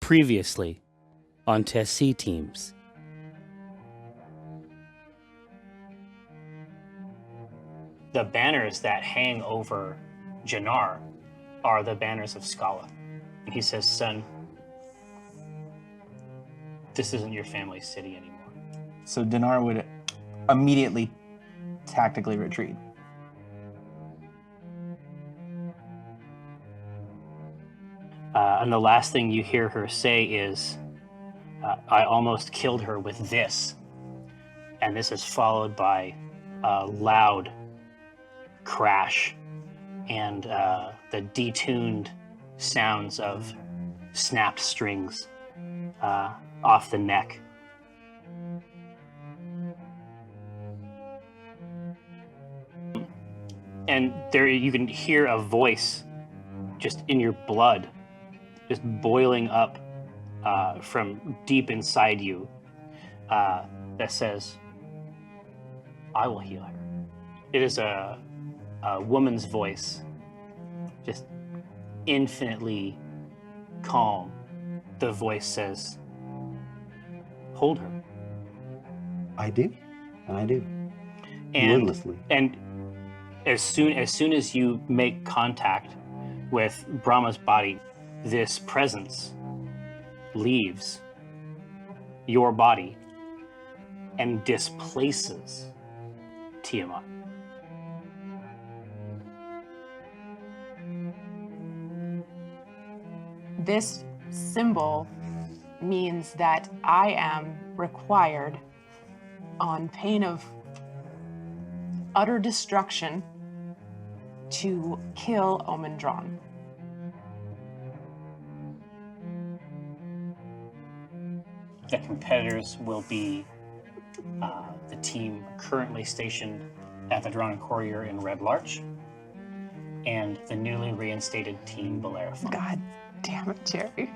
Previously on Test C teams. The banners that hang over Jannar are the banners of Scala. And he says, son, this isn't your family's city anymore. So Dinar would immediately tactically retreat. And the last thing you hear her say is, I almost killed her with this. And this is followed by a loud crash and the detuned sounds of snapped strings off the neck. And there you can hear a voice just in your blood, just boiling up from deep inside you that says, I will heal her. It is a woman's voice, just infinitely calm. The voice says, hold her. I do, and I do. And, Wordlessly. and as soon as you make contact with Brahma's body, this presence leaves your body and displaces Tiamat. This symbol means that I am required, on pain of utter destruction, to kill Omendron. The competitors will be the team currently stationed at the Drawn Courier in Red Larch and the newly reinstated team Bellerophon. God damn it, Jerry.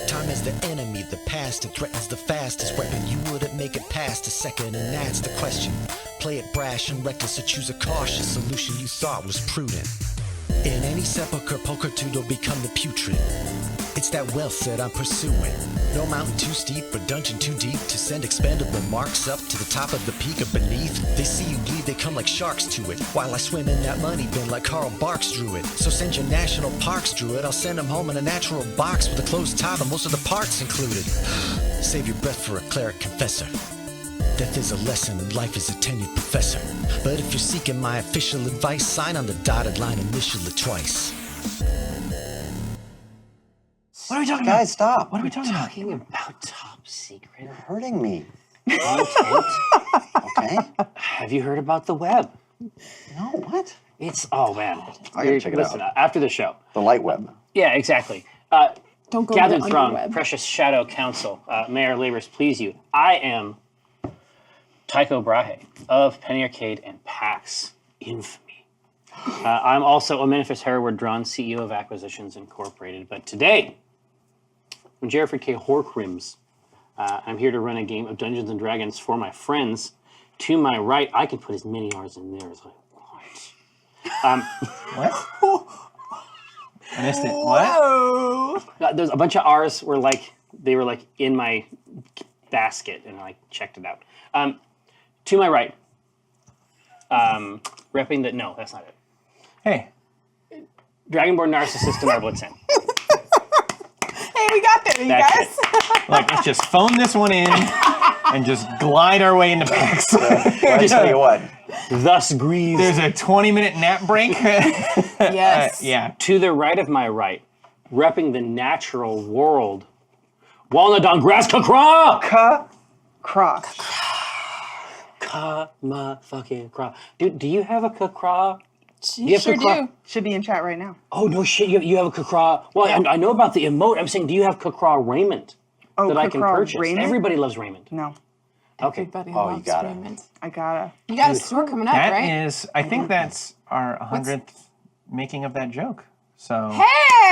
Time is the enemy, the past, it threatens the fastest weapon. You wouldn't make it past a second, and that's the question. Play it brash and reckless, or choose a cautious solution you thought was prudent. In any sepulcher, pulchritude will become the putrid. It's that wealth that I'm pursuing. No mountain too steep or dungeon too deep to send expendable marks up to the top of the peak or beneath. They see you bleed, they come like sharks to it, while I swim in that money bin like Carl Barks drew it. So send your national parks druid, I'll send them home in a natural box with a closed top and most of the parts included. Save your breath for a cleric confessor. Death is a lesson and life is a tenured professor. But if you're seeking my official advice, sign on the dotted line, initial it twice. What are we talking Guys, stop. What are we talking about? Talking about top secret. You're hurting me. Content. Okay? Have you heard about the web? No, what? It's, oh man. I gotta check it Listen, out. after the show. The light web. Yeah, exactly. Don't go Gathered to the Throng, underweb. Precious Shadow Council, may our labors please you. I am Tycho Brahe of Penny Arcade and PAX Infamy. I'm also Ominifus Hereward Drawn, CEO of Acquisitions Incorporated. But today, I'm Jerry K. Horcrims. I'm here to run a game of Dungeons and Dragons for my friends. To my right, I can put as many R's in there as I want. What? I missed it. What? There's a bunch of R's were they were in my basket, and I checked it out. To my right, repping the, no, that's not it. Hey. Dragonborn Narcissist Dinar Blitzen. Hey, we got there, you That's guys. Like, let's just phone this one in and just glide our way into PAX. I tell you what. Thus greased. There's a 20-minute nap break. Yes. Yeah. To the right of my right, repping the natural world, Walnut on Grass Kakra! Croc. Ka-ma-fucking craw. Dude, do you have a kakra? You sure do. Should be in chat right now. Oh, no shit, you have a kakra. Well, I know about the emote. I'm saying, do you have kakra raiment that I can Kakra purchase? raiment? Everybody loves raiment. No. Okay. Everybody Oh, you loves got it. Raymond. I gotta. You got a store coming up, That right? is, I think that's our 100th making of that joke. So. Hey!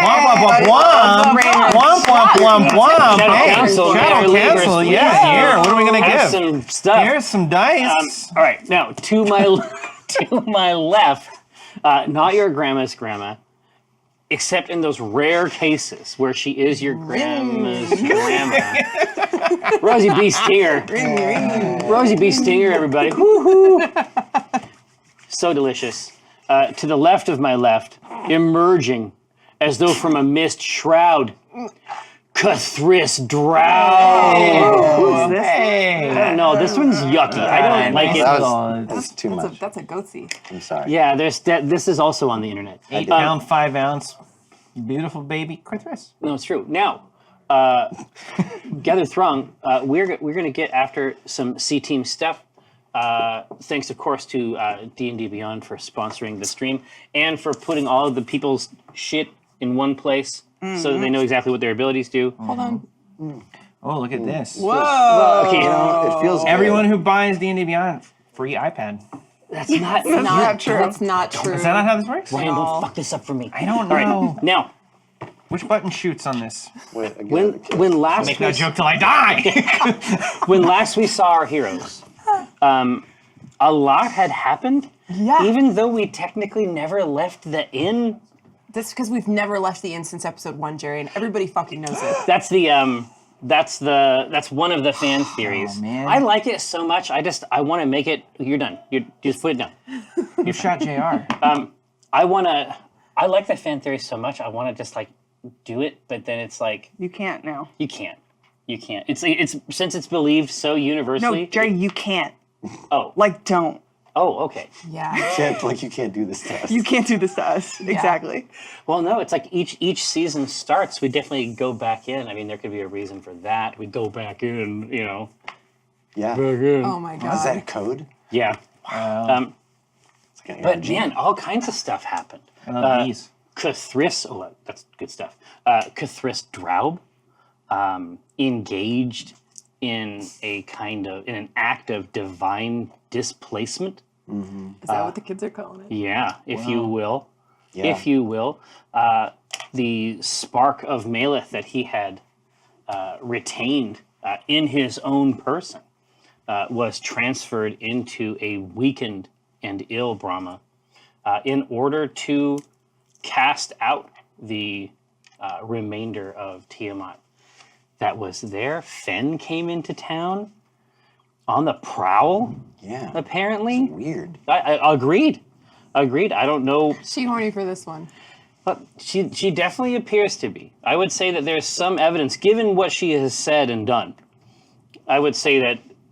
Womp, womp, womp, womp. Womp, womp, womp, womp. Shadow Hey, Council, Shadow Mayor Council, Labors, yes, please. here. What are we going Here's some stuff. Here's some dice. All right, now to my left, not your grandma's grandma, except in those rare cases where she is your grandma's grandma. Rosie B. Stinger. Rosie B. Stinger, everybody. Woo-hoo. So delicious. To the left of my left, emerging as though from a mist shroud, Cathris Drow. Who's this? Hey. I don't know. This one's yucky. I don't like it. That's too much. That's a goatsy. I'm sorry. Yeah, this is also on the internet. 8 pound, 5 ounce, beautiful baby Cathris. No, it's true. Now, Gather Throng, we're going to get after some C-Team stuff. Thanks, of course, to D&D Beyond for sponsoring the stream and for putting all of the people's shit in one place so that they know exactly what their abilities do. Hold on. Oh, look at this. Whoa. Okay, It feels Everyone who buys D&D Beyond, free iPad. that's not Not true. That's not true. Is that not how this works? Ryan, don't fuck this up for me. I don't All right, know. now, Which button shoots on this? Wait, again, when last Make we, no joke till I die. when last we saw our heroes, a lot had happened. Yeah. Even though we technically never left the inn. That's because we've never left the inn since episode 1, Jerry, and everybody fucking knows it. That's one of the fan theories. man. I like it so much. I want to make it. You're done. You just put it down. You shot JR. I like the fan theory so much. I want to just like do it, but then it's like You can't now. you can't. It's since it's believed so universally. No, Jerry, you can't. Oh. Like, don't. Oh, okay. Yeah. you can't do this to us. You can't do this to us. Exactly. Well, no, it's like each season starts, we definitely go back in. I mean, there could be a reason for that. We go back in, you know. Yeah. Back in. Oh my god. Is that a code? Yeah. It's like an But energy. man, all kinds of stuff happened. I love these. Cathris, oh, that's good stuff. Cathris Drow engaged in an act of divine displacement. Is that what the kids are calling it? Yeah, if you will. Yeah. If you will. The spark of Maleth that he had retained in his own person was transferred into a weakened and ill Brahma in order to cast out the remainder of Tiamat that was there. Fen came into town on the prowl, Yeah. apparently. Weird. I agreed. I don't know. She horny for this one. But she definitely appears to be. I would say that there's some evidence, given what she has said and done. I would say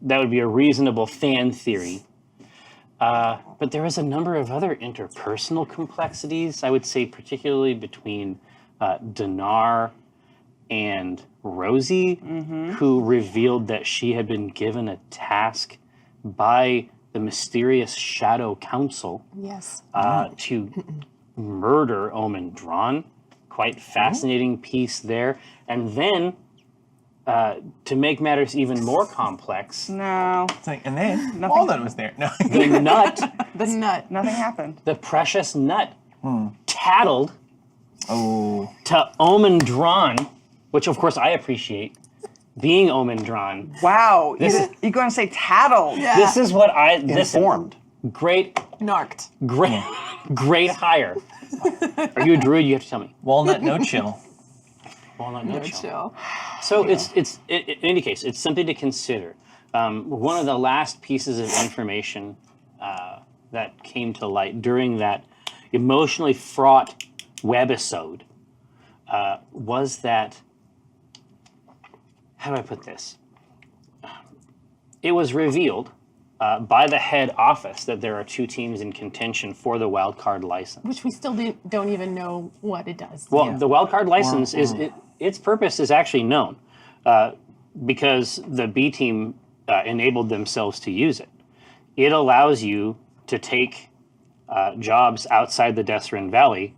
that would be a reasonable fan theory. But there is a number of other interpersonal complexities, I would say, particularly between Dinar and Rosie, who revealed that she had been given a task by the mysterious Shadow Council Yes. to murder Omen Drawn. Quite fascinating piece there. And then, to make matters even more complex, No. It's like, and then Walden was there. No. the nut, The nut. Nothing happened. the precious nut, tattled Oh. to Omen Drawn, which of course I appreciate, being Omen Drawn. Wow. This- You're going to say tattled. Yeah. This is what Informed. great Narked. great hire. Are you a druid? You have to tell me. Walnut no chill. Walnut No no chill. chill. So in any case, it's something to consider. One of the last pieces of information that came to light during that emotionally fraught webisode was that, how do I put this? It was revealed by the head office that there are two teams in contention for the wildcard license. Which we still don't even know what it does. Well, the wildcard license its purpose is actually known because the B team enabled themselves to use it. It allows you to take jobs outside the Desrin Valley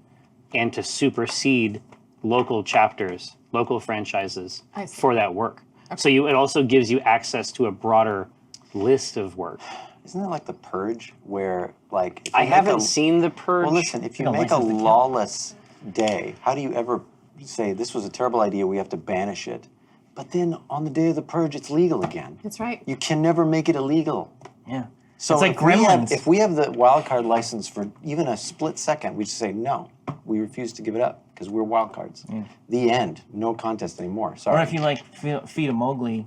and to supersede local chapters, local franchises I see. for that work. So it also gives you access to a broader list of work. Isn't that like the Purge, where like if you I make haven't a- seen The Purge. Well, listen, if you don't make a license the kill. lawless day, how do you ever say this was a terrible idea? We have to banish it, But then on the day of the purge, it's legal again. That's right. You can never make it illegal. Yeah. So It's like if we have- Gremlins. if we have the wild card license for even a split second, we just say no. We refuse to give it up because we're wild cards. The end. No contest anymore. Sorry. Or if you like feed a Mowgli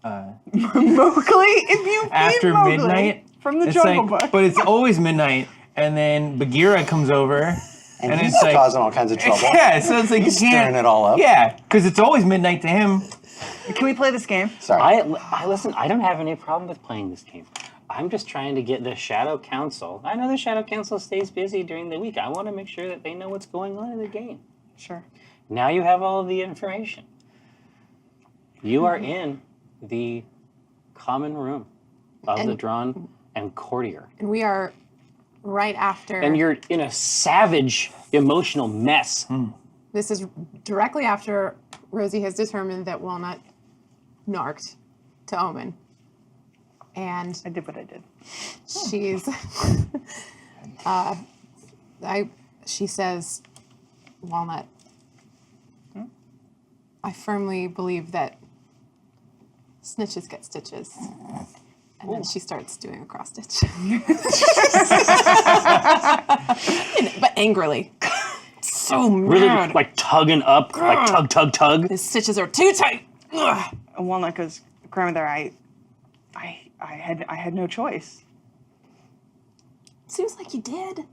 Mowgli, if you feed after Mowgli midnight from the it's Jungle like, Book. but it's always midnight, and then Bagheera comes over, and he's it's like causing all kinds of trouble. yeah, so it's like He's you can't, stirring it all up. Yeah, because it's always midnight to him. Can we play this game? Sorry. I listen. I don't have any problem with playing this game. I'm just trying to get the Shadow Council. I know the Shadow Council stays busy during the week. I want to make sure that they know what's going on in the game. Sure. Now you have all of the information. You are in the common room of the Drawn and Courtier. And we are right after. And you're in a savage emotional mess. This is directly after Rosie has determined that Walnut narked to Omen. And I did what I did. she's she says, Walnut, I firmly believe that snitches get stitches. And then she starts doing a cross stitch. But angrily. So Really mad. like tugging up, like tug. The stitches are too tight. Ugh. And Walnut goes, Grandmother, I had no choice. Seems like you did.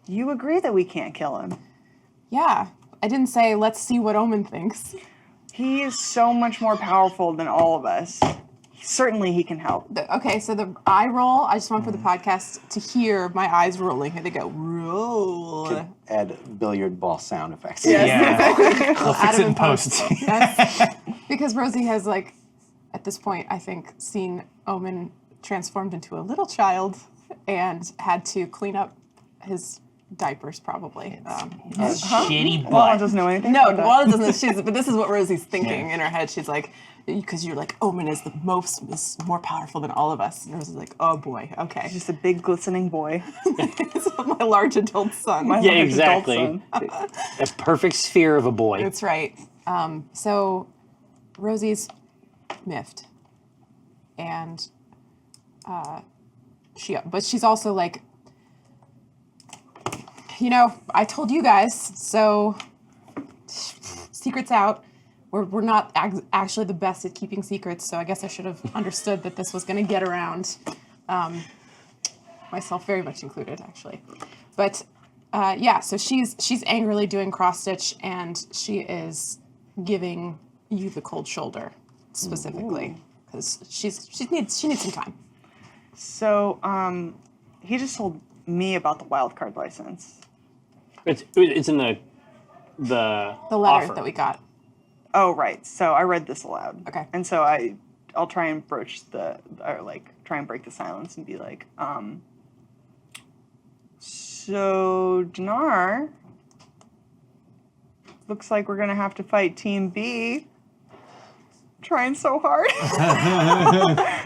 You agree that we can't kill him. Yeah. I didn't say, let's see what Omen thinks. He is so much more powerful than all of us. Certainly he can help. Okay, so the eye roll, I just want for the podcast to hear my eyes rolling. And they go, roll. Add billiard ball sound effects. Yeah, we'll fix Adam it in post. Yes. Because Rosie has, like, at this point, I think, seen Omen transformed into a little child and had to clean up his diapers, probably. Shitty Walnut butt. doesn't know anything. No, about that. Walnut doesn't. But this is what Rosie's thinking in her head. She's like, because you're like, Omen is is more powerful than all of us. And Rosie's like, oh boy, okay. Just a big glistening boy. It's my large adult son. My Yeah, large exactly. adult son. A perfect sphere of a boy. That's right. So Rosie's miffed, and but she's also like, I told you guys, so secret's out. We're not actually the best at keeping secrets, so I guess I should have understood that this was going to get around, myself very much included, actually. But so she's angrily doing cross stitch, and she is giving you the cold shoulder specifically because she needs some time. So, he just told me about the wild card license. It's in the The letter offer. that we got. Oh, right. So I read this aloud. Okay. And so I'll try and broach try and break the silence and be like, so Dinar, looks like we're gonna have to fight Team B. Trying so hard.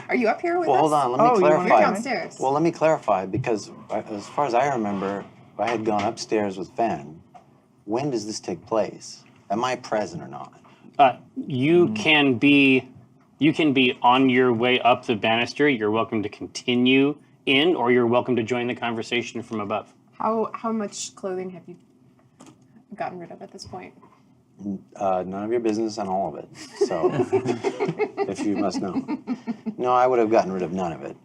Are you up here with Well, us? hold on. Let me Oh, you wanna clarify. You're downstairs. Well, let me clarify because as far as I remember, I had gone upstairs with Fen. When does this take place? Am I present or not? You can be on your way up the banister. You're welcome to continue in, or you're welcome to join the conversation from above. How much clothing have you gotten rid of at this point? None of your business and all of it. So, if you must know. No, I would have gotten rid of none of it.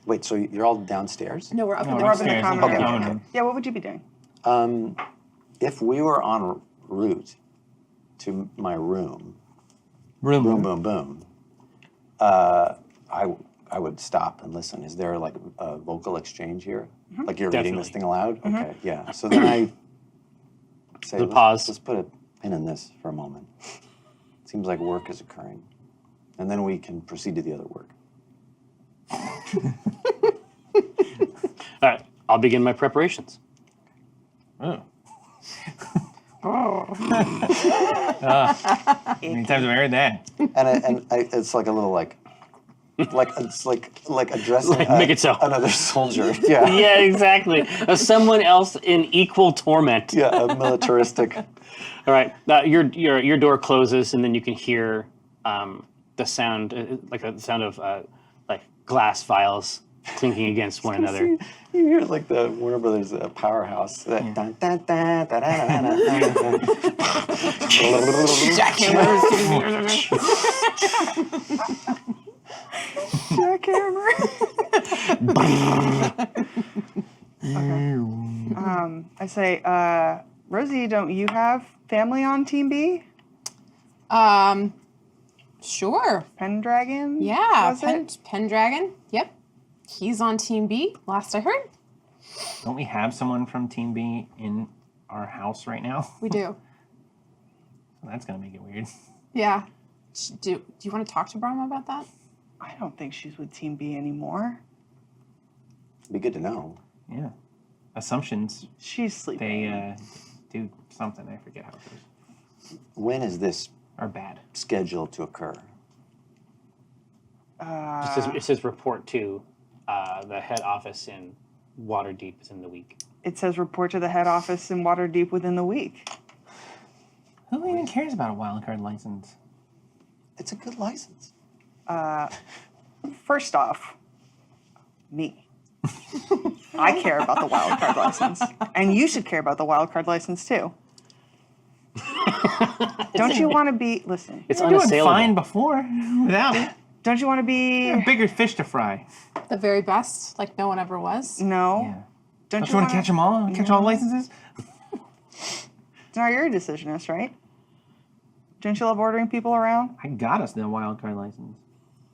Wait, so you're all downstairs? No, we're up in the We're up in the upstairs, common okay, room. okay. Yeah, what would you be doing? If we were en route to my room, Room. boom, boom, boom, I would stop and listen. Is there like a vocal exchange here? Like you're reading this Definitely. thing aloud? Okay, yeah. So then I say, The pause. Let's put a pin in this for a moment. Seems like work is occurring. And then we can proceed to the other work. All right, I'll begin my preparations. Oh. Many times have I heard that? It's like a little it's like addressing Like, make it so. another soldier. Yeah. Yeah, exactly. Someone else in equal torment. Yeah, a militaristic. All right, your door closes, and then you can hear the sound, like the sound of like glass vials clinking against one another. You hear like the Warner Brothers powerhouse. That dun, dun, dun, da, da, da, da, da, da. Jackhammer. I say, Rosie, don't you have family on Team B? Sure. Pendragon? Yeah, Was it? Pendragon. Yep. He's on Team B, last I heard. Don't we have someone from Team B in our house right now? We do. That's gonna make it weird. Yeah. Do you want to talk to Brahma about that? I don't think she's with Team B anymore. Be good to know. Yeah. Assumptions. She's sleeping. They do something. I forget how it goes. When is this Are bad. scheduled to occur? It says report to the head office in Waterdeep within the week. It says report to the head office in Waterdeep within the week. Who even cares about a wildcard license? It's a good license. First off, me. I care about the wildcard license. And you should care about the wildcard license too. Don't you want to be, listen, It's We're doing unassailable. fine before without it. don't you want to be, Bigger fish to fry. The very best, like no one ever was. no. Yeah. Don't Don't you want to catch them all? Catch all the licenses? No, you're a decisionist, right? Don't you love ordering people around? I got us the wildcard license.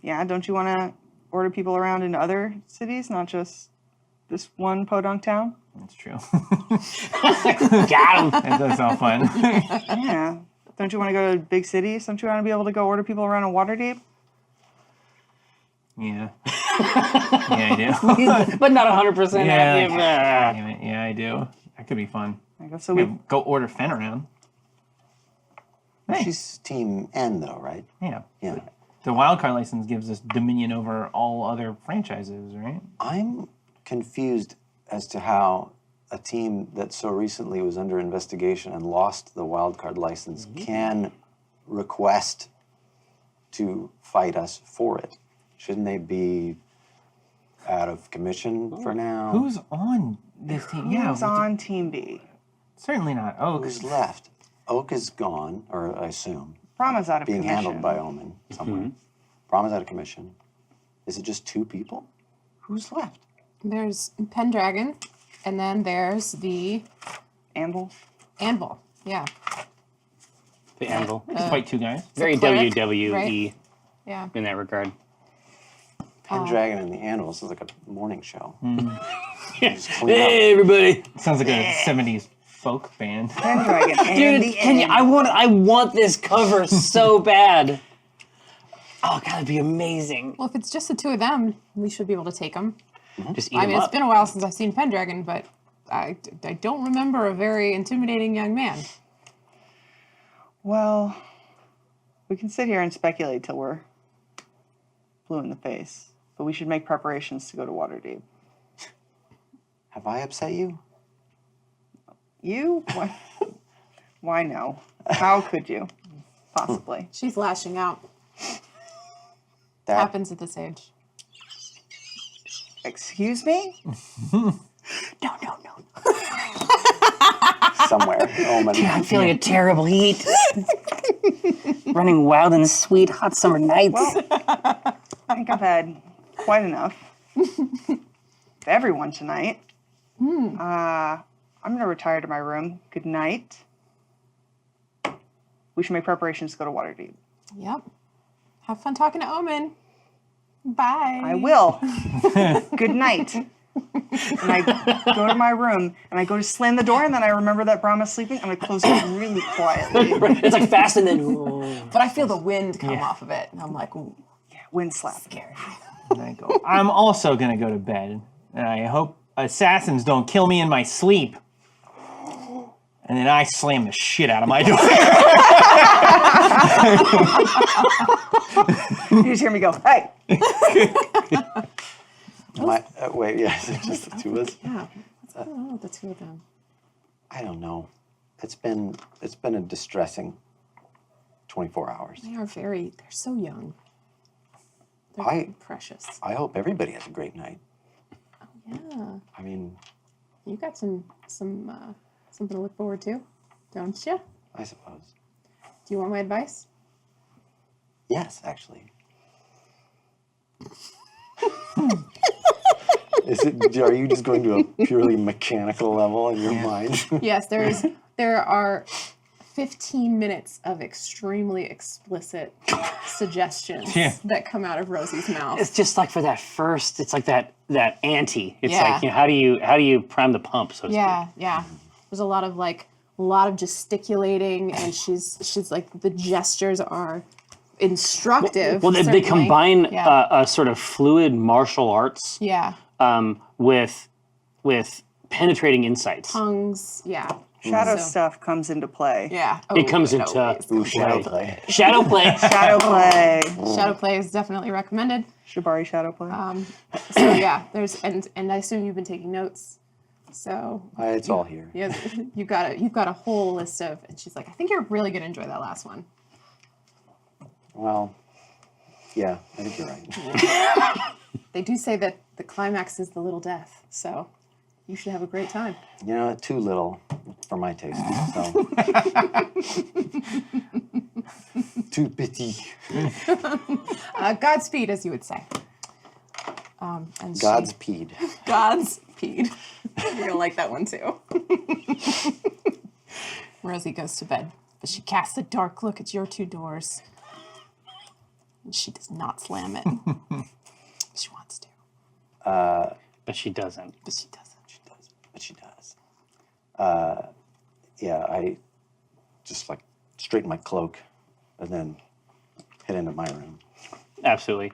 Yeah, don't you want to order people around in other cities, not just this one podunk town? That's true. Got him. That does sound fun. Yeah. Don't you want to go to big cities? Don't you want to be able to go order people around in Waterdeep? Yeah. Yeah, I do. But not 100% Yeah. happy. Damn it. Yeah, I do. That could be fun. I go, so we, Go order Fen around. Hey. She's Team N, though, right? Yeah. Yeah. The wildcard license gives us dominion over all other franchises, right? I'm confused as to how a team that so recently was under investigation and lost the wildcard license can request to fight us for it. Shouldn't they be out of commission for now? Who's on this team? Yeah, who's on Team B? certainly not Oak. Who's left? Oak is gone, or I assume, Brahma's out of being commission. handled by Omen somewhere. Brahma's out of commission. Is it just 2 people? Who's left? There's Pendragon, and then there's the Anvil. Anvil. Yeah. The anvil. Just fight 2 guys. Very cleric, WWE right? Yeah. in that regard. Pendragon and the Animals is like a morning show. Mm-hmm. Just clean up. Hey, everybody. Sounds like a 70s folk band. Pendragon. and Dude, the can you, Anvil. I want this cover so bad. Oh, God, it'd be amazing. Well, if it's just the 2 of them, we should be able to take them. Just eat I mean, them it's up. been a while since I've seen Pendragon, but I don't remember a very intimidating young man. Well, we can sit here and speculate till we're blue in the face, but we should make preparations to go to Waterdeep. Have I upset you? You? Why, why no? How could you? Possibly. She's lashing out. That Happens at this age. Excuse me? No. somewhere. Omen. I'm feeling a terrible heat. Running wild in the sweet hot summer nights. Well, I think I've had quite enough. Everyone tonight. I'm going to retire to my room. Good night. We should make preparations to go to Waterdeep. Yep. Have fun talking to Omen. Bye. I will. Good night. And I go to my room, and I go to slam the door, and then I remember that Brahma's sleeping, and I close it really quietly. It's like fast and then. But I feel the wind come off of it, and I'm like, ooh, Wind slap. scary. And I go, I'm also going to go to bed, and I hope assassins don't kill me in my sleep. And then I slam the shit out of my door. You just hear me go, hey! Wait, yes, it's just the 2 of us. Yeah. What's going on with the 2 of them? I don't know. It's been a distressing 24 hours. They're so young. They're I- precious. I hope everybody has a great night. Yeah. I mean, You got some something to look forward to, don't you? I suppose. Do you want my advice? Yes, actually. Are you just going to a purely mechanical level in your mind? Yes, there are 15 minutes of extremely explicit suggestions that come out of Rosie's mouth. It's just like for that first, it's like that ante. It's Yeah. like, how do you prime the pump, so to speak? Yeah. There's a lot of gesticulating, and she's like, the gestures are instructive. Well, they certainly. combine Yeah. a sort of fluid martial arts Yeah. with penetrating insights. Tongues. Yeah. Shadow So- stuff comes into play. Yeah. It comes into always. Ooh, shadow play. shadow play. Shadow play. Shadow play is definitely recommended. Shibari shadow play. So yeah, there's and I assume you've been taking notes. So It's all here. yeah, you've got a whole list of. And she's like, I think you're really gonna enjoy that last one. Well, yeah, I think you're right. They do say that the climax is the little death, so you should have a great time. You know, too little for my taste. So. Too petit. Godspeed, as you would say. And Godspeed. Godspeed. You're gonna like that one too. Rosie goes to bed, but she casts a dark look at your two doors. And she does not slam it. She wants to, But she doesn't. but she doesn't. But she does. Yeah, I just like straighten my cloak and then head into my room. Absolutely.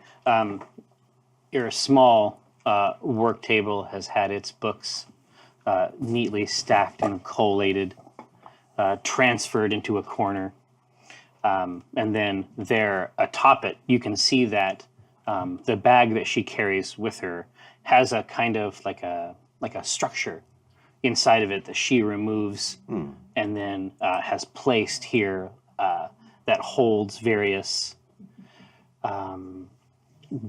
Your small work table has had its books neatly stacked and collated, transferred into a corner. And then there, atop it, you can see that the bag that she carries with her has a kind of like a structure inside of it that she removes and then has placed here that holds various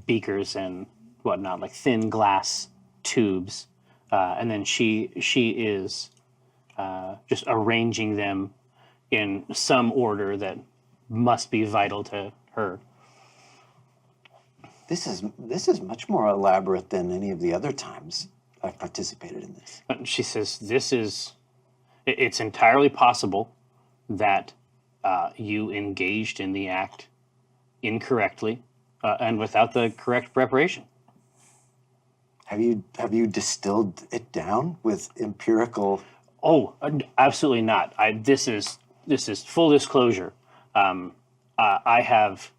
beakers and whatnot, like thin glass tubes. And then she is just arranging them in some order that must be vital to her. This is much more elaborate than any of the other times I've participated in this. But she says, it's entirely possible that you engaged in the act incorrectly and without the correct preparation. Have you distilled it down with empirical? Oh, absolutely not. This is full disclosure. I have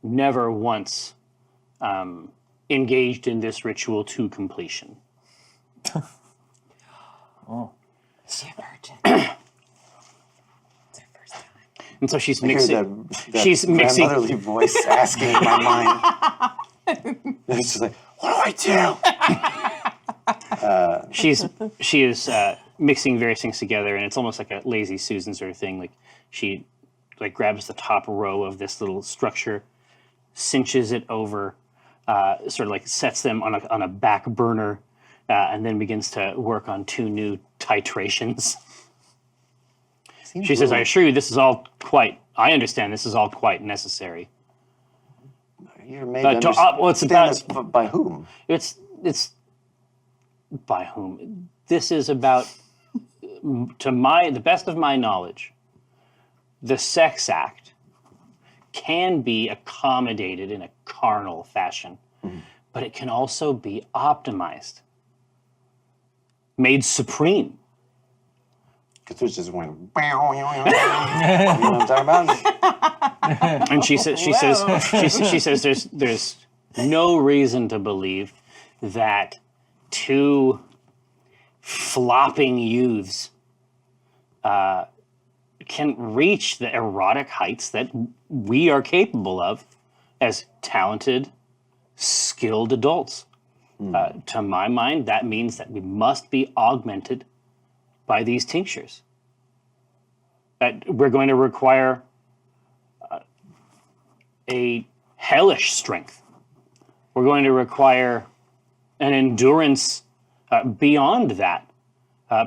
never once engaged in this ritual to completion. She a virgin. It's her first time. And so she's I hear mixing. that She's mixing. grandmotherly voice asking in my mind. And it's just like, what do I do? She is mixing various things together, and it's almost like a lazy Susan sort of thing. Like she grabs the top row of this little structure, cinches it over, sort of like sets them on a back burner, and then begins to work on two new titrations. Seems She a says, "I little- assure you, this is all quite. I understand this is all quite necessary. You're made well, to it's understand about- this by whom? It's by whom? This is about, to the best of my knowledge, the sex act can be accommodated in a carnal fashion, but it can also be optimized, made supreme." Because it's just going. You know what I'm talking about? And she says, there's no reason to believe that two flopping youths can reach the erotic heights that we are capable of as talented, skilled adults. To my mind, that means that we must be augmented by these tinctures. That we're going to require a hellish strength. We're going to require an endurance beyond that,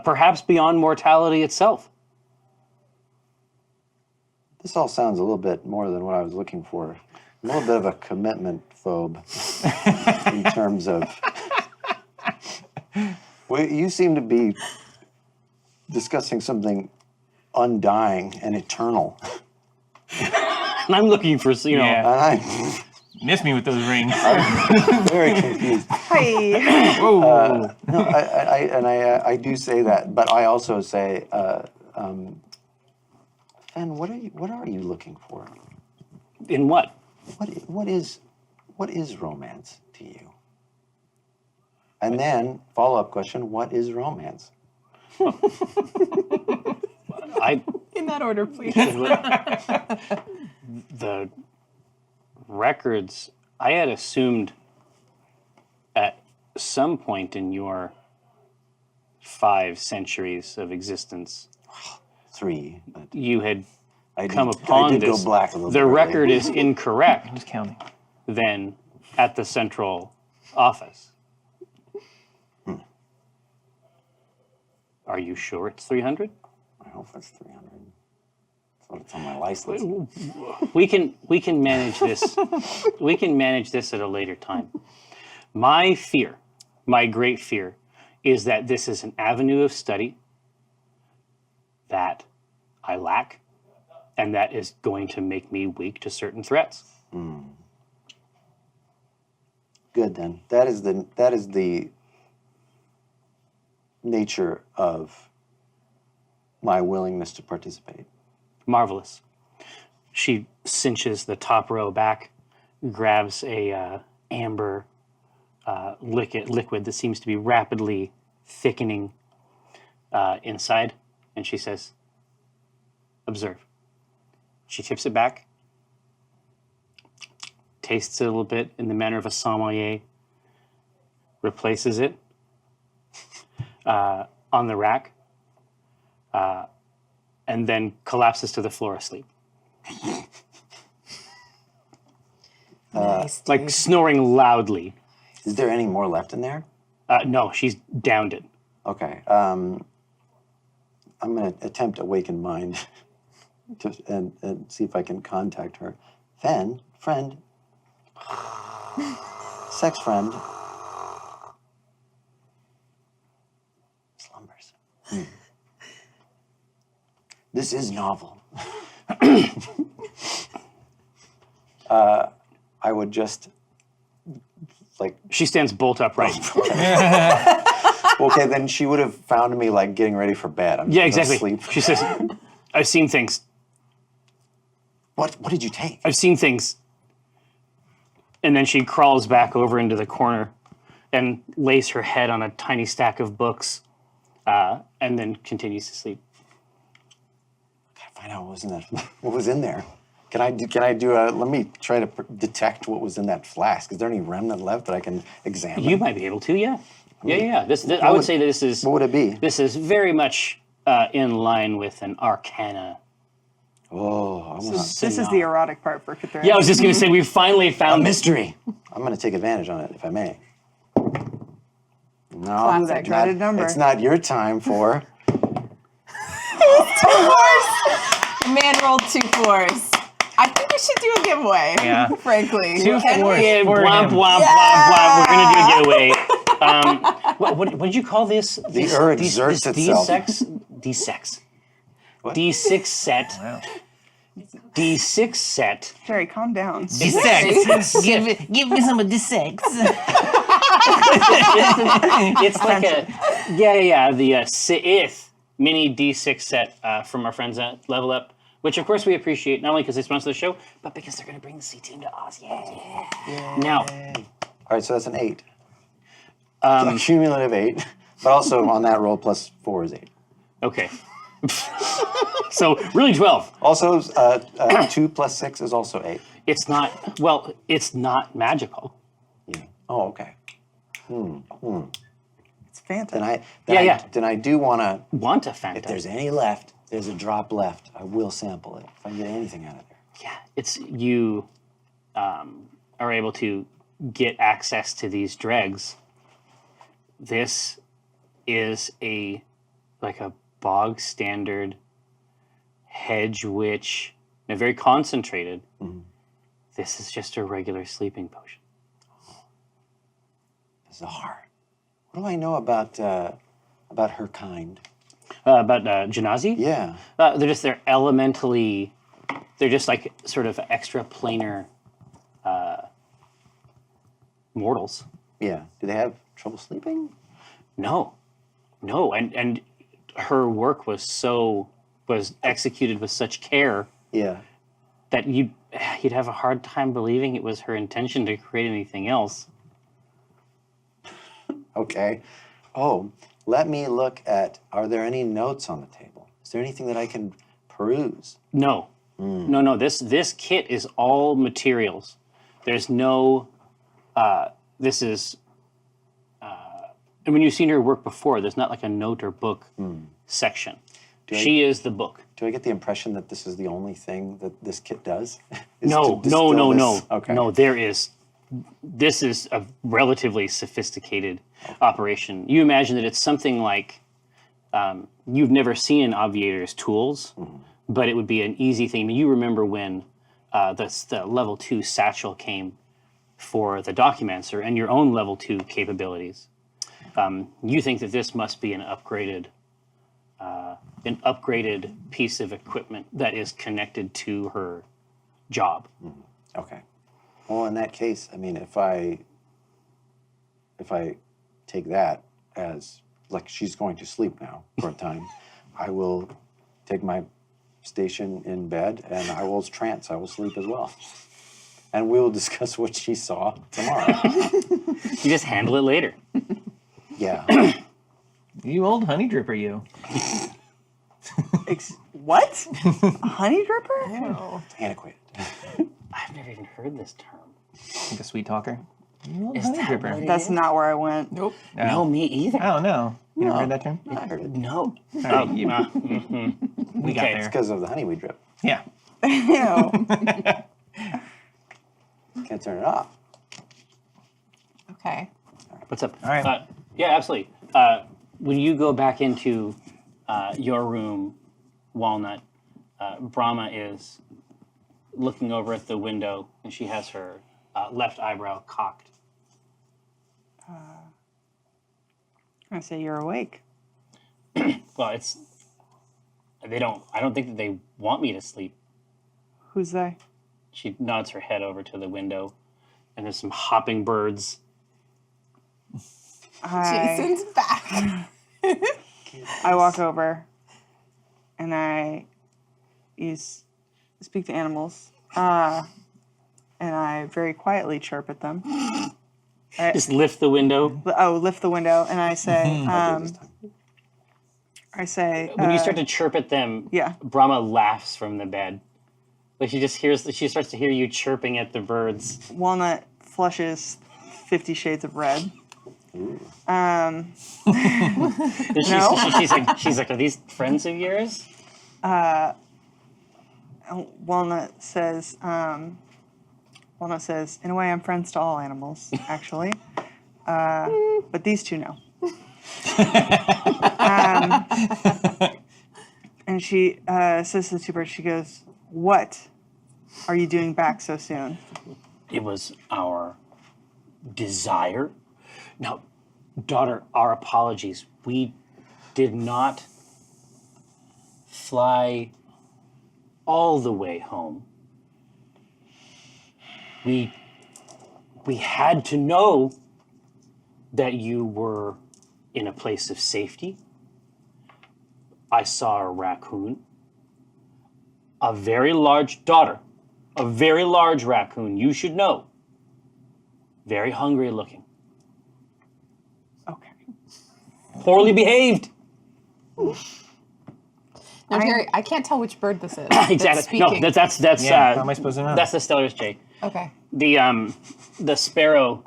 perhaps beyond mortality itself. This all sounds a little bit more than what I was looking for. I'm a little bit of a commitment phobe in terms of. Well, you seem to be discussing something undying and eternal. And I'm looking for, you know, Yeah. And I'm Miss me with those rings. very confused. Hi. Whoa. No, I do say that, but I also say, Fen, what are you looking for? in what? What is romance to you? And then follow-up question: what is romance? In that order, please. The records, I had assumed at some point in your 5 centuries of existence, 3. But you had I come did, upon I did this. go black a little The bit early. record is incorrect Just counting. then at the central office. Are you sure it's 300? I hope it's 300. That's what it's on my license. We can manage this. We can manage this at a later time. My fear, my great fear, is that this is an avenue of study that I lack, and that is going to make me weak to certain threats. Good then. That is the nature of my willingness to participate. Marvelous. She cinches the top row back, grabs a amber liquid that seems to be rapidly thickening inside, and she says, "Observe." She tips it back, tastes it a little bit in the manner of a sommelier, replaces it on the rack, and then collapses to the floor asleep. Nice, Like dude. snoring loudly. Is there any more left in there? No, she's downed it. Okay. I'm going to attempt awaken mind and see if I can contact her. Fen, friend, sex friend, slumbers. This is novel. I would just like. She stands bolt upright. Okay, then she would have found me like getting ready for bed. I'm Yeah, just gonna exactly. Sleep. She says, "I've seen things. What did you take? I've seen things." And then she crawls back over into the corner and lays her head on a tiny stack of books, and then continues to sleep. Gotta find out what was in there. Can I do a? Let me try to detect what was in that flask. Is there any remnant left that I can examine? You might be able to, yeah. Yeah. This I would say that this is. What would it be? This is very much in line with an arcana. Oh, I want This is the erotic part for Cthulhu. Yeah, I was just going to say we finally a found mystery. I'm going to take advantage on it if I may. No, Classic. That dreaded number. It's not your time for. The man rolled 2 4s. I think we should do a giveaway. Yeah. Frankly. 2 Can we? 4s. Yeah, for womp, him. womp, womp, womp. We're going to do a getaway. What did you call this? The Ur exerts itself. D6. What? D6 set. Wow. D6 set. Jerry, calm down. D6. give me some of D6. It's like a the Sith mini D6 set from our friends at Level Up, which of course we appreciate not only because they sponsor the show, but because they're going to bring the C team to Oz. Yeah. Now, All right, so that's an 8. A cumulative 8, but also on that roll plus 4 is 8. okay. So really 12. Also, 2 plus 6 is also 8. It's not magical. Yeah. Oh, okay. It's fantastic. Then I do want to. Want a Fanta. If there's any left, there's a drop left. I will sample it if I can get anything out of there. Yeah, it's you are able to get access to these dregs, this is a bog standard hedge witch, and very concentrated. This is just a regular sleeping potion. Bizarre. What do I know about her kind? About Janazi? Yeah. They're elementally, they're just like sort of extra planar mortals. Yeah. Do they have trouble sleeping? No, and her work was executed with such care Yeah. that you'd have a hard time believing it was her intention to create anything else. Okay. Oh, let me look at, are there any notes on the table? Is there anything that I can peruse? No. No. This kit is all materials. There's no. This is. And when you've seen her work before, there's not like a note or book section. She is the book. Do I get the impression that this is the only thing that this kit does? No. Okay. No, there is. This is a relatively sophisticated operation. You imagine that it's something like you've never seen an obviator's tools, but it would be an easy thing. I mean, you remember when the level 2 satchel came for the Documancer and your own level 2 capabilities. You think that this must be an upgraded piece of equipment that is connected to her job. Okay. Well, in that case, I mean, if I take that as like she's going to sleep now for a time, I will take my station in bed and I will trance. I will sleep as well. And we will discuss what she saw tomorrow. You just handle it later. Yeah. You old honey dripper, you. What? A honey dripper? Antiquated. I've never even heard this term. Like a sweet talker. You old Is honey that dripper. what it That's is? not where I went. Nope. No, me either. Oh, no. You never heard that term? I heard it. No. Right, you- Mm-hmm. We got Okay. there. It's because of the honeyweed drip. Yeah. Ew. Can't turn it off. Okay. What's up? All right. Yeah, absolutely. When you go back into your room, Walnut, Brahma is looking over at the window, and she has her left eyebrow cocked. I say you're awake. Well, I don't think that they want me to sleep. Who's they? She nods her head over to the window, and there's some hopping birds. Jason's back. I walk over and I speak to animals. And I very quietly chirp at them. Just lift the window. Lift the window, and I say, When you start to chirp at them, yeah. Brahma laughs from the bed. Like she starts to hear you chirping at the birds. Walnut flushes 50 Shades of Red. And she's like, are these friends of yours? Walnut says, in a way, I'm friends to all animals, actually. But these two know. And she says to the two birds, she goes, what are you doing back so soon? It was our desire. Now, daughter, our apologies. We did not fly all the way home. We had to know that you were in a place of safety. I saw a raccoon, a very large raccoon, you should know. Very hungry looking. Okay. Poorly behaved. Now, Jerry, I can't tell which bird this is. Exactly. That's No, speaking. that's Yeah, how am I supposed to know? that's the Stellar's Jay. Okay. The sparrow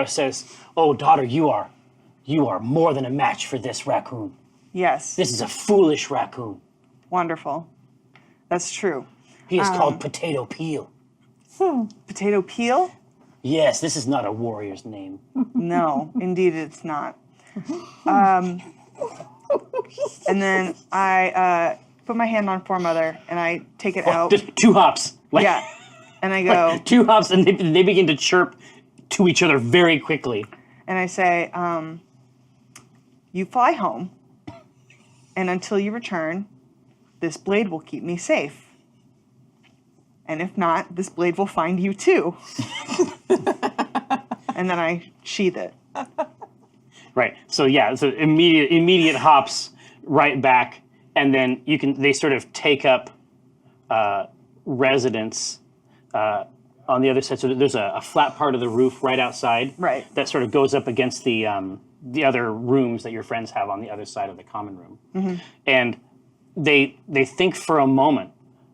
says, "Oh, daughter, you are more than a match for this raccoon. Yes. This is a foolish raccoon. Wonderful. That's true. He is called Potato Peel." Potato peel? Yes, this is not a warrior's name. No, indeed it's not. And then I put my hand on Foremother and I take it out. Just 2 hops. Like, Yeah. And I go, 2 hops, and they begin to chirp to each other very quickly. and I say, you fly home, and until you return, this blade will keep me safe. And if not, this blade will find you too. And then I sheath it. Right. So yeah, so immediate hops right back, and then they sort of take up residence on the other side. So there's a flat part of the roof right outside. Right. That sort of goes up against the other rooms that your friends have on the other side of the common room. Mm-hmm. And they think for a moment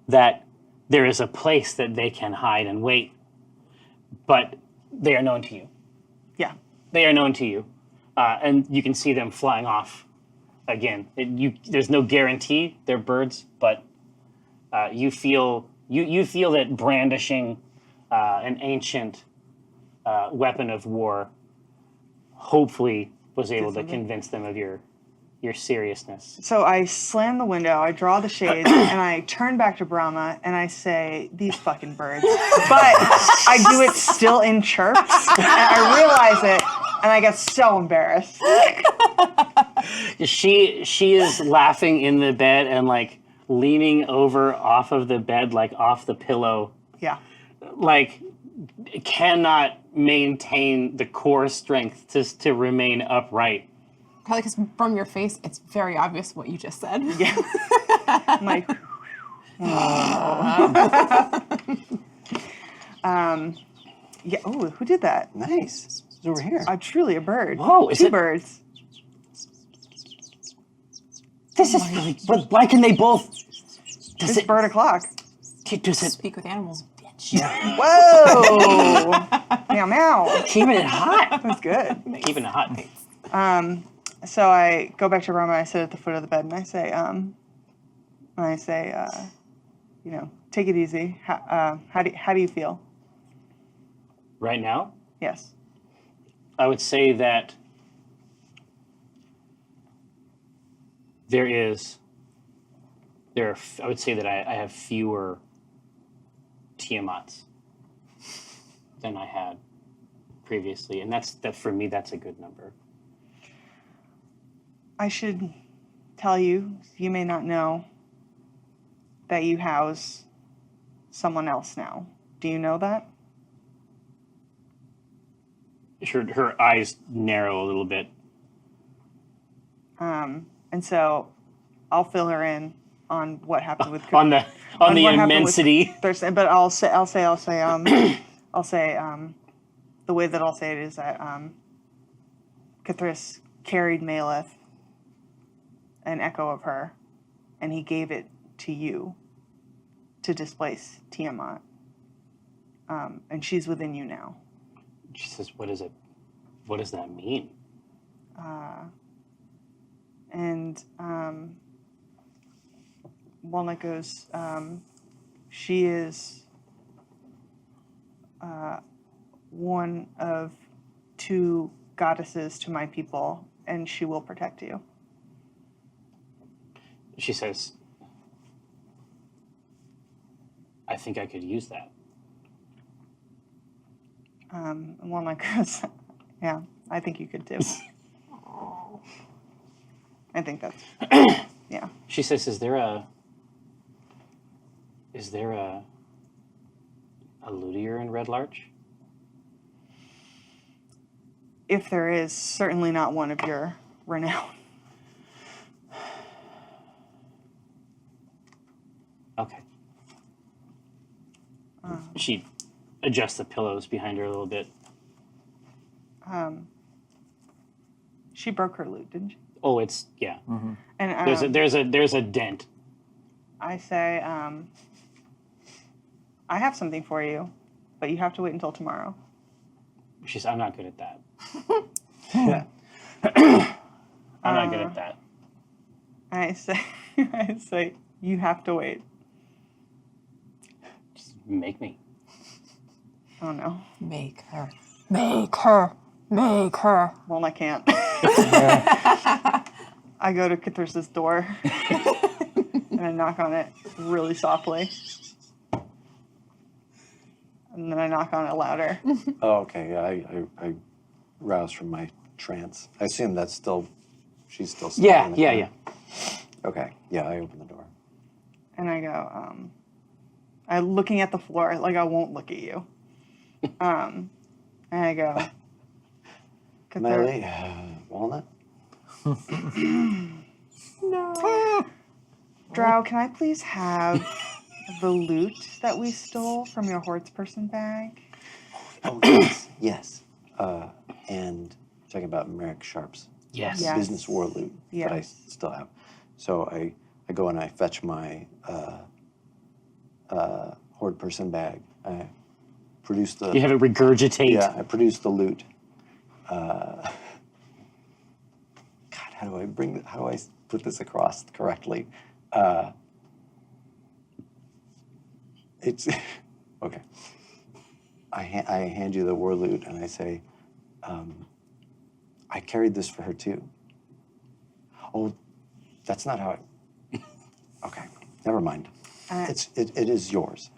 that there is a place that they can hide and wait, but they are known to you. Yeah. They are known to you, and you can see them flying off again. There's no guarantee they're birds, but you feel that brandishing an ancient weapon of war hopefully was able to convince them of your seriousness. So I slam the window, I draw the shades, and I turn back to Brahma and I say, these fucking birds. But I do it still in chirps, and I realize it, and I get so embarrassed. She is laughing in the bed and like leaning over off of the bed, like off the pillow, Yeah. like cannot maintain the core strength to remain upright. Probably because from your face, it's very obvious what you just said. Yeah. I'm like, yeah. Oh, who did that? Nice. It's over here. I'm truly a bird. Whoa, is Two it- birds. This is really. But why can they both? Does It's it? bird o'clock. Does it? Speak with animals, bitch. Whoa! Meow meow. Keeping it hot. That's good. Keeping it hot. So I go back to Roma. I sit at the foot of the bed and I say, you know, take it easy. How do you feel? Right now, Yes. I would say that I would say that I have fewer Tiamats than I had previously, and that for me, that's a good number. I should tell you, you may not know, that you house someone else now. Do you know that? Her eyes narrow a little bit. And so I'll fill her in on what happened with on the what happened with immensity. Thursday, but I'll say the way that I'll say it is that Cathris carried Maleth, an echo of her, and he gave it to you to displace Tiamat. And she's within you now. She says, "What is it? What does that mean?" And Walnut goes, she is one of 2 goddesses to my people, and she will protect you. She says, "I think I could use that." And Walnut goes, yeah, I think you could too. I think that's, yeah. She says, "Is there a luthier in Red Larch?" If there is, certainly not one of your renown. Okay. She adjusts the pillows behind her a little bit. She broke her lute, didn't she? Oh, it's yeah. And There's a dent. I say, I have something for you, but you have to wait until tomorrow. She says, "I'm not good at that." I'm not good at that. I say, you have to wait. Just make me. Oh no. Make her. Make her. Make her. Well, I can't. I go to Cthulhu's door and I knock on it really softly. And then I knock on it louder. Oh, okay. Yeah, I rouse from my trance. I assume that's still, she's still standing Yeah, in the yeah, corner. yeah. Okay. Yeah, I open the door. And I go, I'm looking at the floor, like I won't look at you. And I go, Melly, walnut? No. Drow, can I please have the loot that we stole from your horseperson bag? Oh, yes, yes. And talking about Merrick Sharp's Yes. Yeah. business war loot that I Yes. still have. So I go and I fetch my horde person bag. I produce the You have it regurgitate. yeah. I produce the loot. God, how do I put this across correctly? It's okay. I hand you the war loot and I say, I carried this for her too. Oh, that's not how I. Okay, never mind. It is yours.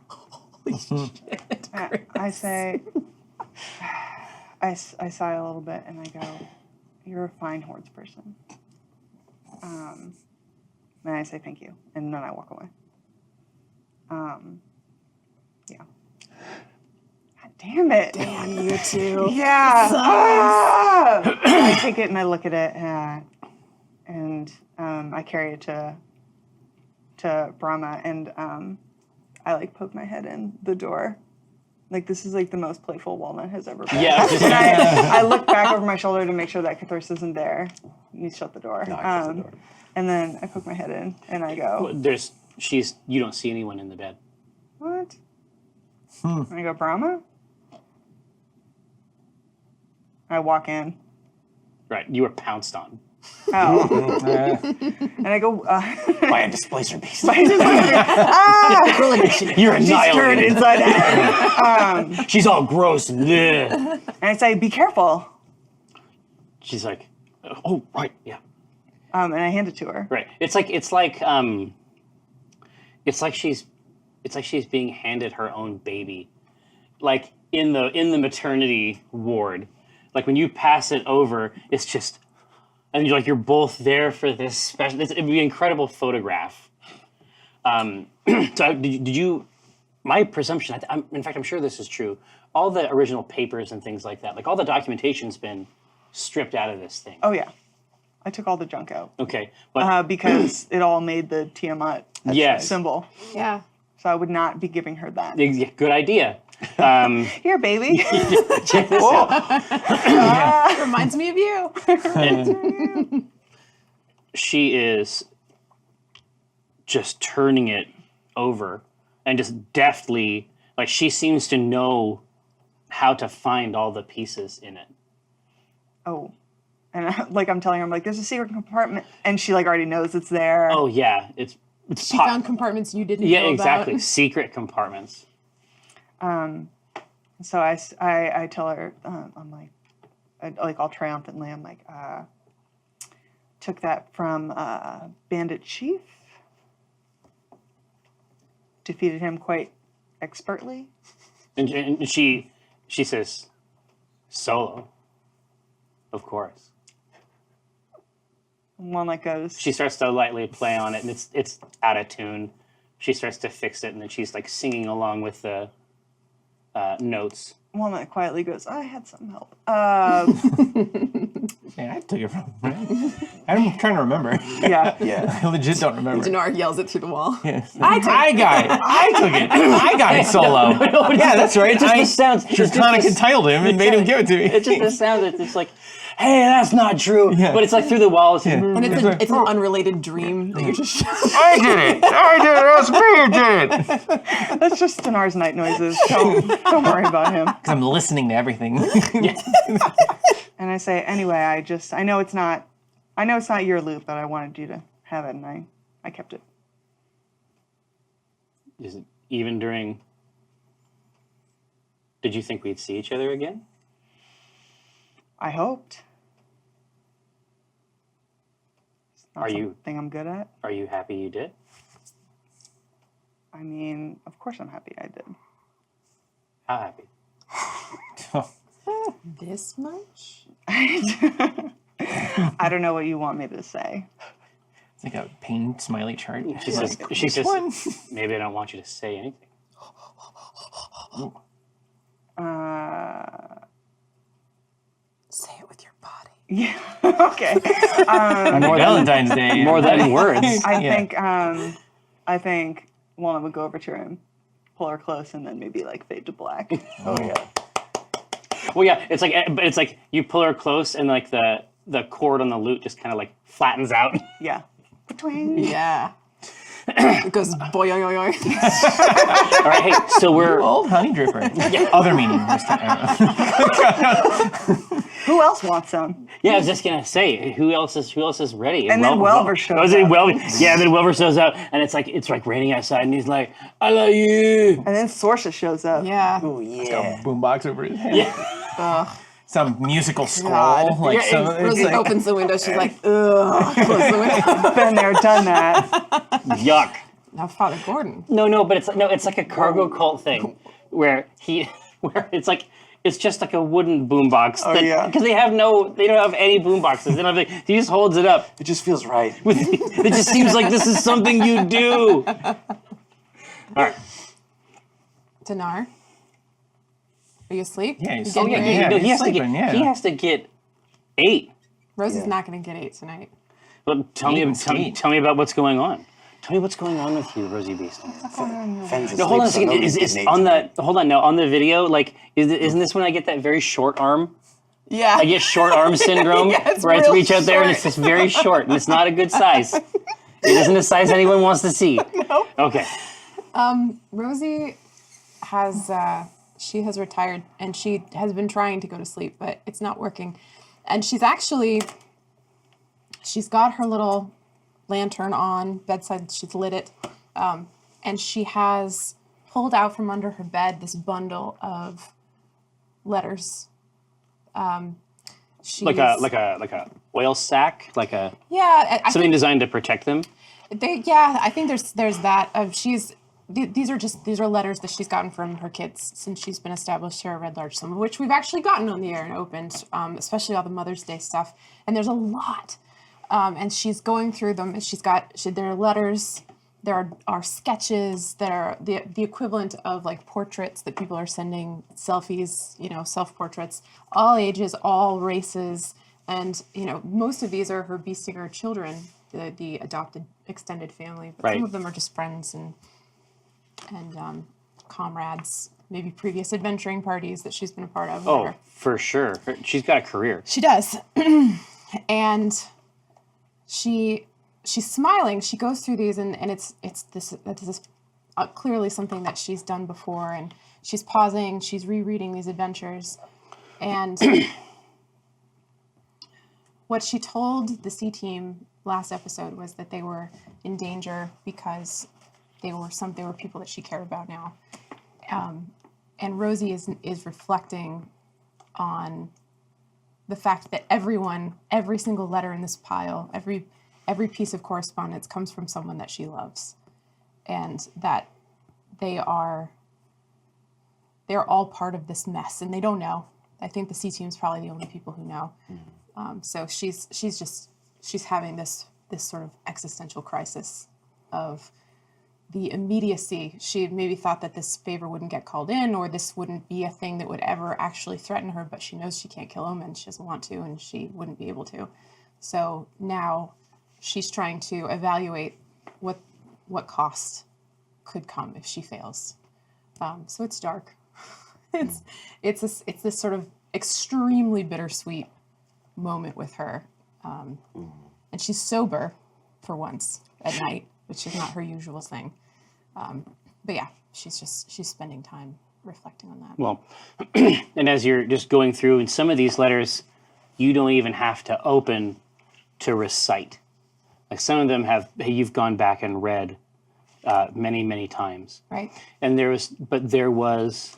Holy shit. I say, I sigh a little bit and I go, you're a fine hordes person. And I say thank you, and then I walk away. Yeah. God damn it. Damn you two. Yeah. Ah! I take it and I look at it, and I carry it to Brahma, and I like poke my head in the door. Like, this is like the most playful Walnut has ever been. Yeah. And I look back over my shoulder to make sure that Cthulhu isn't there. You shut the door. No, I shut the door. And then I poke my head in and I go, You don't see anyone in the bed. what? And I go, Brahma? I walk in. Right. You were pounced on. Oh. And I go, By a displacer beast. You're she's turned annihilated. inside out. She's all gross. And bleh. And I say, be careful. She's like, oh, right, yeah. And I hand it to her. Right. It's like she's being handed her own baby. Like in the maternity ward. Like when you pass it over, it's just, and you're both there for this special. It'd be an incredible photograph. So did you? My presumption, in fact, I'm sure this is true. All the original papers and things like that, like all the documentation's been stripped out of this thing. Oh, yeah. I took all the junk out. Okay, but Because it all made the Tiamat Yes. symbol. Yeah. So I would not be giving her that. good idea. Here, baby. Check this out. Reminds me of you. And she is just turning it over and just deftly, like she seems to know how to find all the pieces in it. Oh. And I'm telling her, I'm like, there's a secret compartment. And she like already knows it's there. Oh yeah, it's She found compartments you didn't yeah, know exactly. about. Secret compartments. So I tell her, I'm like, all triumphantly, I'm like, took that from Bandit Chief. Defeated him quite expertly. And she says, solo. Of course. And one like goes, She starts to lightly play on it, and it's out of tune. She starts to fix it, and then she's like singing along with the notes. one that quietly goes, I had some help. Man, I took it from him. I'm trying to remember. Yeah. Yeah. I legit don't remember. Dinar yells it through the wall. Yeah. I took it. I got it solo. Yeah, that's right. Just the sounds. Draconic entitled him and made him give it to me. It's just the sound. It's like, hey, that's not true. Yeah. But it's like through the walls. Yeah. And it's an unrelated dream that you're just I did it. That's me who did it. That's just Dinar's night noises. Don't worry about him. Because I'm listening to everything. And I say, anyway, I know it's not your loot, but I wanted you to have it, and I kept it. Is it even during Did you think we'd see each other again? I hoped. Are you Thing I'm good at? Are you happy you did? I mean, of course I'm happy I did. How happy? This much? I don't know what you want me to say. It's like a pain smiley chart. She says, one? maybe I don't want you to say anything. Say it with your body. Yeah. Okay. On Valentine's Day. More than words. I think Lana would go over to him, pull her close, and then maybe like fade to black. Oh yeah. Well, yeah, it's like you pull her close and like the cord on the lute just kind of like flattens out. Yeah. Between. Yeah. It goes boy. All right, hey, so we're Old honey dripper. Other meaning this time. Who else wants some? yeah. I was just gonna say who else is ready? And then Welver shows up. Then Welver shows up, and it's like raining outside, and he's like, "I love you." And then Sorsha shows up. Yeah. Oh yeah. Boombox over his head. Yeah. Ugh. Some musical scroll. God. Like Yeah, some, Rosie it's like, opens the window. She's like, ugh. Close the window. Been there, done that. Yuck. Now Father Gordon. No, but it's like a cargo cult thing where it's just like a wooden boombox. Oh, yeah. Because they don't have any boomboxes. They don't have he just holds it up. It just feels right. It just seems like this is something you do. All right. Dinar. Are you asleep? Yeah, he's You getting sleeping, ready? yeah. No, he's sleeping, he yeah. has to get 8. Rosie's Yeah. not going to get 8 tonight. Well, tell me about what's going on. Tell me what's going on with you, Rosie Beast. Fenn's No, hold on a asleep, so second. nobody's Is getting on eight the hold on now on the video? Like, isn't this when I get that very short arm? Yeah. I get short arm syndrome Yeah, it's where I have to real reach out there and short. it's just very short and it's not a good size. It isn't a size anyone wants to see. No. Okay. Rosie has she has retired and she has been trying to go to sleep, but it's not working. And she's got her little lantern on bedside. She's lit it, and she has pulled out from under her bed this bundle of letters. She's, Like a oil sack, like a yeah. I something think designed to protect them. I think there's that. These are letters that she's gotten from her kids since she's been established here at Red Larch, some of which we've actually gotten on the air and opened, especially all the Mother's Day stuff. And there's a lot. And she's going through them. There are letters, there are sketches, there are the equivalent of like portraits that people are sending, selfies, self-portraits, all ages, all races. And, most of these are her Beastinger children, the adopted extended family. But Right. some of them are just friends and comrades, maybe previous adventuring parties that she's been a part of. Oh, whatever. for sure. She's got a career. She does. And she's smiling. She goes through these and it's this clearly something that she's done before, and she's pausing, she's rereading these adventures. And what she told the C team last episode was that they were in danger because they were people that she cared about now. And Rosie is reflecting on the fact that every single letter in this pile, every piece of correspondence comes from someone that she loves, and that they are all part of this mess, and they don't know. I think the C team's probably the only people who know. So she's having this sort of existential crisis of the immediacy. She had maybe thought that this favor wouldn't get called in, or this wouldn't be a thing that would ever actually threaten her, but she knows she can't kill him and she doesn't want to, and she wouldn't be able to. So now she's trying to evaluate what cost could come if she fails. So it's dark. It's this sort of extremely bittersweet moment with her. And she's sober for once at night, which is not her usual thing. But yeah, she's spending time reflecting on that. Well, and as you're just going through, in some of these letters, you don't even have to open to recite. Like some of them you've gone back and read many, many times. Right. And there was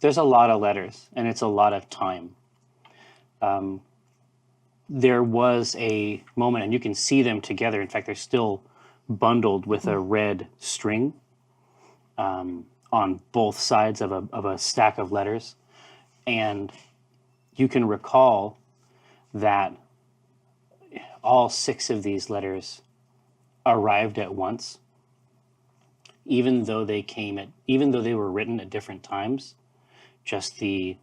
there's a lot of letters, and it's a lot of time. There was a moment, and you can see them together. In fact, they're still bundled with a red string on both sides of a stack of letters. And you can recall that all 6 of these letters arrived at once, even though they were written at different times. Just the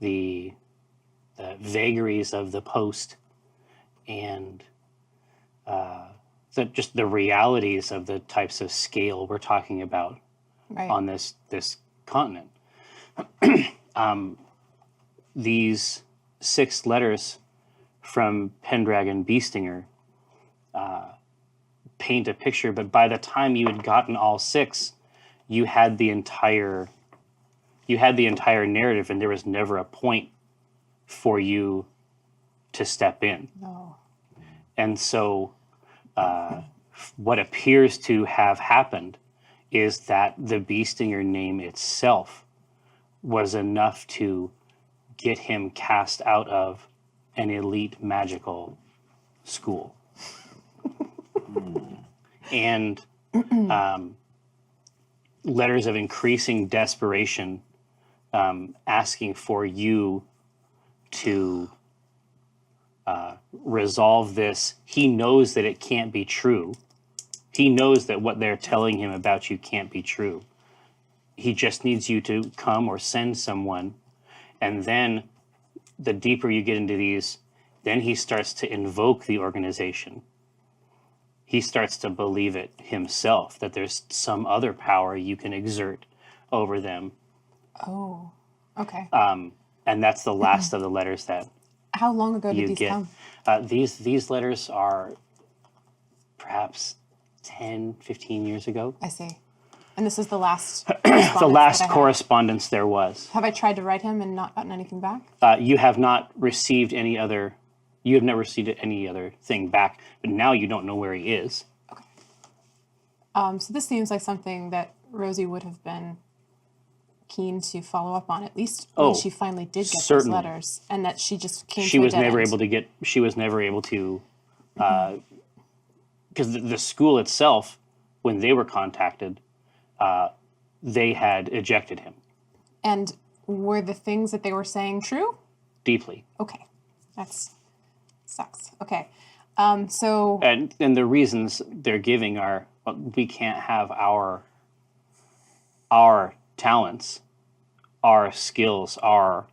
vagaries of the post and just the realities of the types of scale we're talking about on this continent. These 6 letters from Pendragon Beestinger paint a picture, but by the time you had gotten all 6, you had the entire narrative, and there was never a point for you to step in. No. And so what appears to have happened is that the Beestinger name itself was enough to get him cast out of an elite magical school. And letters of increasing desperation asking for you to resolve this. He knows that it can't be true. He knows that what they're telling him about you can't be true. He just needs you to come or send someone. And then the deeper you get into these, then he starts to invoke the organization. He starts to believe it himself, that there's some other power you can exert over them. Oh, okay. And that's the last of the letters that How long ago did you these get. come? These letters are perhaps 10, 15 years ago. I see. And this is the last The last that I have. correspondence there was. Have I tried to write him and not gotten anything back? You have not received any other. You have never received any other thing back, but now you don't know where he is. So this seems like something that Rosie would have been keen to follow up on, at least when she finally did get certainly. those letters, and that she just came She to a was dead never end. able to get. She was never able to, because the school itself, when they were contacted, they had ejected him And were the things that they were saying true? deeply. Okay, that's sucks. Okay, so And the reasons they're giving are, well, we can't have our talents, our skills, our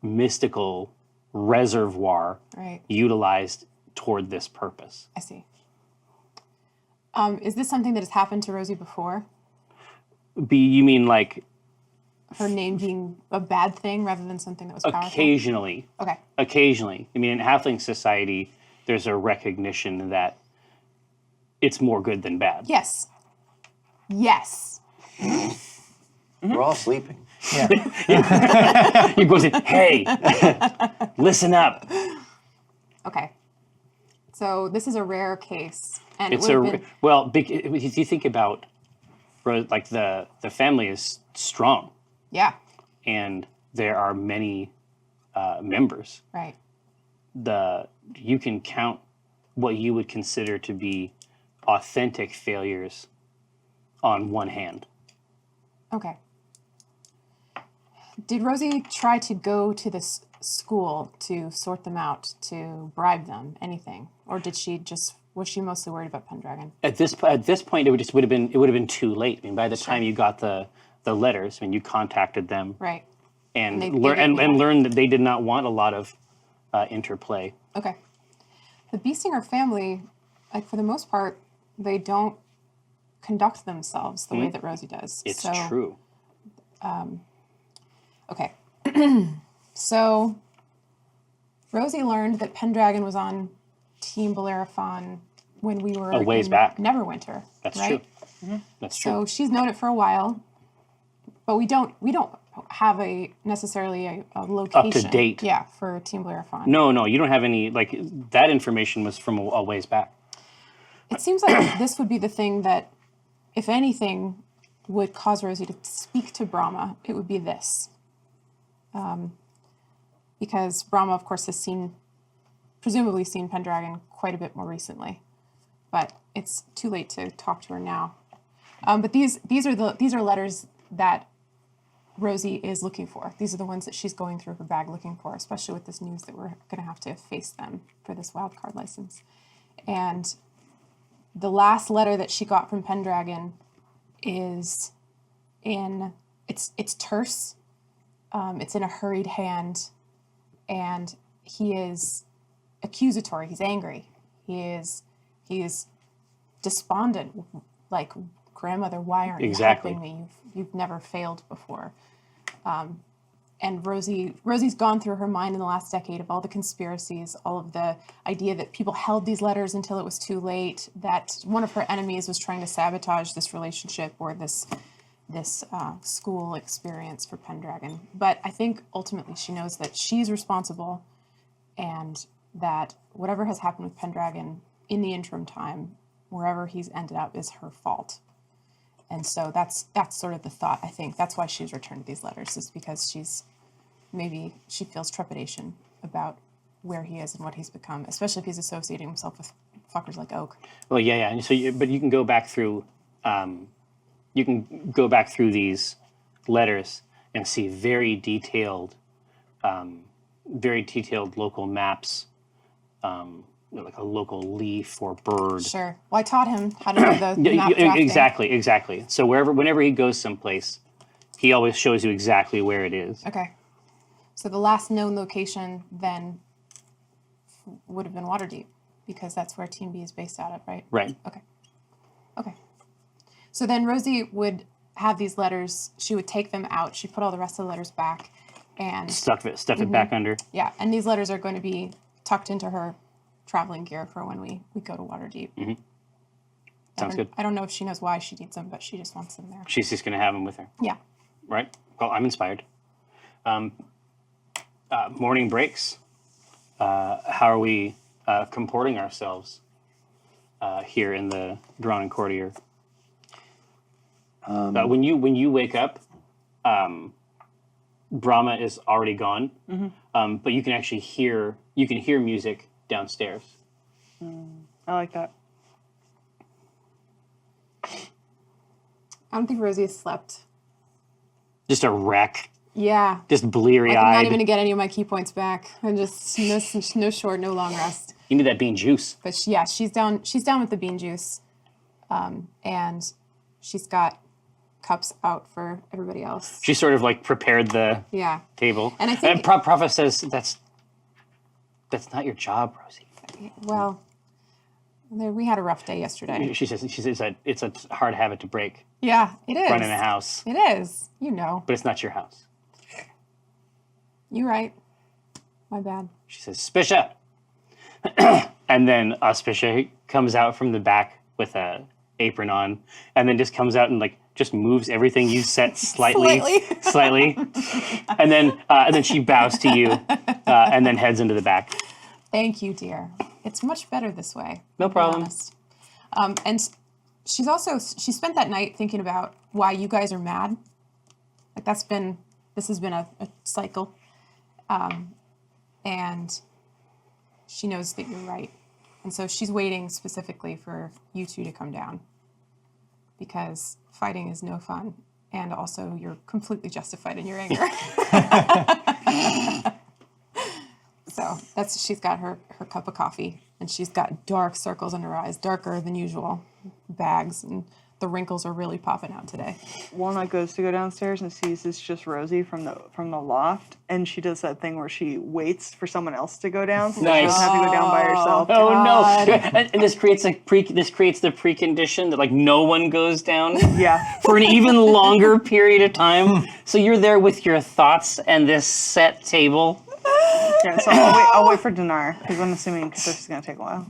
mystical reservoir right, utilized toward this purpose. I see. Is this something that has happened to Rosie before? You mean like Her name being a bad thing rather than something that was powerful? occasionally? Okay. Occasionally. I mean, in Halfling society, there's a recognition that it's more good than bad. Yes. Yes. We're all sleeping. You go say, hey, listen up. Okay. So this is a rare case, and It's it would have been well, if you think about, like the family is strong, yeah, and there are many members. right. You can count what you would consider to be authentic failures on one hand. Okay. Did Rosie try to go to this school to sort them out, to bribe them, anything, or did she just was she mostly worried about Pendragon? At this point, it would have been too late. I mean, by the time you got the letters, I mean, you contacted them Right. and they and learned that they did not want a lot of interplay. Okay. The Beestinger family, like for the most part, they don't conduct themselves the way that Rosie does. It's So, true. Okay. So Rosie learned that Pendragon was on Team Bellerophon when we were A ways in back. Neverwinter. That's right? true. That's true. So she's known it for a while, but we don't have necessarily a location date. Yeah, for Team Bellerophon. No, you don't have any, like, that information was from a ways back. It seems like this would be the thing that, if anything, would cause Rosie to speak to Brahma, it would be this. Because Brahma, of course, has presumably seen Pendragon quite a bit more recently, but it's too late to talk to her now. But these are letters that Rosie is looking for. These are the ones that she's going through her bag looking for, especially with this news that we're going to have to face them for this wildcard license. And the last letter that she got from Pendragon is it's terse. It's in a hurried hand, and he is accusatory. He's angry. He is despondent. Like, grandmother, why aren't you helping me? You've never failed before. And Rosie's gone through her mind in the last decade of all the conspiracies, all of the idea that people held these letters until it was too late, that one of her enemies was trying to sabotage this relationship or this school experience for Pendragon. But I think ultimately she knows that she's responsible, and that whatever has happened with Pendragon in the interim time, wherever he's ended up, is her fault. And so that's sort of the thought, I think. That's why she's returned these letters, is because she feels trepidation about where he is and what he's become, especially if he's associating himself with fuckers like Oak. Well, yeah. And so, but you can go back through, these letters and see very detailed local maps, like a local leaf or bird. Sure. Well, I taught him how to do the map drafting. Exactly. So whenever he goes someplace, he always shows you exactly where it is. Okay. So the last known location then would have been Waterdeep, because that's where Team B is based out of, right? Right. Okay. So then Rosie would have these letters. She would take them out. She'd put all the rest of the letters back and stuff it back under. Yeah, and these letters are going to be tucked into her traveling gear for when we go to Waterdeep. Mm-hmm. Sounds good. I don't know if she knows why she needs them, but she just wants them there. She's just going to have them with her. Yeah. Right? Well, I'm inspired. Morning breaks. How are we comporting ourselves here in the Drawn and Courtier? When you wake up, Brahma is already gone, but you can actually hear music downstairs. I like that. I don't think Rosie has slept. Just a wreck. Yeah. Just bleary-eyed. I'm not even gonna get any of my key points back. I'm just no short, no long rest. You need that bean juice. But she's down. She's down with the bean juice, and she's got cups out for everybody else. She sort of like prepared the table. And I think Prophet says that's not your job, Rosie. Well, we had a rough day yesterday. She says it's a hard habit to break. Yeah, it is. Running a house. It is. You know. But it's not your house. You're right. My bad. She says, Spisha. And then Spisha comes out from the back with a apron on, and then just comes out and like just moves everything you set slightly. And then she bows to you, and then heads into the back. Thank you, dear. It's much better this way. No problem. And she spent that night thinking about why you guys are mad. Like this has been a cycle. And she knows that you're right. And so she's waiting specifically for you two to come down, because fighting is no fun. And also you're completely justified in your anger. So she's got her cup of coffee, and she's got dark circles under her eyes, darker than usual, bags, and the wrinkles are really popping out today. Walnut goes to go downstairs and sees it's just Rosie from the loft, and she does that thing where she waits for someone else to go down, so she doesn't have to go down by herself. Oh no! And this creates the precondition that like no one goes down. Yeah. For an even longer period of time. So you're there with your thoughts and this set table. Yeah, so I'll wait for Dinar, because I'm assuming this is going to take a while.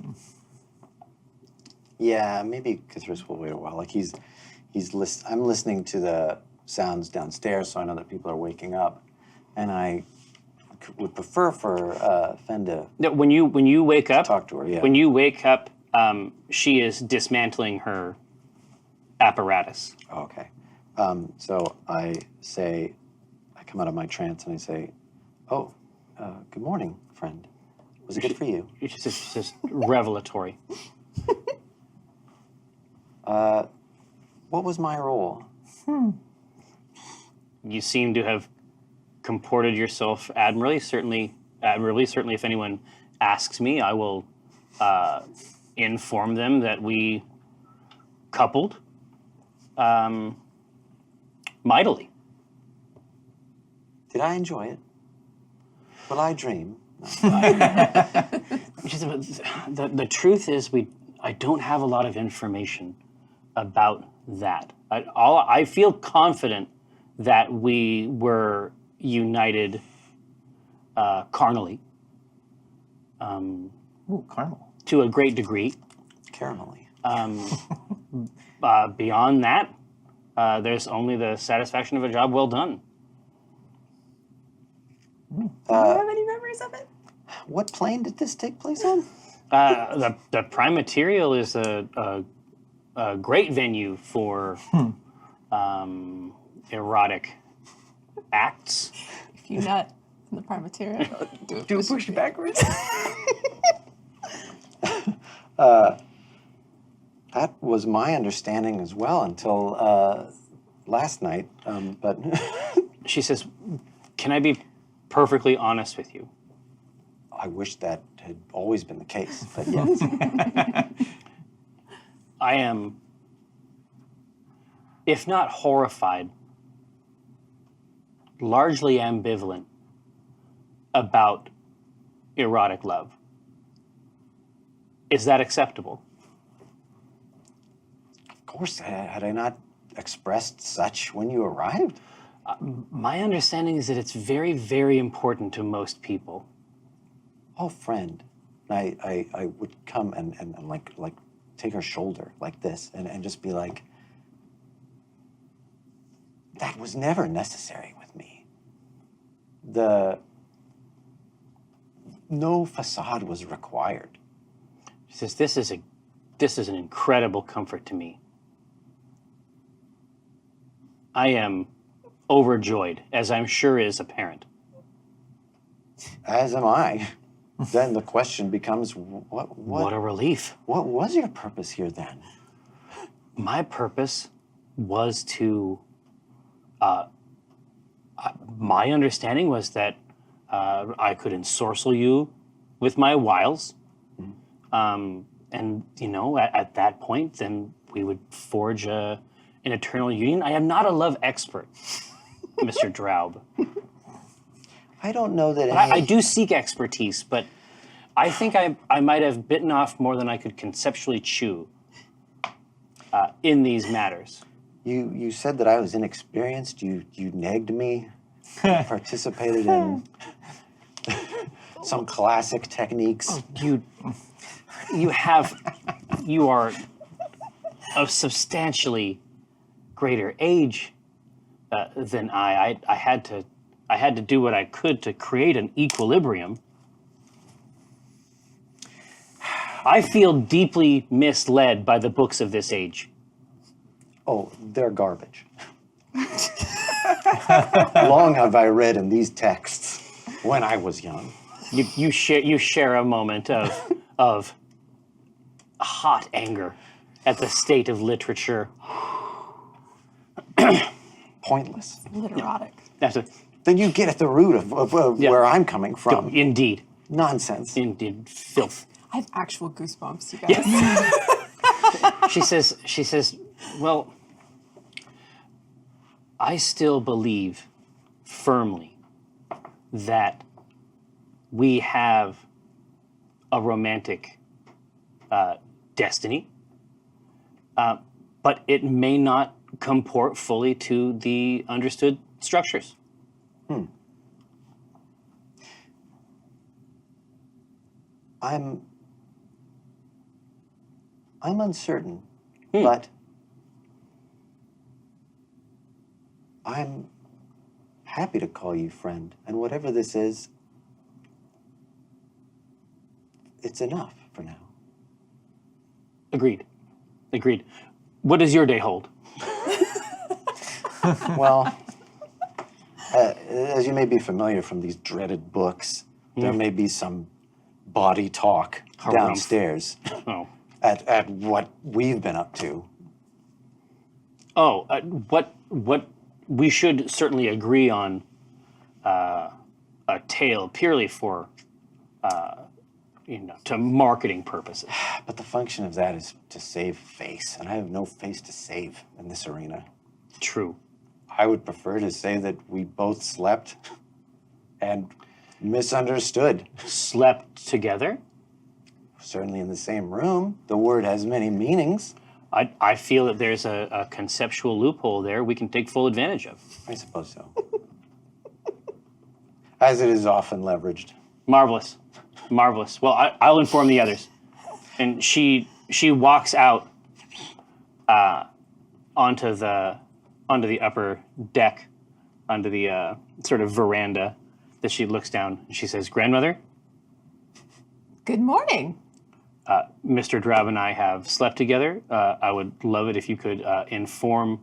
Yeah, maybe Cthulhu will wait a while. Like I'm listening to the sounds downstairs, so I know that people are waking up, and I would prefer for Fenda. No, when you wake up, talk to her. Yeah. When you wake up, she is dismantling her apparatus. Okay. So I come out of my trance and I say, "Oh, good morning, friend. Was it good for you?" It's just revelatory. What was my role? You seem to have comported yourself admirably. Certainly, if anyone asks me, I will inform them that we coupled mightily. Did I enjoy it? Will I dream? The truth is, I don't have a lot of information about that. I feel confident that we were united carnally Ooh, caramel. to a great degree. Caramelly. Beyond that, there's only the satisfaction of a job well done. Do you have any memories of it? What plane did this take place on? The Prime Material is a great venue for erotic acts. If you nut in the prime material, Do a push backwards. That was my understanding as well until last night. But She says, "Can I be perfectly honest with you? I wish that had always been the case. But yes, I am, if not horrified, largely ambivalent about erotic love. Is that acceptable?" of course, had I not expressed such when you arrived? My understanding is that it's very, very important to most people. Oh, friend. I would come and like take her shoulder like this and just be like, that was never necessary with me. No facade was required. She says, this is an incredible comfort to me. I am overjoyed, as I'm sure is apparent. As am I. Then the question becomes, What a relief. what was your purpose here then? My purpose was to, my understanding was that I could ensorcel you with my wiles. And, at that point, then we would forge an eternal union. I am not a love expert, Mr. Draub. I don't know that I do seek expertise, but I think I might have bitten off more than I could conceptually chew in these matters. You said that I was inexperienced. You negged me. Participated in some classic techniques. You are of substantially greater age than I. I had to do what I could to create an equilibrium. I feel deeply misled by the books of this age. Oh, they're garbage. Long have I read in these texts when I was young. You share a moment of hot anger at the state of literature. Pointless. literotic. That's a, Then you get at the root of where I'm coming from. indeed, Nonsense. indeed, filth. I have actual goosebumps, you guys. She says, well, I still believe firmly that we have a romantic destiny, but it may not comport fully to the understood structures. I'm uncertain, but I'm happy to call you friend. And whatever this is, it's enough for now. Agreed. What does your day hold? Well, as you may be familiar from these dreaded books, there may be some body talk downstairs Oh. at what we've been up to. Oh, what we should certainly agree on a tale purely for to marketing purposes. But the function of that is to save face, and I have no face to save in this arena. True. I would prefer to say that we both slept and misunderstood. Slept together? Certainly in the same room. The word has many meanings. I feel that there's a conceptual loophole there we can take full advantage of. I suppose so. As it is often leveraged. Marvelous. Marvelous. Well, I'll inform the others. And she walks out onto the upper deck, onto the sort of veranda that she looks down. And she says, "Grandmother, Good morning. Mr. Drab and I have slept together. I would love it if you could inform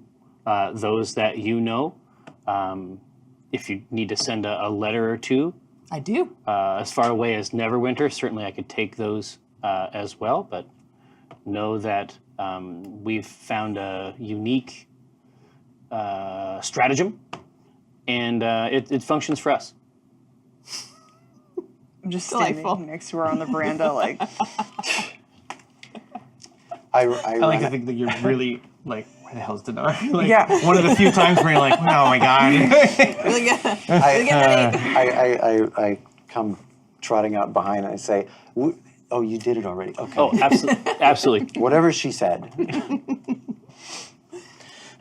those that you know. If you need to send a letter or two, I do. as far away as Neverwinter, certainly I could take those as well. But know that we've found a unique stratagem, and it functions for us." I'm just Delightful. standing next to her on the veranda, like, I like to think that you're really like, where the hell's Dinar? Like, Yeah. one of the few times where you're like, oh my god. Really good. Really good. I come trotting out behind and I say, "Oh, you did it already. Okay." Oh, absolutely, absolutely. Whatever she said.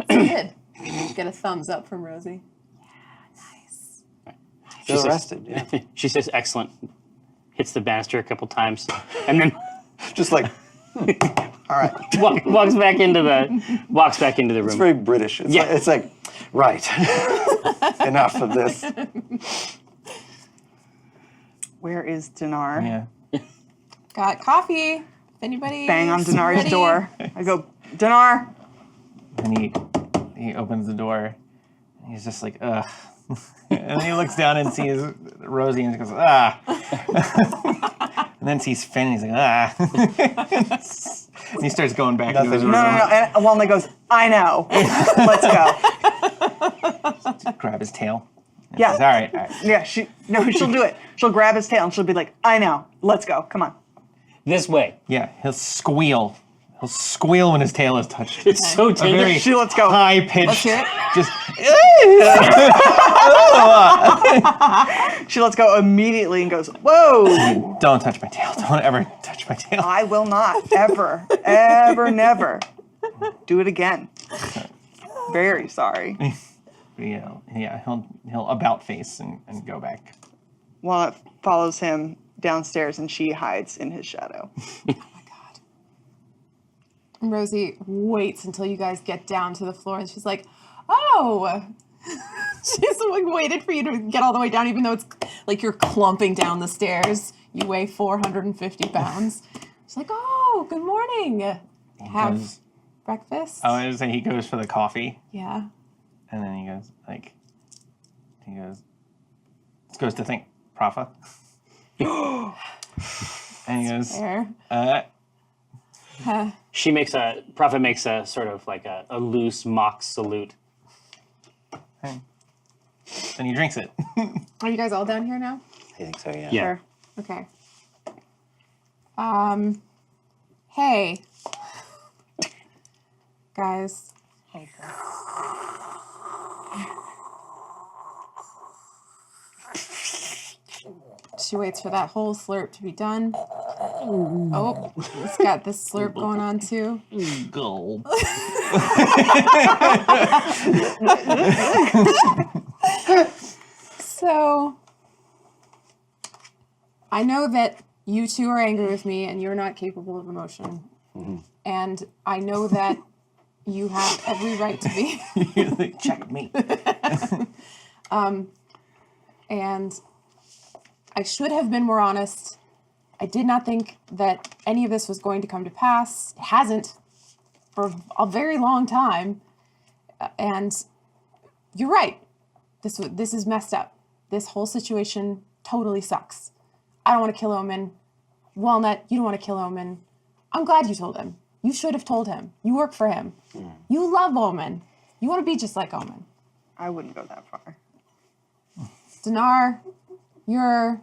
Good. Get a thumbs up from Rosie. Feel arrested. Yeah. She says, "Excellent." Hits the banister a couple times, and then Just like, all right. walks back into the room. It's very British. It's Yeah. like, it's like, right. Enough of this. where is Dinar? Yeah. Got coffee. If anybody Bang on Dinar's ready. door. I go, Dinar. And he opens the door. And he's just like, ugh. And then he looks down and sees Rosie and he goes, ah. And then sees Finn and he's like, ah. And he starts going back into his Nothing. room. No. And Walnut goes, I know. Let's go. Grab his tail. And Yeah. says, all right. Yeah, she'll do it. She'll grab his tail and she'll be like, I know. Let's go. Come on. This way. Yeah, he'll squeal. He'll squeal when his tail is touched. It's so A tender. very Let's go. high Let's pitched. hear it. Just She lets go immediately and goes, whoa. don't touch my tail. Don't ever touch my tail. I will not ever, ever, never do it again. Very sorry. Yeah, he'll about face and go back. Walnut follows him downstairs and she hides in his shadow. And Rosie waits until you guys get down to the floor and she's like, oh. She's like waited for you to get all the way down, even though it's like you're clumping down the stairs. You weigh 450 pounds. She's like, oh, good morning. Have goes- breakfast? I was saying he goes for the coffee, Yeah. and then he goes to think, Profa. And he goes, There. Prophet makes a sort of like a loose mock salute. and he drinks it. Are you guys all down here now? I think so, yeah. Yeah. Sure. Okay. Hey. Guys. She waits for that whole slurp to be done. Oh, it's got this slurp going on too. Gulp. So, I know that you two are angry with me and you're not capable of emotion. And I know that you have every right to be. Checkmate. And I should have been more honest. I did not think that any of this was going to come to pass. It hasn't for a very long time. And you're right. This is messed up. This whole situation totally sucks. I don't want to kill Omen. Walnut, you don't want to kill Omen. I'm glad you told him. You should have told him. You work for him. You love Omen. You want to be just like Omen. I wouldn't go that far. Dinar, you're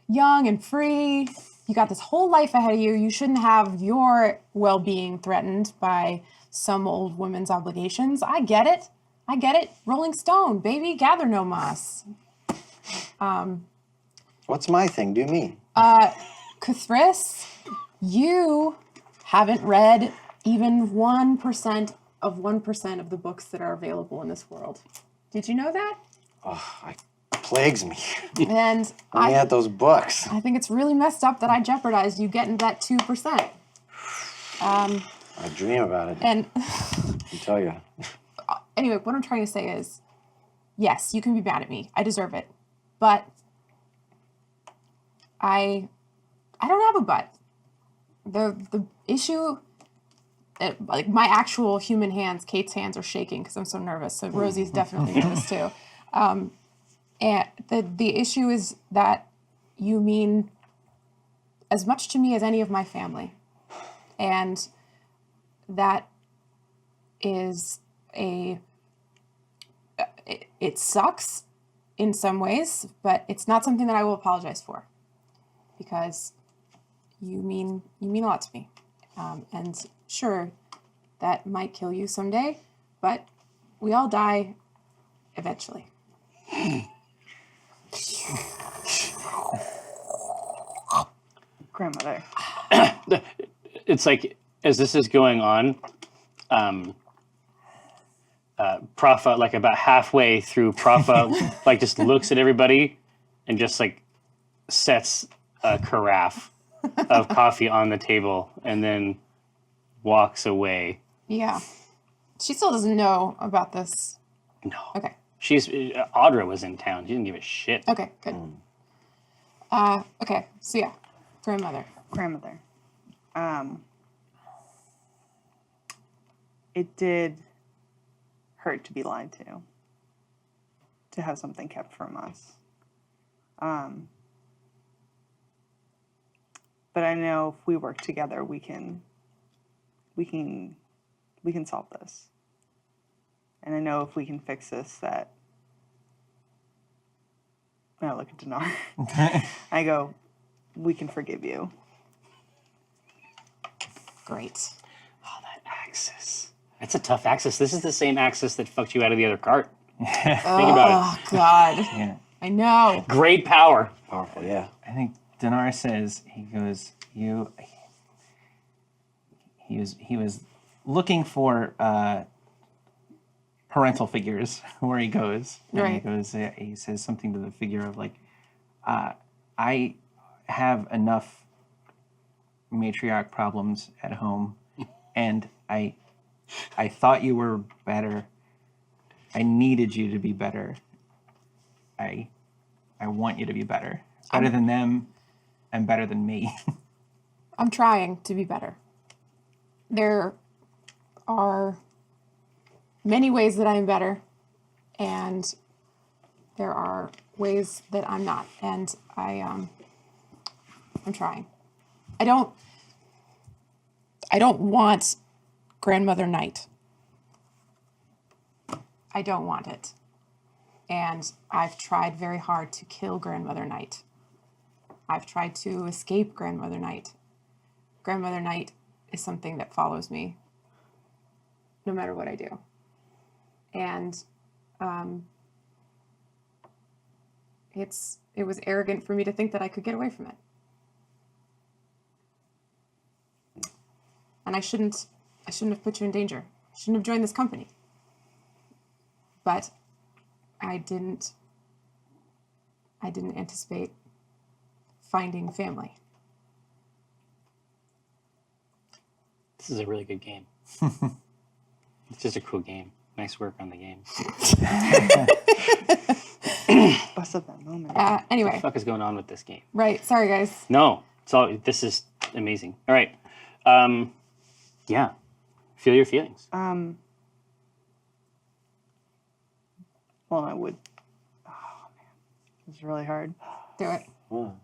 young and free. You got this whole life ahead of you. You shouldn't have your well-being threatened by some old woman's obligations. I get it. I get it. Rolling Stone, baby, gather no moss. What's my thing? Do me. Cthulhu, you haven't read even 1% of 1% of the books that are available in this world. Did you know that? It plagues me. And I had those books. I think it's really messed up that I jeopardized you getting that 2%. I dream about it. And I tell you. anyway, what I'm trying to say is, yes, you can be mad at me. I deserve it. But I don't have a but. The issue, like my actual human hands, Kate's hands are shaking because I'm so nervous. So Rosie's definitely nervous too. And the issue is that you mean as much to me as any of my family. And that is it sucks in some ways, but it's not something that I will apologize for, because you mean a lot to me. And sure, that might kill you someday, but we all die eventually. Grandmother. It's like, as this is going on, Profa, like about halfway through, Profa like just looks at everybody and just like sets a carafe of coffee on the table and then walks away. Yeah. She still doesn't know about this. No. Okay. Audra was in town. She didn't give a shit. Okay, good. Okay, so yeah, grandmother. It did hurt to be lied to have something kept from us. But I know if we work together, we can solve this. And I know if we can fix this, that when I look at Dinar, I go, we can forgive you. Great. Oh, that axis. That's a tough axis. This is the same axis that fucked you out of the other cart. Think about Oh, God. Yeah. I know. it. Great power. Powerful, yeah. I think Dinar says, he goes, he was looking for parental figures where he goes. And Right. he says something to the figure of like, I have enough matriarch problems at home, and I thought you were better. I needed you to be better. I want you to be better. Better than them and better than me. I'm trying to be better. There are many ways that I'm better, and there are ways that I'm not. And I'm trying. I don't want Grandmother Night. I don't want it. And I've tried very hard to kill Grandmother Night. I've tried to escape Grandmother Night. Grandmother Night is something that follows me no matter what I do. And it was arrogant for me to think that I could get away from it. And I shouldn't have put you in danger. I shouldn't have joined this company. But I didn't anticipate finding family. This is a really good game. It's just a cool game. Nice work on the game. Bust up that moment. Anyway, What the fuck is going on with this game? right. Sorry, guys. No, this is amazing. All right. Yeah. Feel your feelings. Walnut would. Oh man, this is really hard. Do it. Walnut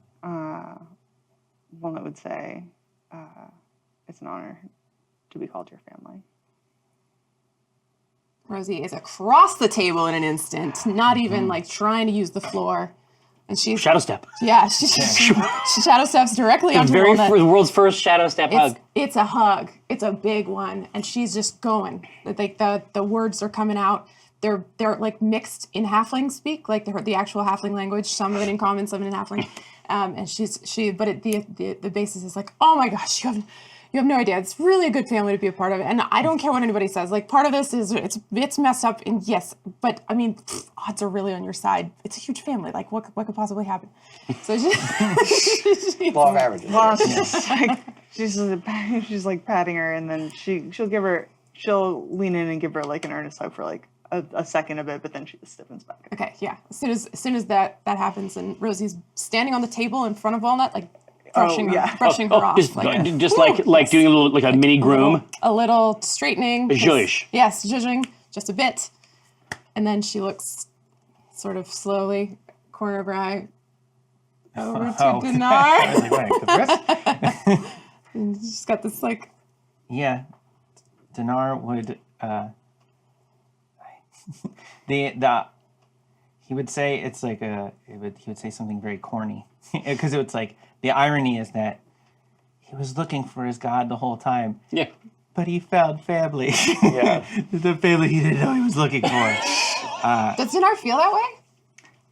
would say, "It's an honor to be called your family." Rosie is across the table in an instant, not even like trying to use the floor. And she's Shadow step. Yeah, she shadow steps directly onto Walnut. The world's first shadow step hug. It's a hug. It's a big one, and she's just going. Like the words are coming out. They're like mixed in halfling speak, like the actual halfling language. Some of it in common, some of it in halfling. And but the basis is like, oh my gosh, you have no idea. It's really a good family to be a part of, and I don't care what anybody says. Like part of this is it's messed up, and yes, but I mean, odds are really on your side. It's a huge family. Like what could possibly happen? So Law of averages. Well, she's like patting her, and then she'll lean in and give her like an earnest hug for like a second of it, but then she just stiffens back. Okay, yeah. As soon as that happens, and Rosie's standing on the table in front of Walnut, like brushing her off, just like doing a little like a mini groom, a little straightening. Zhuzh. Yes, zhuzhing just a bit, and then she looks sort of slowly, corner of her eye, over to Dinar. I was like, wait, And she's got this like. Yeah, Dinar would. He would say it's like he would say something very corny because it's like the irony is that he was looking for his God the whole time. Yeah. But he found family. Yeah. The family he didn't know he was looking for. Does Dinar feel that way?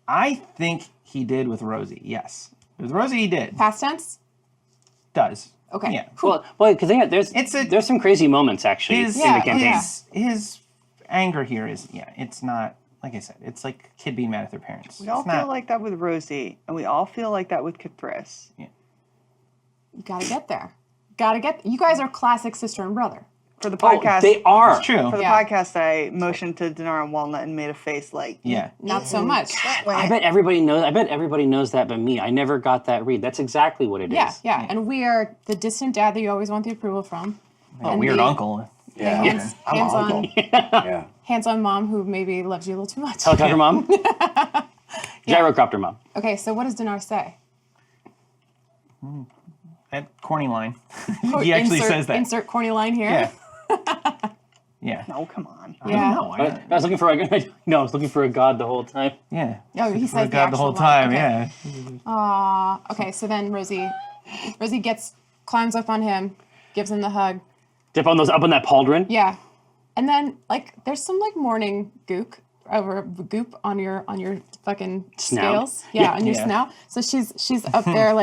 I think he did with Rosie. Yes, with Rosie he did. Past tense. Does. Okay. Yeah. Well, because there's some crazy moments actually in the campaign. His anger here is it's not like I said. It's like a kid being mad at their parents. We all feel like that with Rosie, and we all feel like that with Cthulhu. Yeah. You gotta get there. You guys are classic sister and brother. For the podcast, they are. It's true. For the podcast, I motioned to Dinar and Walnut and made a face like, Not so much. I bet everybody knows that but me. I never got that read. That's exactly what it is. Yeah. And we are the distant dad that you always want the approval from. A weird uncle. Yeah. Hands-on. Yeah. Hands-on mom who maybe loves you a little too much. Helicopter mom? Gyrocopter mom. Okay, so what does Dinar say? That corny line. He actually says that. Insert corny line here. Yeah. Yeah. no, come on. Yeah. I was looking for a god the whole time. Yeah. Oh, he says God the whole time. Okay. Yeah. Okay, so then Rosie climbs up on him, gives him the hug. Dip on up on that pauldron. Yeah. And then there's some morning goop on your fucking Snout. scales. Yeah, on your snout. So she's up there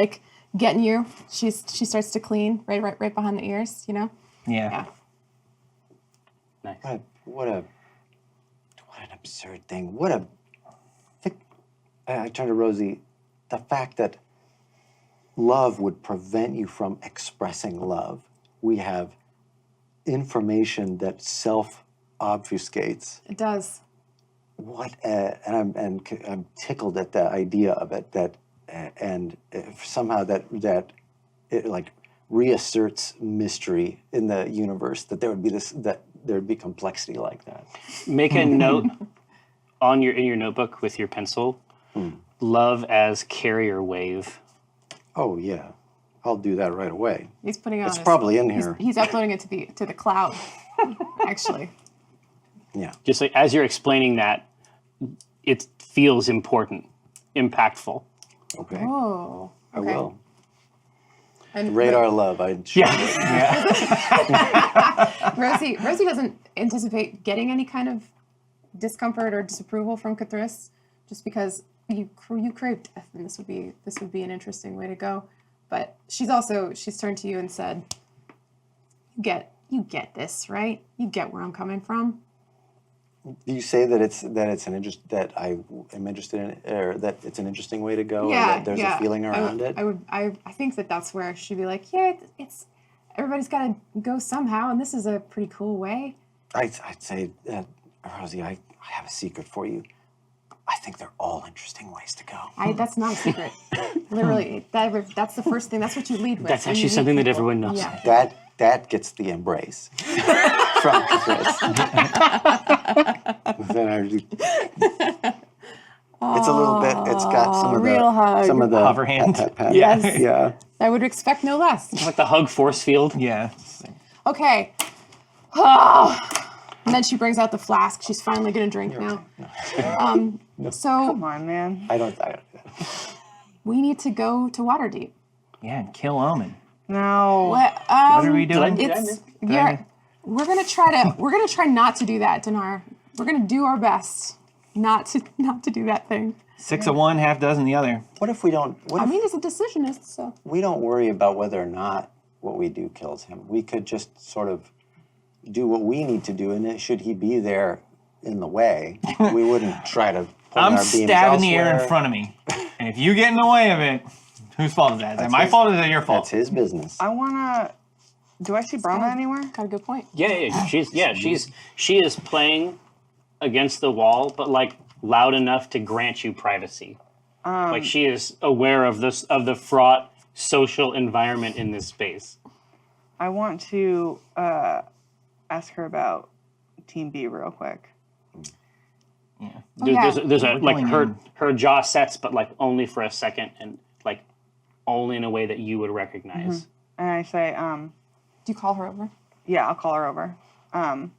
getting you. She starts to clean right behind the ears, you know? Yeah. Nice. What an absurd thing. I turn to Rosie. The fact that love would prevent you from expressing love. We have information that self-obfuscates. It does. I'm tickled at the idea of it somehow that it reasserts mystery in the universe, that there would be complexity like that. Make a note in your notebook with your pencil. Love as carrier wave. Oh yeah, I'll do that right away. He's putting it on. It's probably in here. He's uploading it to the cloud. Actually. Yeah. Just as you're explaining that, it feels important, impactful. Okay. Oh. I will. And Radar love. Rosie doesn't anticipate getting any kind of discomfort or disapproval from Cthulhu, just because you craved death, and this would be an interesting way to go. But she's turned to you and said, "You get this, right? You get where I'm coming from." Do you say that it's an interest that I am interested in, or that it's an interesting way to go, or that there's a feeling around it? I think that's where she'd be like, yeah, it's everybody's got to go somehow, and this is a pretty cool way. I'd say, Rosie, I have a secret for you. I think they're all interesting ways to go. That's not a secret. Literally, that's the first thing. That's what you lead with. That's actually something that everyone knows. Yeah. That gets the embrace from Chris. Then it's a little bit. It's got some of real hug. some of the Hover hand. Yes. Yeah. I would expect no less. It's like the hug force field. Yeah. Okay. Oh. And then she brings out the flask. She's finally gonna drink now. So Come on, man. I don't. we need to go to Waterdeep. Yeah, and kill Omen. No. What are we doing? It's we're gonna try not to do that, Dinar. We're gonna do our best not to do that thing. 6 of one, half dozen the other. What if we don't? What I if mean, he's a decisionist, so we don't worry about whether or not what we do kills him? We could just sort of do what we need to do, and should he be there in the way, we wouldn't try to. Point I'm our beams stabbing the air in elsewhere. front of me. And if you get in the way of it, whose fault is that? Is that my fault or is that your fault? That's his business. I wanna. Do I see Brahma anywhere? got a good point. She is playing against the wall, but like loud enough to grant you privacy. Like she is aware of the fraught social environment in this space. I want to ask her about Team B real quick. There's a like going her jaw sets, but like only for a second, and like only in a way that you would recognize. And I say, Do you call her over? yeah, I'll call her over. And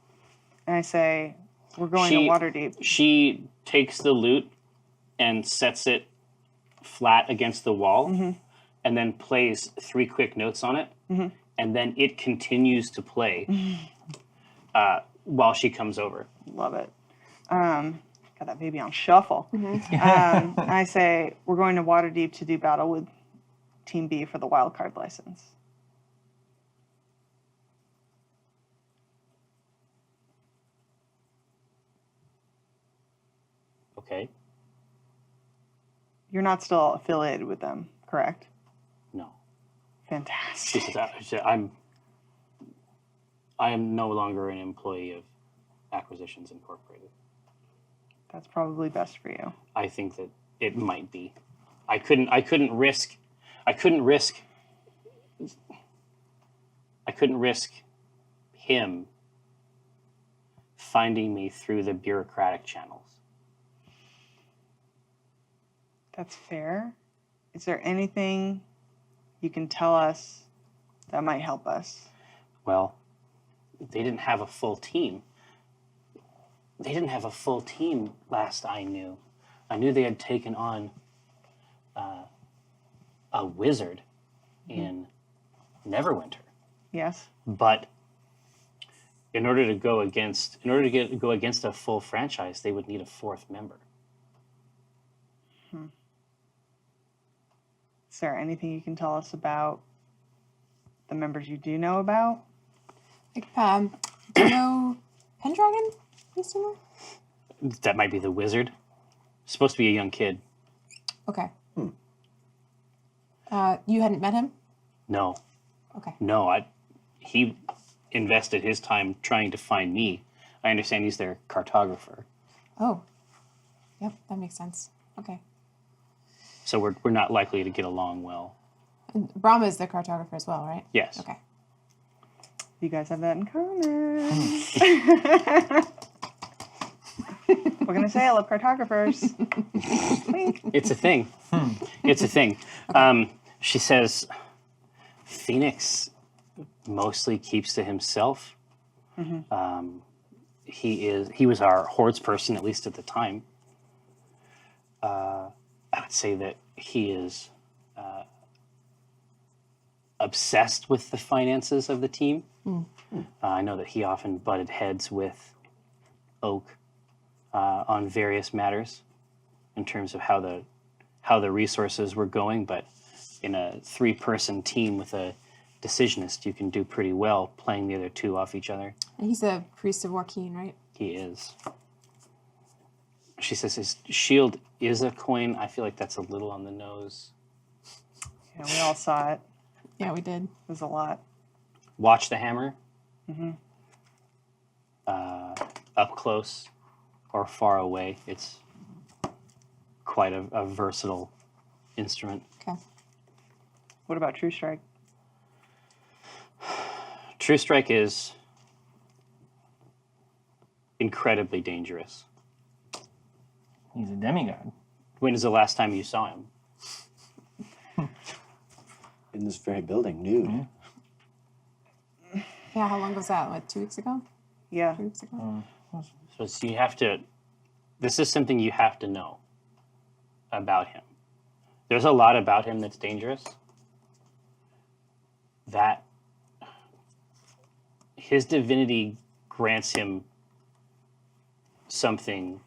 I say, we're going to Waterdeep. She takes the lute and sets it flat against the wall, and then plays 3 quick notes on it, and then it continues to play while she comes over. Love it. Got that baby on shuffle. I say, we're going to Waterdeep to do battle with Team B for the wildcard license. Okay. You're not still affiliated with them, correct? No. Fantastic. She says, I am no longer an employee of Acquisitions Incorporated. That's probably best for you. I think that it might be. I couldn't risk him finding me through the bureaucratic channels. That's fair. Is there anything you can tell us that might help us? Well, they didn't have a full team. They didn't have a full team last I knew. I knew they had taken on a wizard in Neverwinter. Yes. But in order to go against a full franchise, they would need a 4th member. Is there anything you can tell us about the members you do know about? Like, do you know Pendragon? That might be the wizard. Supposed to be a young kid. Okay. You hadn't met him? No. Okay. No, he invested his time trying to find me. I understand he's their cartographer. Oh. Yep, that makes sense. Okay. So we're not likely to get along well. And Brahma is the cartographer as well, right? Yes. Okay. You guys have that in common. We're going to say I love cartographers. Wink. It's a thing. It's a thing. She says, Phoenix mostly keeps to himself. He was our hordes person, at least at the time. I would say that he is obsessed with the finances of the team. I know that he often butted heads with Oak on various matters in terms of how the resources were going, but in a 3-person team with a decisionist, you can do pretty well playing the other 2 off each other. And he's a priest of Warkeen, right? He is. She says his shield is a coin. I feel like that's a little on the nose. Yeah, we all saw it. Yeah, we did. It was a lot. Watch the hammer. Up close or far away, it's quite a versatile instrument. Okay. What about True Strike? True Strike is incredibly dangerous. He's a demigod. When is the last time you saw him? In this very building, nude. Mm-hmm. Yeah, how long was that? Like 2 weeks ago? Yeah. 3 weeks ago? So you have to, this is something you have to know about him. There's a lot about him that's dangerous. That his divinity grants him something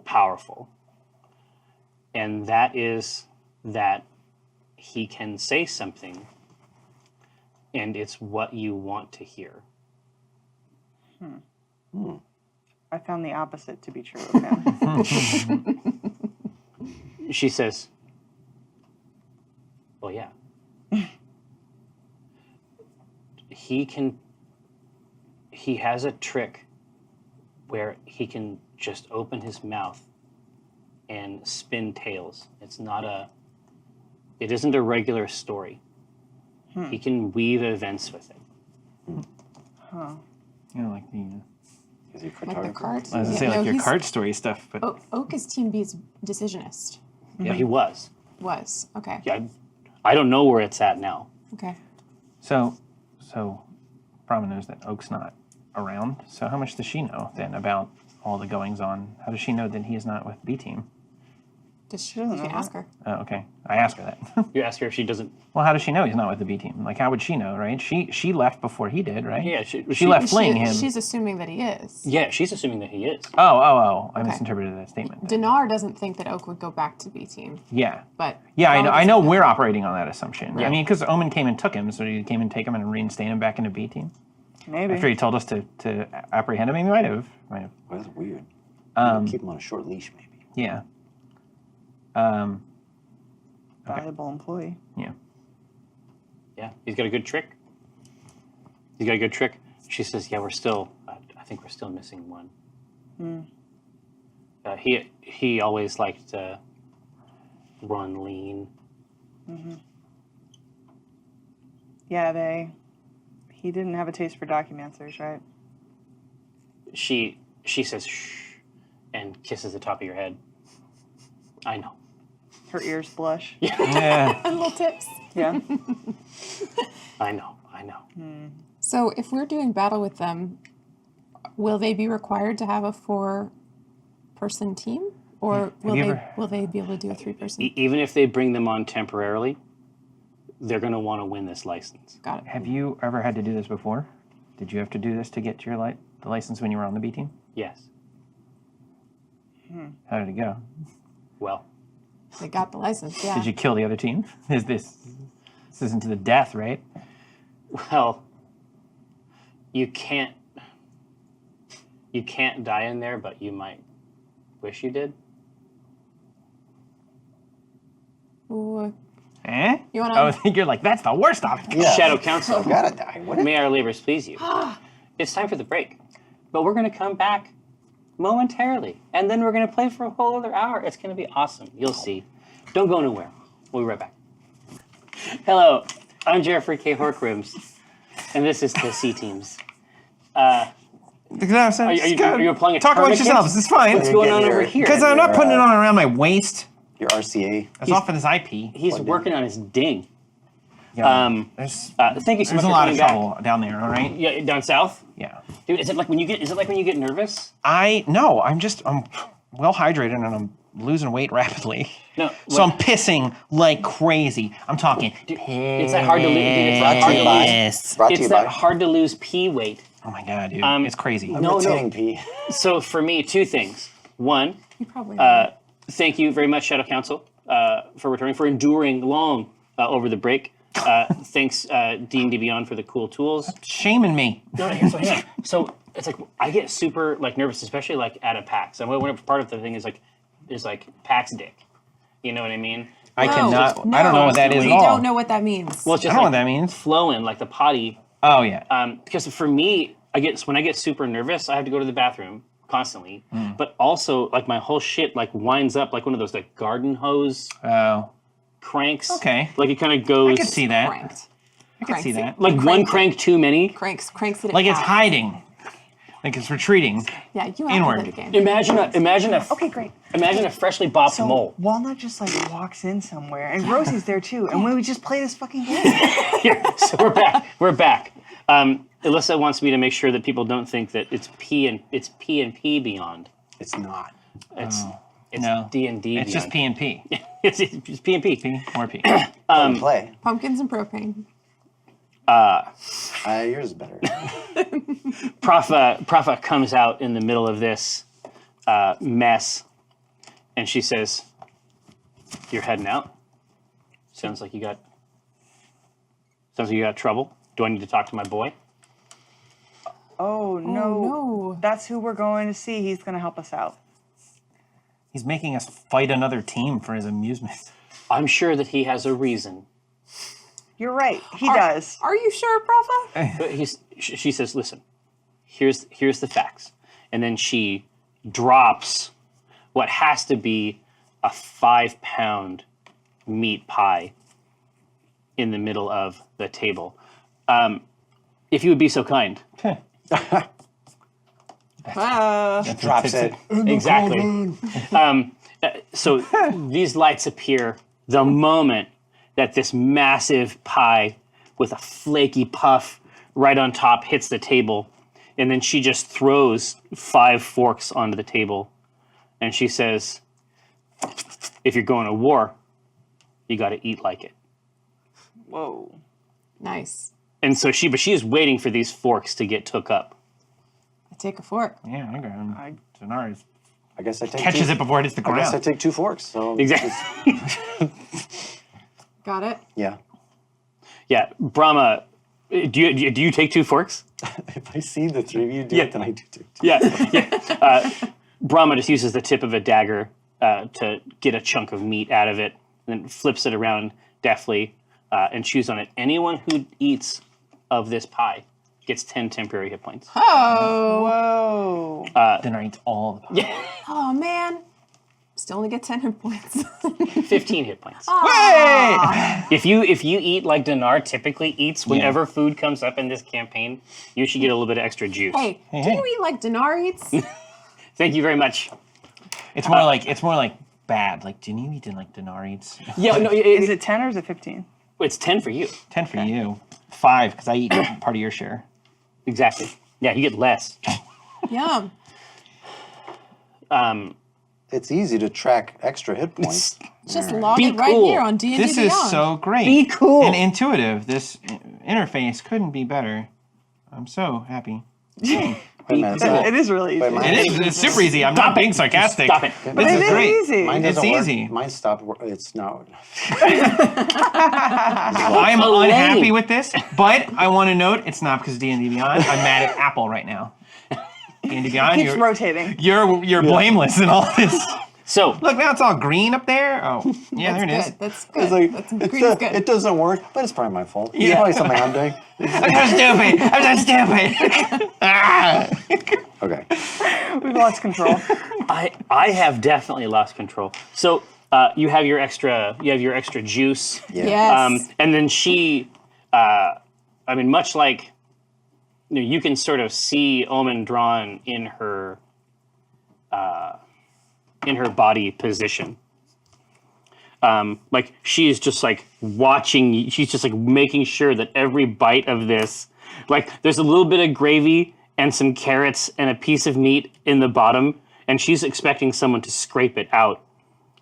powerful. And that is that he can say something and it's what you want to hear. I found the opposite to be true of him. She says, well, yeah. He has a trick where he can just open his mouth and spin tales. It isn't a regular story. He can weave events with it. Huh. You know, like the. Is he Like the cards? I was gonna say like your card story stuff, but Oak is Team B's decisionist. Yeah, he was. Was. Okay. Yeah, I don't know where it's at now. Okay. so Brahma knows that Oak's not around. So how much does she know then about all the goings on? How does she know that he is not with B team? Just She doesn't you know can ask that. her. Oh, okay. I asked her that. You ask her if she doesn't. Well, how does she know he's not with the B team? Like, how would she know, right? She left before he did, right? Yeah, She left fleeing him. She's assuming that he is. Yeah, she's assuming that he is. Oh! I Okay. misinterpreted that statement. Dinar doesn't think that Oak would go back to B team, Yeah. but Yeah, I know. Brahma I know doesn't we're operating on that assumption. Yeah. I mean, because Omen came and took him, so he came and take him and reinstate him back into B team. Maybe. After he told us to apprehend him, he might have. Well, that's weird. Um, Keep him on a short leash, maybe. Yeah. Valuable employee. Yeah. Yeah, he's got a good trick. He's got a good trick. She says, yeah, I think we're still missing one. He always liked to run lean. Yeah, he didn't have a taste for documenters, right? She says, shh, and kisses the top of your head. I know. Her ears blush. Yeah. And little tips. Yeah. I know. So if we're doing battle with them, will they be required to have a 4-person team, or will they be able to do a 3-person? Even if they bring them on temporarily, they're going to want to win this license. Got it. Have you ever had to do this before? Did you have to do this to get your the license when you were on the B team? Yes. How did it go? Well, They got the license. Yeah. Did you kill the other team? This isn't to the death, right? well, you can't die in there, but you might wish you did. Ooh, Eh? You wanna- I think you're like, that's the worst option. Yeah. Shadow Council. Gotta die. What? May our labors please you. It's time for the break. But we're going to come back momentarily. And then we're going to play for a whole other hour. It's going to be awesome. You'll see. Don't go nowhere. We'll be right back. Hello. I'm Jeffrey K. Horkrooms. And this is the C Teams. Are you applying a Talk amongst tourniquet? yourselves. It's fine. What's going on over here? Because I'm not putting it on around my waist Your RCA. as often as I pee. He's working on his ding. Yeah. There's Thank you so much a for lot of coming back. trouble down there, all right? Yeah, down south? Yeah. Dude, is it like when you get nervous? I'm well hydrated and I'm losing weight rapidly. No. So I'm pissing like crazy. I'm talking. It's that hard to lose. It's that hard to lose pee weight. Oh my god, dude. It's crazy. No, Retaining pee. So for me, two things. One, you probably. thank you very much, Shadow Council, for returning, for enduring long over the break. Thanks, D&D Beyond, for the cool tools. Shaming me. No, hang on. So it's like I get super nervous, especially like at a PAX. And when part of the thing is like PAX dick. You know what I mean? I cannot. No, I don't know what that is we at all. don't know what that means. Well, it's I just don't know like what that means. flowing like the potty. Oh yeah. Because for me, when I get super nervous, I have to go to the bathroom constantly. But also, like my whole shit like winds up like one of those like garden hose Oh. cranks. Okay. Like it kind of goes. I can see that. Pranked. I can see that. Like one crank too many. Cranks it. Like it's out. hiding. Like it's retreating. Yeah, you inward. have to play the game. Imagine a Okay, great. Imagine a freshly bopped So mole. Walnut just like walks in somewhere, and Rosie's there too, and we just play this fucking game. Here, so we're back. We're back. Alyssa wants me to make sure that people don't think that it's P and P beyond. It's not. It's No. D&D. It's just P and P. It's just P and P. P, more P. Play. Pumpkins and propane. Yours is better. Profa comes out in the middle of this mess, and she says, "You're heading out. Sounds like you got trouble. Do I need to talk to my boy?" Oh no. no. That's who we're going to see. He's going to help us out. He's making us fight another team for his amusement. I'm sure that he has a reason. You're right. He does. Are you sure, Profa? But she says, "Listen, here's the facts," and then she drops what has to be a 5-pound meat pie in the middle of the table. If you would be so kind. Drops it. Exactly. So these lights appear the moment that this massive pie with a flaky puff right on top hits the table. And then she just throws 5 forks onto the table. And she says, "If you're going to war, you got to eat like it." Whoa. Nice. And so she is waiting for these forks to get took up. I take a fork. Yeah, I got him. Denari's I guess I take catches two, it before it hits the I guess I ground. take 2 forks. So Exactly. Got it? yeah. Yeah, Brahma, do you take 2 forks? If I see the 3 of you do Yeah. it, then I do too. Yeah. Brahma just uses the tip of a dagger to get a chunk of meat out of it, and then flips it around deftly and chews on it. Anyone who eats of this pie gets 10 temporary hit points. Oh. Whoa. Denar eats all the pie. Oh, man. Still only get 10 hit points. 15 hit points. Hey! If you eat like Dinar typically eats whenever food comes up in this campaign, you should get a little bit of extra juice. Hey, do you eat like Dinar eats? Thank you very much. It's more like bad. Like, didn't you eat like Denar eats? Yeah, no, Is it 10 or is it 15? it's 10 for you. 10 for you. 5 because I eat part of your share. Exactly. Yeah, you get less. Yum. It's easy to track extra hit points. Just log Be it right cool. here on D&D This Beyond. is so great. Be cool. And intuitive. This interface couldn't be better. I'm so happy. Wait a minute, so- It is really easy. Wait, mine- It is. It's super easy. I'm not being sarcastic. Stop it. This is It great. is easy. Mine It's doesn't work. easy. Mine stopped. It's not. I'm unhappy with this, but I want to note it's not because of D&D Beyond. I'm mad at Apple right now. D&D Beyond, Keeps rotating. you're blameless in all this. So, Look, now it's all green up there. Oh, yeah, there it is. Good. That's good. It's like That's, it's green is good. it doesn't work, but it's probably my fault. It's Yeah. probably something I'm doing. I'm so stupid. I'm so stupid. Ah. Okay. We've lost control. I have definitely lost control. So, you have your extra juice. Yeah. Yes. And then she, much like, you can sort of see Omen drawn in her body position. Like she's just like watching. She's just like making sure that every bite of this, like there's a little bit of gravy and some carrots and a piece of meat in the bottom, and she's expecting someone to scrape it out.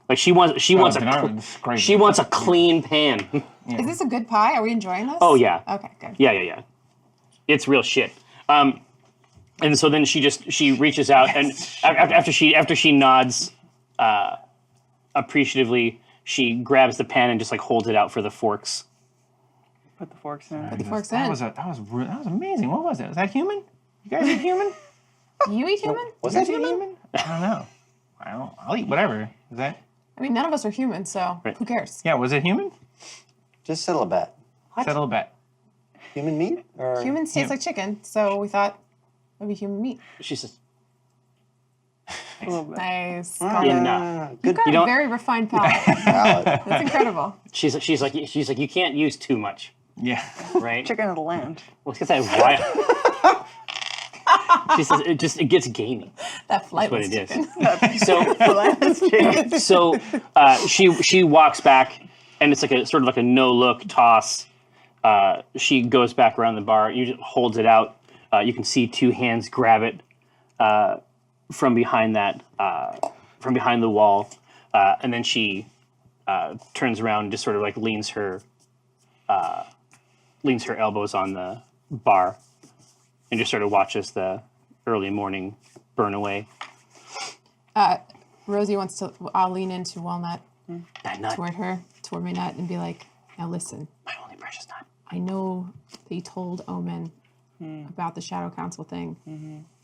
Like she wants a clean pan. Is this a good pie? Are we enjoying this? Oh yeah. Okay, good. Yeah. It's real shit. And so then she reaches out and after she nods appreciatively, she grabs the pan and just like holds it out for the forks. Put the forks in. Put the forks That in. was amazing. What was it? Was that human? You guys eat human? You eat human? Was You that guys eat human? I don't know. I'll eat whatever. Is that? I mean, none of us are human, so Right. who cares? Yeah. Was it human? Just settle a bet. Settle a bet. Human meat or Humans taste like chicken, so we thought it would be human meat. She says, A little bit. Nice. enough. Good. Got a very refined palate. Palate. That's incredible. She's like you can't use too much. Yeah. right? Chicken of the land. Let's get that wild. She says it gets gamey. That flight That's what was it chicken. is. So she walks back, and it's like a sort of like a no look toss. She goes back around the bar. You just holds it out. You can see two hands grab it from behind from behind the wall, and then she turns around, and just sort of like leans her elbows on the bar, and just sort of watches the early morning burn away. Rosie wants to. I'll lean into Walnut That nut, toward my nut, and be like, "Now listen. my only precious nut. I know that you told Omen about the Shadow Council thing.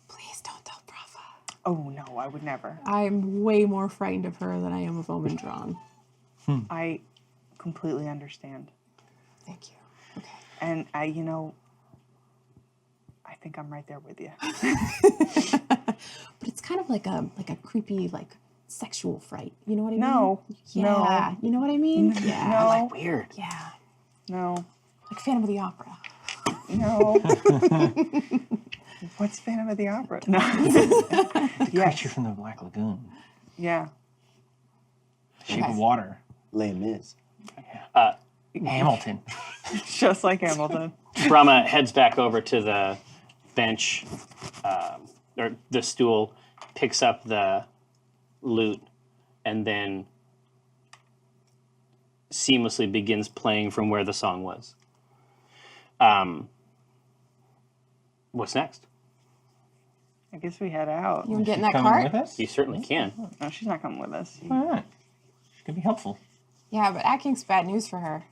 Please don't tell Brava. Oh no, I would never. I'm way more frightened of her than I am of Omen Drawn. I completely understand. Thank you. Okay. And I think I'm right there with you. But it's kind of like a creepy, like sexual fright. You know what I mean? No. Yeah. No. You know what I mean? Yeah. No. Weird. Yeah. No. Like Phantom of the Opera. No. What's Phantom of the Opera? No. Creature from the Black Lagoon. Yeah. Shape of Water. Les Mis. Hamilton. Just like Hamilton. Brahma heads back over to the bench, or the stool, picks up the lute, and then seamlessly begins playing from where the song was. What's next? I guess we head out. You want to get in that Coming cart? with us? You certainly can. No, she's not coming with us. Why not? She could be helpful. Yeah, but Acq Inc's bad news for her.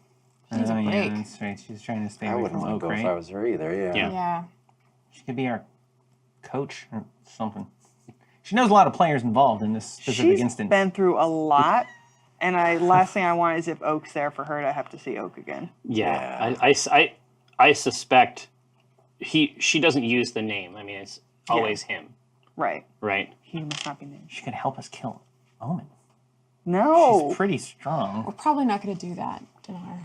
She needs a break. Yeah, that's right. She's trying to stay I away wouldn't from want Oak, to go if I right? was her either. Yeah. Yeah. Yeah. She could be our coach or something. She knows a lot of players involved in this specific She's instance. been through a lot, and last thing I want is if Oak's there for her to have to see Oak again. Yeah. I suspect she doesn't use the name. I mean, it's always him, Right. right? He must not be named. She could help us kill Omen. No. She's pretty strong. We're probably not going to do that, Dinar.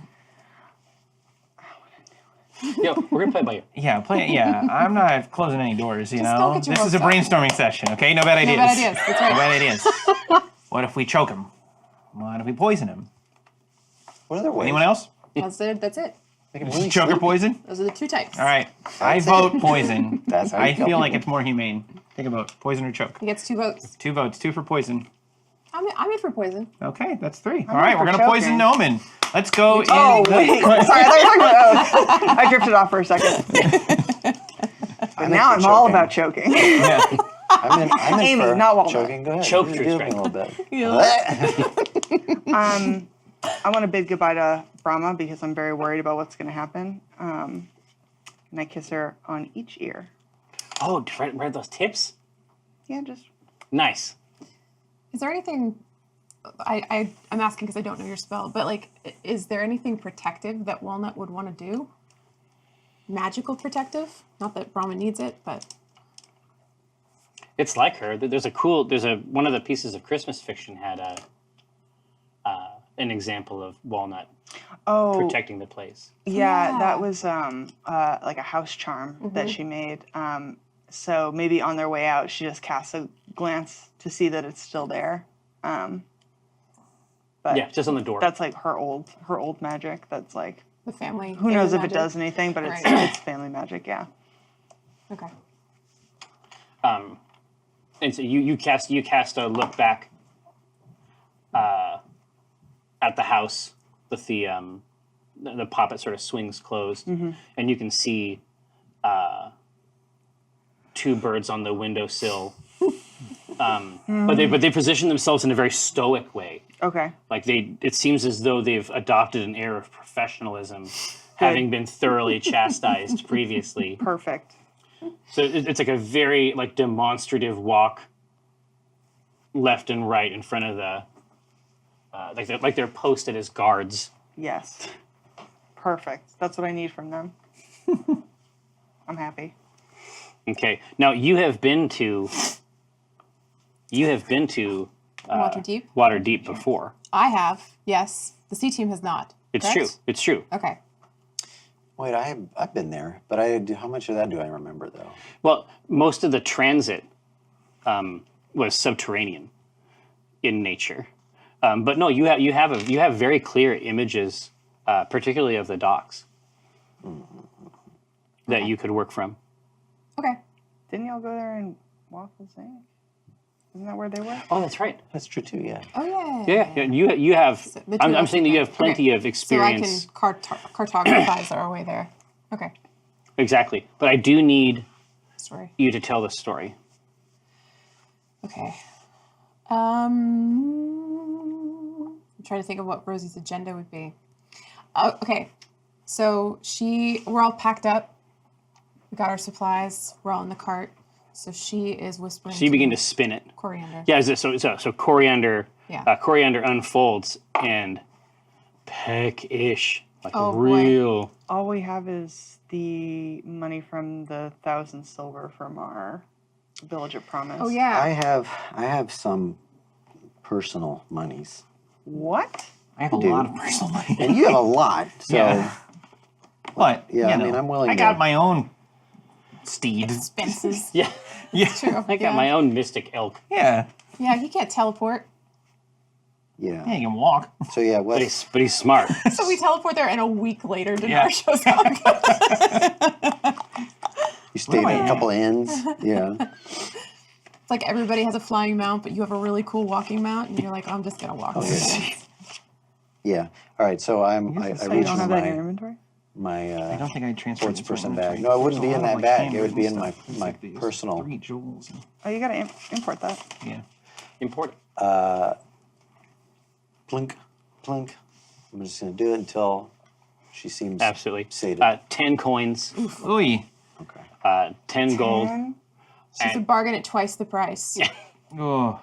Yo, we're gonna play by ear. Yeah, I'm not closing any doors, you Just know? don't get your This is a hopes up. brainstorming session, okay? No bad ideas. bad ideas, that's right. No bad ideas. What if we choke him? What if we poison him? What other ways? Anyone else? That's it. That's it. Make him really Choke or sleepy. poison? Those are the two types. All right. I That's vote it. poison. That's how you I kill feel like people. it's more humane. Think about poison or choke. He gets 2 votes. 2 votes. 2 for poison. I'm in for poison. Okay, that's 3. All right, for we're going to poison choking. Omen. Let's go Oh, in. wait. Sorry, I thought you were talking about Oak. I drifted off for a second. But now I'm all about choking. Yeah. I'm in Amy, for not Walnut. choking. Go ahead. Choke You through do me strength. a little bit. I want to bid goodbye to Brahma because I'm very worried about what's going to happen. And I kiss her on each ear. Oh, read those tips? Yeah, just Nice. Is there anything? I'm asking because I don't know your spell, but like, is there anything protective that Walnut would want to do? Magical protective? Not that Brahma needs it, but It's like her. There's one of the pieces of Christmas fiction had an example of Walnut protecting the place. yeah, Yeah. that was like a house charm that she made. So maybe on their way out, she just casts a glance to see that it's still there. But Yeah, just on the door. that's like her old magic. That's like the family. who knows if magic. it does anything, but it's Right. it's family magic. Yeah. Okay. And so you cast a look back at the house with the poppet sort of swings closed, and you can see 2 birds on the windowsill. But they position themselves in a very stoic way. Okay. Like it seems as though they've adopted an air of professionalism, having been thoroughly chastised previously. Perfect. So it's like a very like demonstrative walk left and right in front of the like they're posted as guards. Yes. Perfect. That's what I need from them. I'm happy. Okay. Now you have been to Waterdeep before. I have. Yes. The C team has not. It's correct? true. It's true. Okay. Wait, I've been there, but how much of that do I remember though? Well, most of the transit was subterranean in nature, but no, you have very clear images, particularly of the docks, that you could work from. Okay. Didn't y'all go there and walk the same? Isn't that where they were? Oh, that's right. That's true too. Yeah. Oh yeah. Yeah, you have. The two I'm of us saying that you can- have plenty okay. of experience. So I can cartographize our way there. Okay. Exactly, but I do need Story. you to tell the story. Okay. I'm trying to think of what Rosie's agenda would be. Okay. So we're all packed up. We got our supplies. We're all in the cart. So she is whispering. So you begin to spin it. Coriander. Yeah, so coriander. Yeah. Coriander unfolds and peckish, like Oh, boy. real. All we have is the money from the 1,000 silver from our village of promise. Oh yeah. I have some personal monies, What? I have a do. lot of personal money. and you have a lot. So Yeah. But Yeah, you I know, mean, I'm willing I to- got my own steed. Expenses. Yeah, Yeah. True. I got my own mystic elk, Yeah. Yeah, he can't teleport. Yeah, yeah. you can walk. So yeah, what? but he's smart. So we teleport there, and a week later, Dinar Yeah. shows up. You stayed am I at a couple of inns. Yeah. It's like everybody has a flying mount, but you have a really cool walking mount, and you're like, I'm just gonna walk. Yeah. All right. So I So you reach don't have that in your my inventory? I don't think I transferred sports person bag. No, it wouldn't be in that bag. It would be in my personal. 3 jewels. Oh, you gotta import that. Yeah. Important. Plink, plink. I'm just gonna do it until she seems Absolutely. sated. 10 coins, Oy. Okay. 10 gold, And She's a bargain at twice the price. Oh.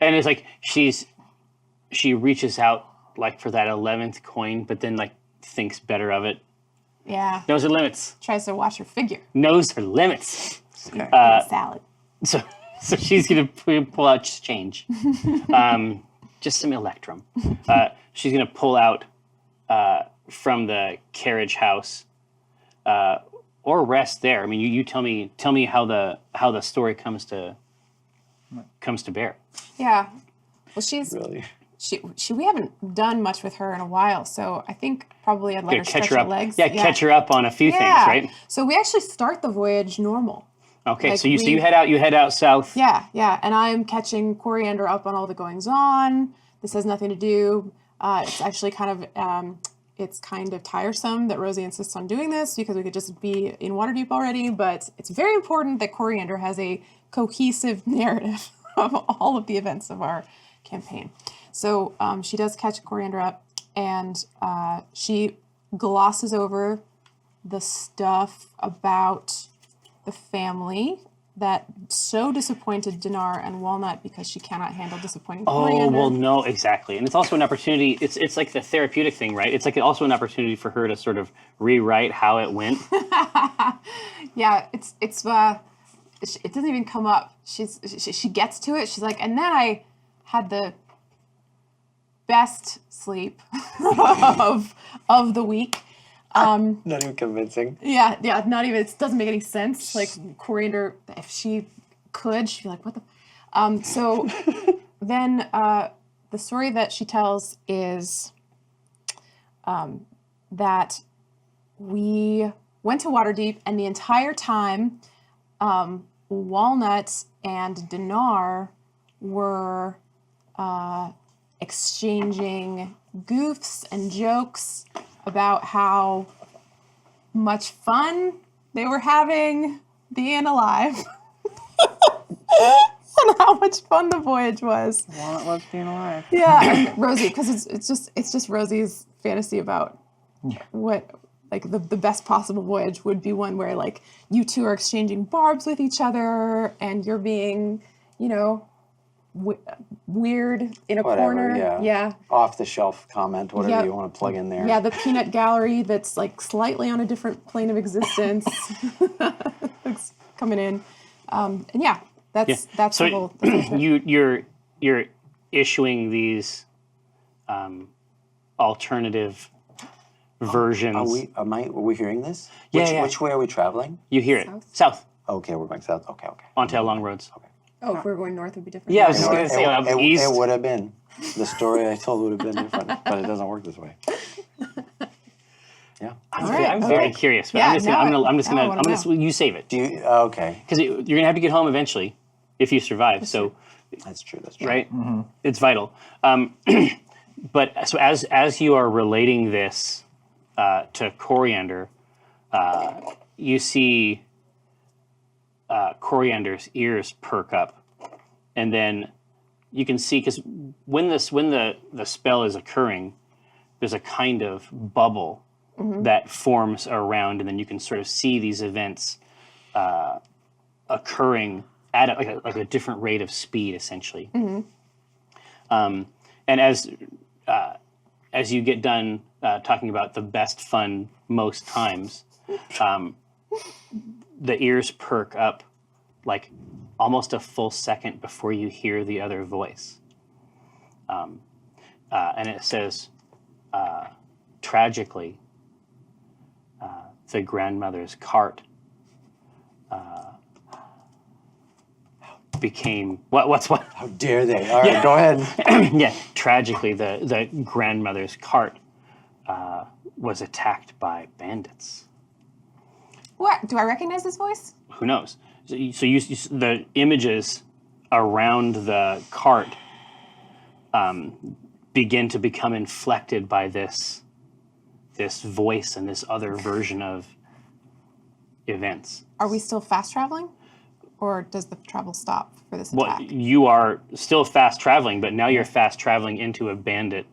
and it's like she reaches out like for that 11th coin, but then like thinks better of it. Yeah. Knows her limits. Tries to watch her figure. Knows her limits. okay. Salad. So she's gonna pull out change, just some electrum. She's gonna pull out from the carriage house, or rest there. I mean, you tell me how the story comes to bear. Yeah. Well, she's Really. we haven't done much with her in a while, so I think probably I'd let her Catch stretch her her up. legs. Yeah, catch her up on a few things, Yeah. right? So we actually start the voyage normal. Okay, Like so you we- head out south. Yeah, yeah, and I'm catching Coriander up on all the goings on. This has nothing to do. It's actually kind of tiresome that Rosie insists on doing this because we could just be in Waterdeep already. But it's very important that Coriander has a cohesive narrative of all of the events of our campaign. So she does catch Coriander up, and she glosses over the stuff about the family that so disappointed Dinar and Walnut because she cannot handle disappointing Oh Coriander. well, no, exactly, and it's also an opportunity. It's like the therapeutic thing, right? It's like also an opportunity for her to sort of rewrite how it went. Yeah, it doesn't even come up. She gets to it. She's like, and then I had the best sleep of the week. Not even convincing. Yeah, not even, it doesn't make any sense. Like, Coriander, if she could, she'd be like, what the? So then the story that she tells is that we went to Waterdeep, and the entire time, Walnut and Dinar were exchanging goofs and jokes about how much fun they were having being alive and how much fun the voyage was. Walnut loves being alive. Yeah, Rosie, because it's just Rosie's fantasy about what like the best possible voyage would be one where like you two are exchanging barbs with each other and you're being, weird in a corner. Yeah. Off the shelf comment, whatever Yep. you want to plug in there. Yeah, the peanut gallery that's like slightly on a different plane of existence. It's coming in. And yeah, that's So the whole trip. you're issuing these alternative versions. Are we hearing this? Yeah, Which way are we traveling? You hear it. South. Okay, we're going south. Okay. Onto long roads. Oh, if we're going north, would be different. Yeah, I was just going to say east. It would have been. The story I told would have been different, but it doesn't work this way. Yeah. I'm very curious. But Yeah, I'm just now I wanna gonna. You save it Do you? Okay. because you're gonna have to get home eventually if you survive. So That's true. That's true. right, it's vital. But so as you are relating this to Coriander, you see Coriander's ears perk up, and then you can see because when the spell is occurring, there's a kind of bubble that forms around, and then you can sort of see these events occurring at like a different rate of speed, essentially. And as you get done talking about the best fun most times, the ears perk up like almost a full second before you hear the other voice. And it says, tragically, the grandmother's cart became what? How dare they? All right, go ahead. Yeah, tragically, the grandmother's cart was attacked by bandits. What? Do I recognize this voice? Who knows? So you the images around the cart begin to become inflected by this voice and this other version of events. Are we still fast traveling? Or does the travel stop for this Well, attack? you are still fast traveling, but now you're fast traveling into a bandit.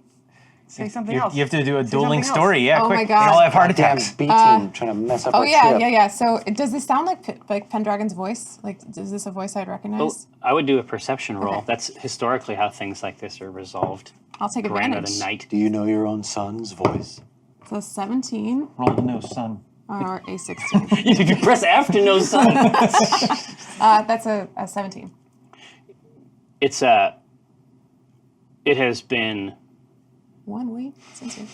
Say something else. You have to do a Say dueling something else. story. Yeah, Oh quick. my God. They all have heart Damn attacks. B team trying to mess up Oh our yeah, trip. yeah. So does this sound like Pendragon's voice? Like, is this a voice I'd recognize? Well, I would do a perception roll. Okay. That's historically how things like this are resolved. I'll take Grandmother advantage. Knight. Do you know your own son's voice? So 17 Roll the nose, son. or a 16. You press F to know son. That's a 17. It has been 1 week since you.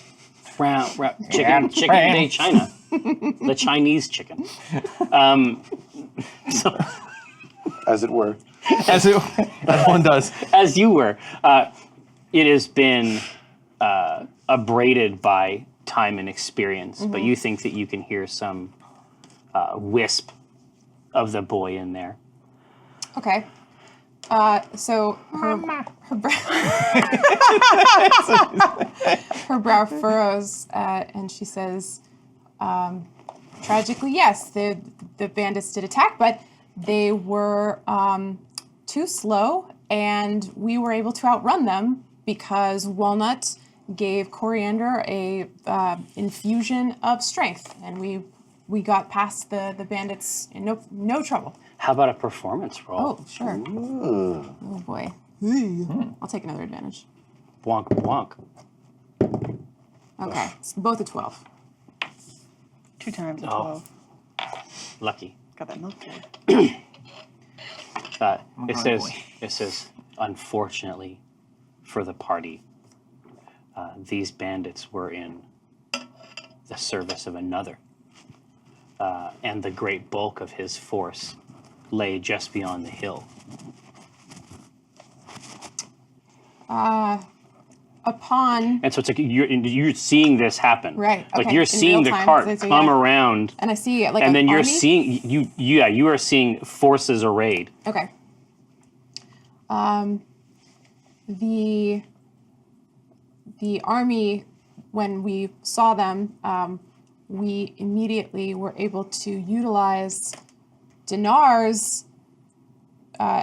chicken day China, the Chinese chicken. So As it were. As one does. as you were, it has been abraded by time and experience, but you think that you can hear some wisp of the boy in there. Okay. So her brow furrows, and she says, "Tragically, yes, the bandits did attack, but they were too slow, and we were able to outrun them because Walnut gave Coriander a infusion of strength, and we got past the bandits in no trouble." How about a performance roll? Oh, sure. Ooh. Oh boy. I'll take another advantage. Wonk, wonk. Okay, it's both a 12. 2 times the Oh. 12. Lucky. Got that milk kid. It says, unfortunately for the party, these bandits were in the service of another, and the great bulk of his force lay just beyond the hill. Upon, And so it's like you're seeing this happen. Right, Like okay, you're in seeing the real time, cart so come yeah. around, and I see like and an then you're army? seeing you are seeing forces arrayed. Okay. The army, when we saw them, we immediately were able to utilize Dinar's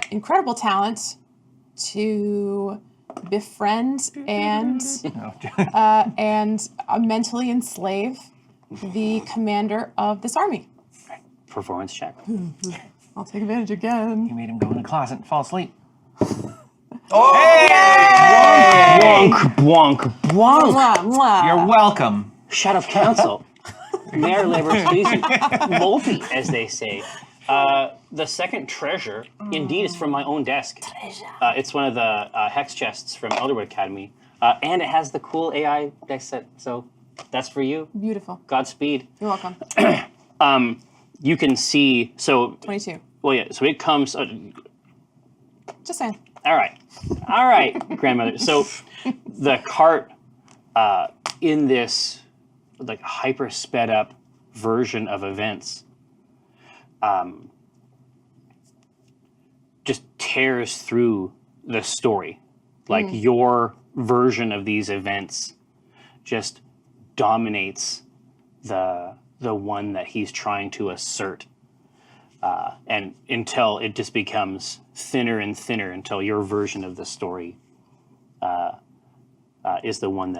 incredible talent to befriend and mentally enslave the commander of this army. Performance check. I'll take advantage again. You made him go in the closet and fall asleep. Wonk, wonk, wonk. Mwah, mwah. You're welcome. Shut up, council. Mayor labor pleasing. Multi, as they say. The second treasure, indeed, is from my own desk. It's one of the hex chests from Elderwood Academy. And it has the cool AI deck set, so That's for you. Beautiful. Godspeed. You're welcome. You can see, so, 22. well, yeah, so it comes, Just saying. all right, grandmother. So the cart in this like hyper sped up version of events just tears through the story. Like your version of these events just dominates the one that he's trying to assert. And until it just becomes thinner and thinner until your version of the story is the one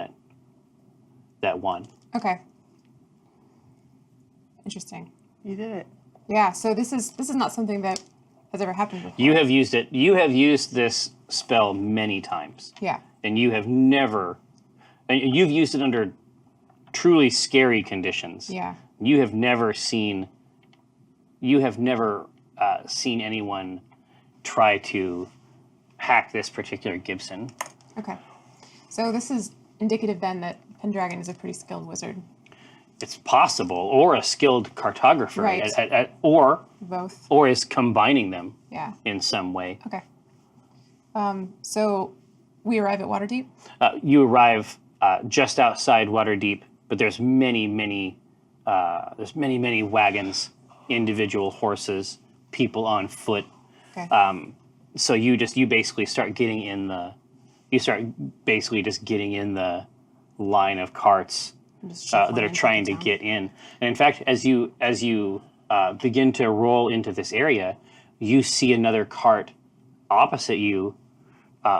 that won. Okay. Interesting. You did it. Yeah, so this is not something that has ever happened before. You have used it. You have used this spell many times. Yeah. And you have never, and you've used it under truly scary conditions. Yeah. You have never seen anyone try to hack this particular Gibson. Okay. So this is indicative then that Pendragon is a pretty skilled wizard. It's possible, or a skilled cartographer, Right. or Both. is combining them Yeah. in some way. Okay. So we arrive at Waterdeep. You arrive just outside Waterdeep, but there's many wagons, individual horses, people on foot. Okay. So you basically start getting in the line of carts Just that shuffling are into trying the to town. get in. And in fact, as you begin to roll into this area, you see another cart opposite you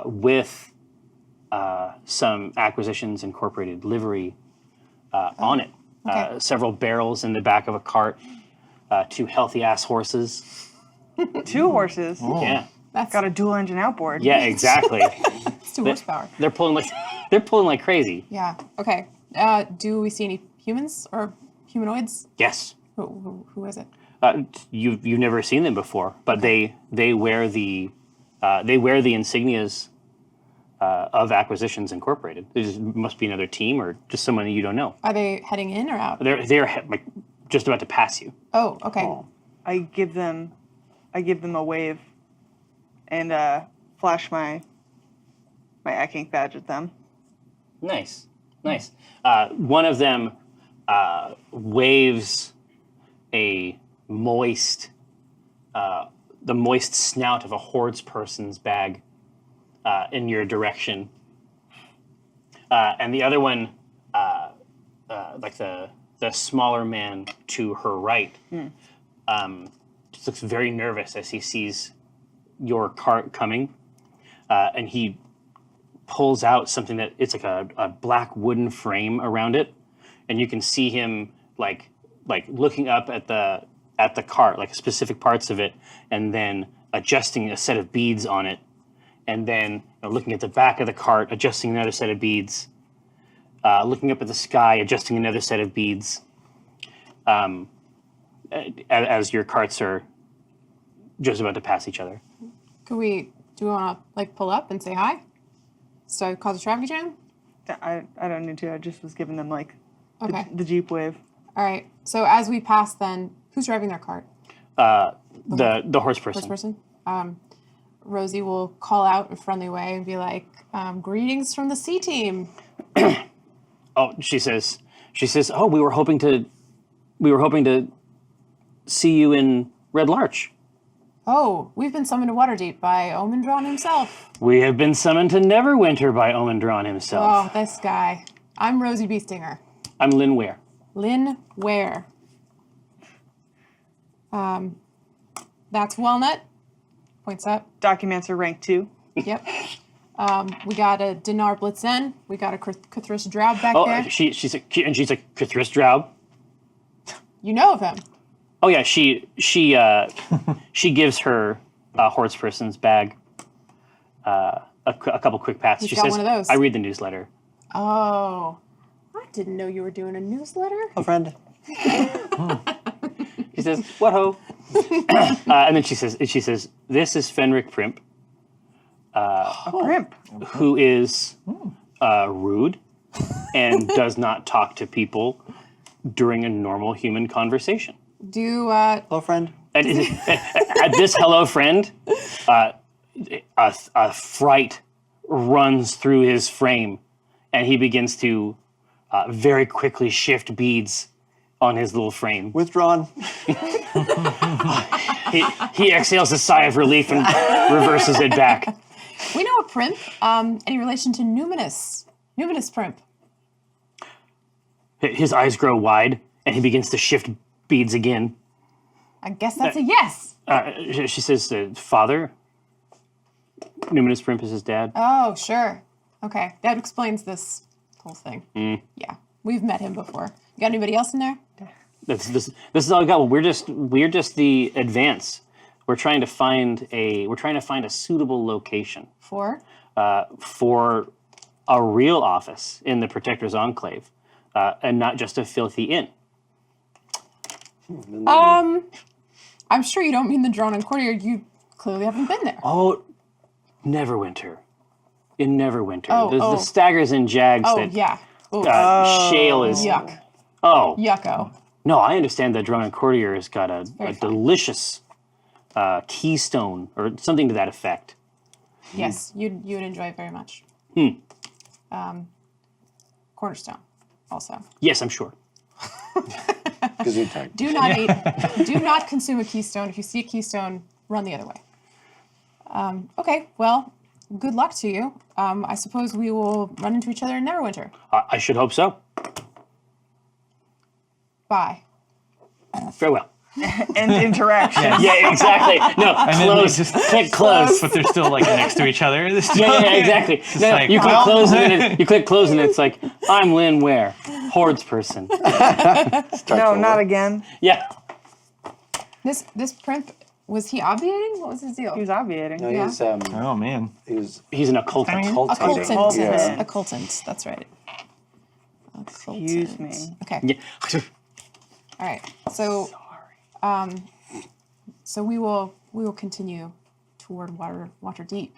with some Acquisitions Incorporated livery on it. Okay. Several barrels in the back of a cart, 2 healthy-ass horses. 2 horses. Yeah, That's Got a dual engine outboard. yeah, exactly. it's 2 horsepower. They're pulling like crazy. Yeah. Okay. Do we see any humans or humanoids? Yes. Who is it? You've never seen them before, but they wear the insignias of Acquisitions Incorporated. There must be another team or just someone you don't know. Are they heading in or out? They're like just about to pass you. Oh, okay. I give them a wave and flash my Acq Inc badge at them. Nice. One of them waves a moist, the moist snout of a hordes person's bag in your direction, and the other one, like the smaller man to her right, just looks very nervous as he sees your cart coming, and he pulls out something that it's like a black wooden frame around it, and you can see him like looking up at the cart, like specific parts of it, and then adjusting a set of beads on it, and then looking at the back of the cart, adjusting another set of beads, looking up at the sky, adjusting another set of beads, as your carts are just about to pass each other. Do we want to like pull up and say hi? So cause a traffic jam? I don't need to. I just was giving them like Okay. the Jeep wave. All right. So as we pass, then who's driving their cart? The horse person. First person. Rosie will call out in a friendly way and be like, "Greetings from the C team." Oh, she says, "Oh, we were hoping to see you in Red Larch." Oh, we've been summoned to Waterdeep by Omendron himself. We have been summoned to Neverwinter by Omendron himself. Oh, this guy. I'm Rosie Beestinger. I'm Lynn Ware. Lynn Ware. That's Walnut. Points up. Documents rank 2. Yep. We got a Dinar Blitzen. We got a Cthulhu Drow back Oh, there. she's a Cthulhu Drow. You know of him. Oh yeah, she gives her horse person's bag a couple quick pats. He's She got says, one of those. "I read the newsletter." Oh. I didn't know you were doing a newsletter. A friend. She says, "What ho?" And then she says, "This is Fenric Primp, A crimp. who is rude and does not talk to people during a normal human conversation. Do Hello, friend. At this hello friend, a fright runs through his frame, and he begins to very quickly shift beads on his little frame. Withdrawn. He exhales a sigh of relief and reverses it back. we know a primp? Any relation to Numinous? Numinous primp. His eyes grow wide, and he begins to shift beads again. I guess that's a yes. She says, "Father." Numinous Primp is his dad. Oh, sure. Okay, that explains this whole thing. Yeah, we've met him before. You got anybody else in there? This is all we got. We're just the advance. We're trying to find a suitable location For? for a real office in the Protector's Enclave, and not just a filthy inn. I'm sure you don't mean the Drawn and Courtier. You clearly haven't been there. Oh, Neverwinter. In Neverwinter. Oh, The staggers and jags Oh, that yeah. Ooh. Shale is. Yuck. Oh. Yucko. No, I understand that Drone and Courtier has got a delicious keystone or something to that effect. Yes, you'd enjoy it very much. Cornerstone, also. Yes, I'm sure. Gesundheit. Do not consume a keystone. If you see a keystone, run the other way. Okay, well, good luck to you. I suppose we will run into each other in Neverwinter. I should hope so. Bye. Farewell. End interaction. Yeah, exactly. No, then close. they just Click close. But they're still like next to each other. Yeah, exactly. No, like, you click well- close and then you click close and it's like, I'm Lynn Ware, Hordes person. No, not again. Yeah. This primp, was he obviating? What was his deal? He was obviating. No, Yeah. he's Oh man. He's an occultant. occultating. Occultant. Yeah. Occultant, that's right. Occultant. Excuse me. Okay. Yeah. All right. So, so we will continue toward Waterdeep.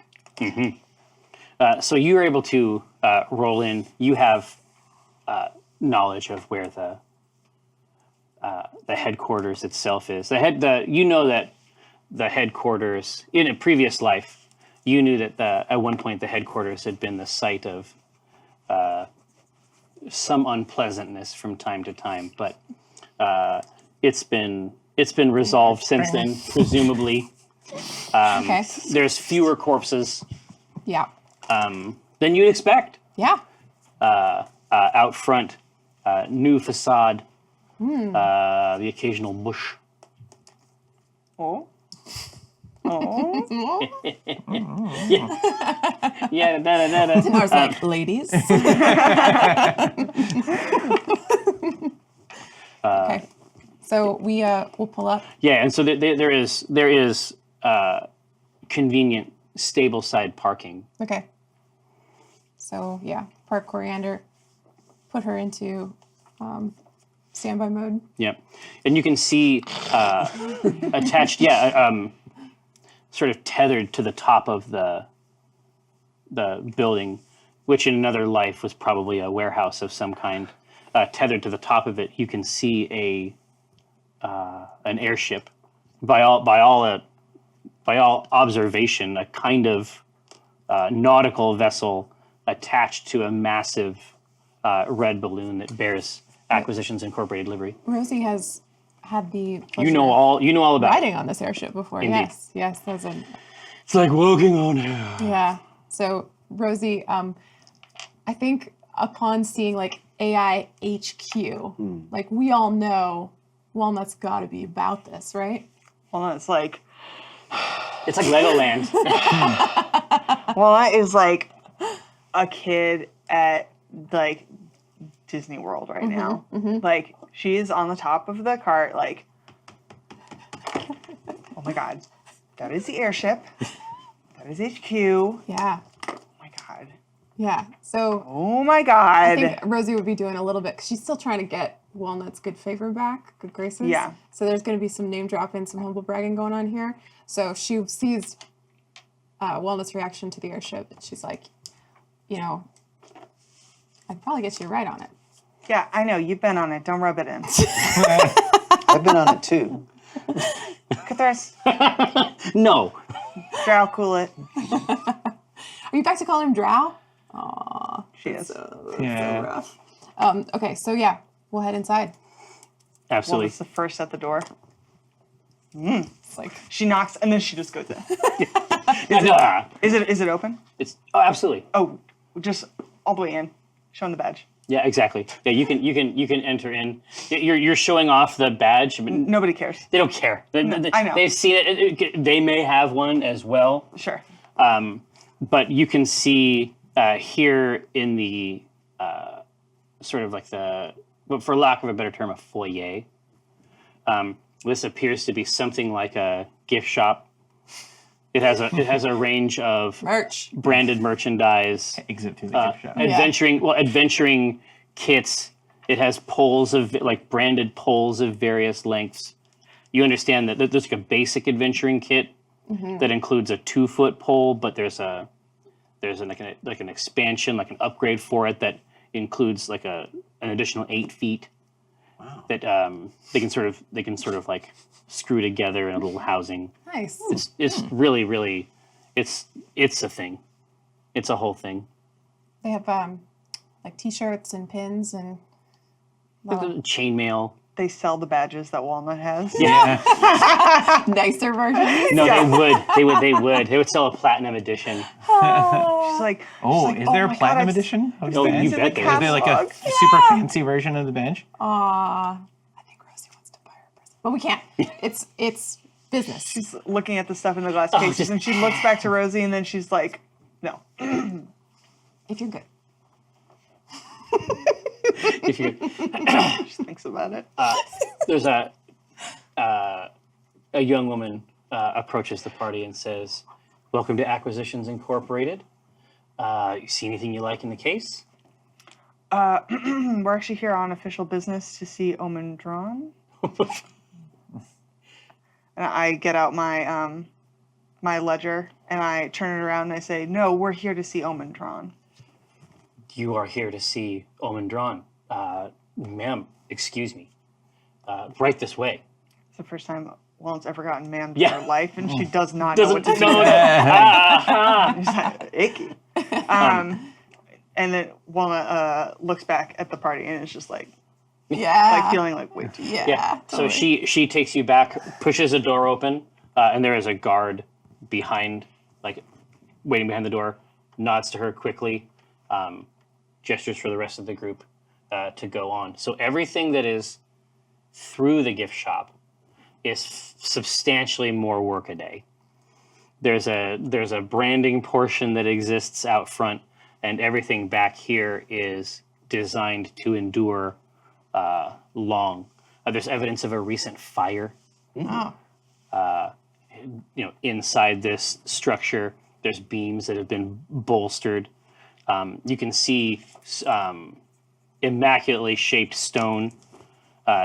So you're able to roll in. You have knowledge of where the headquarters itself is. You know that the headquarters in a previous life. You knew that at one point the headquarters had been the site of some unpleasantness from time to time, but it's been resolved since then, presumably. Okay. There's fewer corpses Yeah. than you'd expect. Yeah. Out front, new facade, the occasional bush. Oh. Oh. Yeah, da. I was like, ladies. Okay. So we'll pull up. Yeah, and so there is convenient stable side parking. Okay. So yeah, park Coriander, put her into standby mode. Yeah, and you can see attached. Yeah, sort of tethered to the top of the building, which in another life was probably a warehouse of some kind. Tethered to the top of it, you can see an airship. By all observation, a kind of nautical vessel attached to a massive red balloon that bears Acquisitions Incorporated livery. Rosie has had the pleasure You know all about it. riding on this airship before. Indeed. Yes, that's a It's like walking on air. yeah. So Rosie, I think upon seeing like AI HQ, like we all know Walnut's got to be about this, right? Well, it's like, It's like Legoland. Walnut is like a kid at like Disney World right now. Like she's on the top of the cart, like, oh my god, that is the airship. That is HQ. Yeah. Oh my god. Yeah. So Oh my I god. think Rosie would be doing a little bit because she's still trying to get Walnut's good favor back, good graces. Yeah. So there's going to be some name dropping, some humble bragging going on here. So she sees Walnut's reaction to the airship, and she's like, you know, I could probably get you right on it. Yeah, I know. You've been on it. Don't rub it in. I've been on it too. Cathars, No. drow, cool it. Are you back to calling him Drow? Aw, She is. so Yeah. rough. Okay, so yeah, we'll head inside. Well, Absolutely. it's the first at the door. It's like, She knocks and then she just goes in. Is it open? It's absolutely. Oh, just all the way in. Show him the badge. Yeah, exactly. Yeah, you can enter in. You're showing off the badge. But Nobody cares. they don't care. I know. They've seen it. They may have one as well. Sure. But you can see here in the sort of like the, but for lack of a better term, a foyer. This appears to be something like a gift shop. It has a range of merch. branded merchandise, Exit to the gift shop. adventuring kits. It has poles of like branded poles of various lengths. You understand that there's like a basic adventuring kit that includes a 2-foot pole, but there's an expansion, like an upgrade for it that includes like an additional 8 feet. Wow. That they can sort of like screw together in a little housing. Nice. It's really it's a thing. It's a whole thing. They have like T-shirts and pins and Chainmail. They sell the badges that Walnut has. Yeah. nicer versions. No, they would. They would sell a platinum edition. She's like, Is there a my God, platinum I've edition? Of Oh, the you badge? bet there Is is. there like a catalog. super fancy version of the badge? I think Rosie wants to buy her present, but we can't. It's business. she's looking at the stuff in the glass cases, just- and she looks back to Rosie, and then she's like, no. If you're good. If you She thinks about it. there's a young woman approaches the party and says, "Welcome to Acquisitions Incorporated. You see anything you like in the case?" We're actually here on official business to see Omen Drawn. And I get out my my ledger and I turn it around and I say, "No, we're here to see Omen Drawn." You are here to see Omen Drawn. Ma'am, excuse me. Right this way. It's the first time Walnut's ever gotten ma'am in Yeah. her life, and she does not know what to do. No. She's like, icky. And then Walnut looks back at the party and it's just like Yeah. feeling like way too. Yeah. So totally. she takes you back, pushes a door open, and there is a guard behind, like waiting behind the door. Nods to her quickly, gestures for the rest of the group to go on. So everything that is through the gift shop is substantially more work a day. There's a branding portion that exists out front, and everything back here is designed to endure long. There's evidence of a recent fire. Oh. Inside this structure, there's beams that have been bolstered. You can see immaculately shaped stone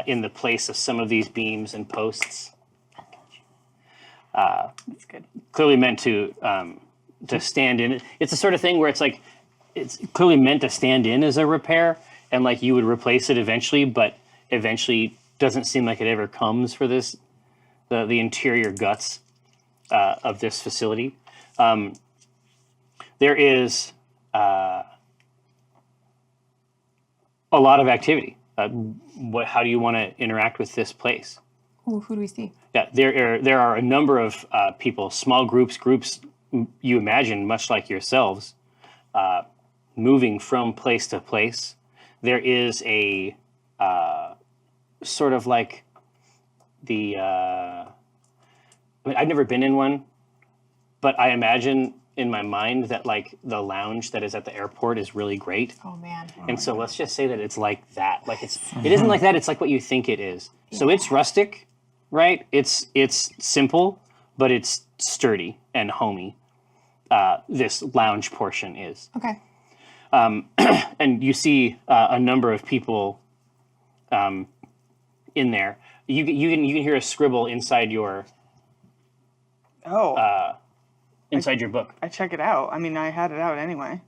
in the place of some of these beams and posts. That's good. Clearly meant to stand in. It's the sort of thing where it's like it's clearly meant to stand in as a repair, and like you would replace it eventually, but eventually doesn't seem like it ever comes for this the interior guts of this facility. There is a lot of activity. How do you want to interact with this place? Who do we see? Yeah, there are a number of people, small groups you imagine, much like yourselves, moving from place to place. There is a sort of like the. I've never been in one, but I imagine in my mind that like the lounge that is at the airport is really great. Oh man. And so let's just say that it's like that. Like it isn't like that. It's like what you think it is. So it's rustic, right? It's simple, but it's sturdy and homey. This lounge portion is. Okay. And you see a number of people in there. You can hear a scribble inside your Oh, inside your book. I check it out. I mean, I had it out anyway.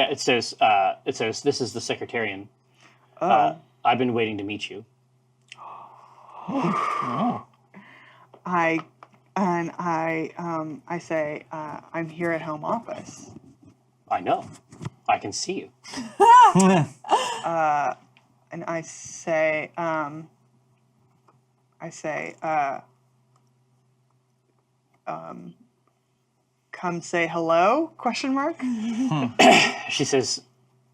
Yeah, it says this is the secretarian. Oh. I've been waiting to meet you. I say, I'm here at home office. I know. I can see you. And I say, come say hello? Question mark. She says,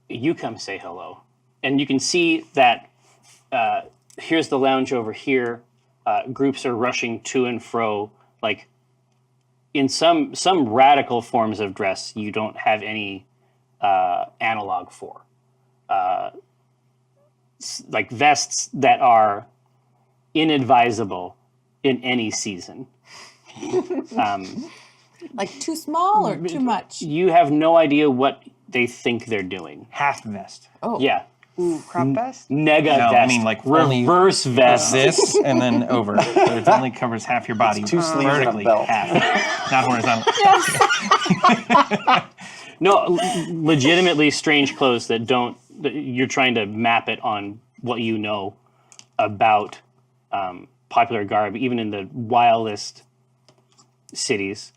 you come say hello. And you can see that here's the lounge over here. Groups are rushing to and fro, like in some radical forms of dress you don't have any analog for. Like vests that are inadvisable in any season. Like too small or too much? You have no idea what they think they're doing. Half vest. Oh. Yeah. Ooh, crop vest. Nega No, vest. I mean, like, only reverse vest. This and then over. So it only covers half your body. It's 2 sleeves and a vertically, belt. half. Not horizontal. No, legitimately strange clothes that you're trying to map it on what you know about popular garb, even in the wildest cities.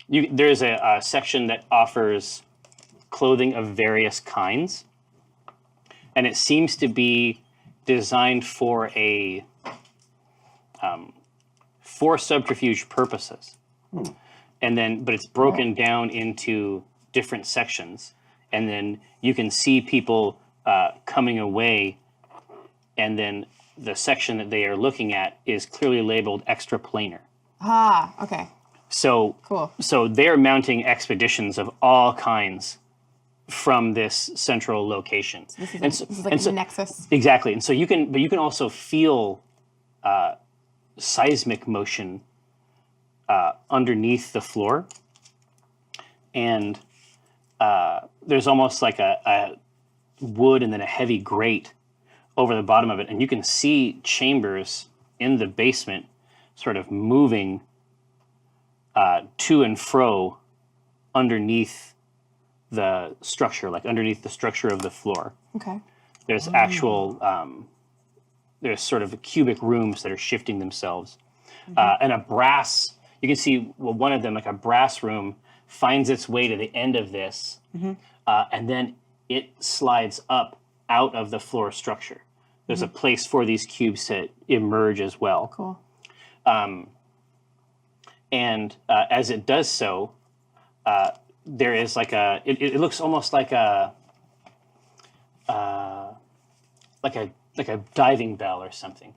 There's a section that offers clothing of various kinds, and it seems to be designed for subterfuge purposes. And then, but it's broken down into different sections, and then you can see people coming away, and then the section that they are looking at is clearly labeled extra planar. Ah, okay. So Cool. So they're mounting expeditions of all kinds from this central location. This is like the nexus. Exactly, and so you can also feel seismic motion underneath the floor, and there's almost like a wood and then a heavy grate over the bottom of it, and you can see chambers in the basement sort of moving to and fro underneath the structure, like underneath the structure of the floor. Okay. There's actual, there's sort of cubic rooms that are shifting themselves. And a brass, you can see, well, one of them, like a brass room, finds its way to the end of this, and then it slides up out of the floor structure. There's a place for these cubes to emerge as well. Cool. And as it does so, there is like it looks almost like a diving bell or something.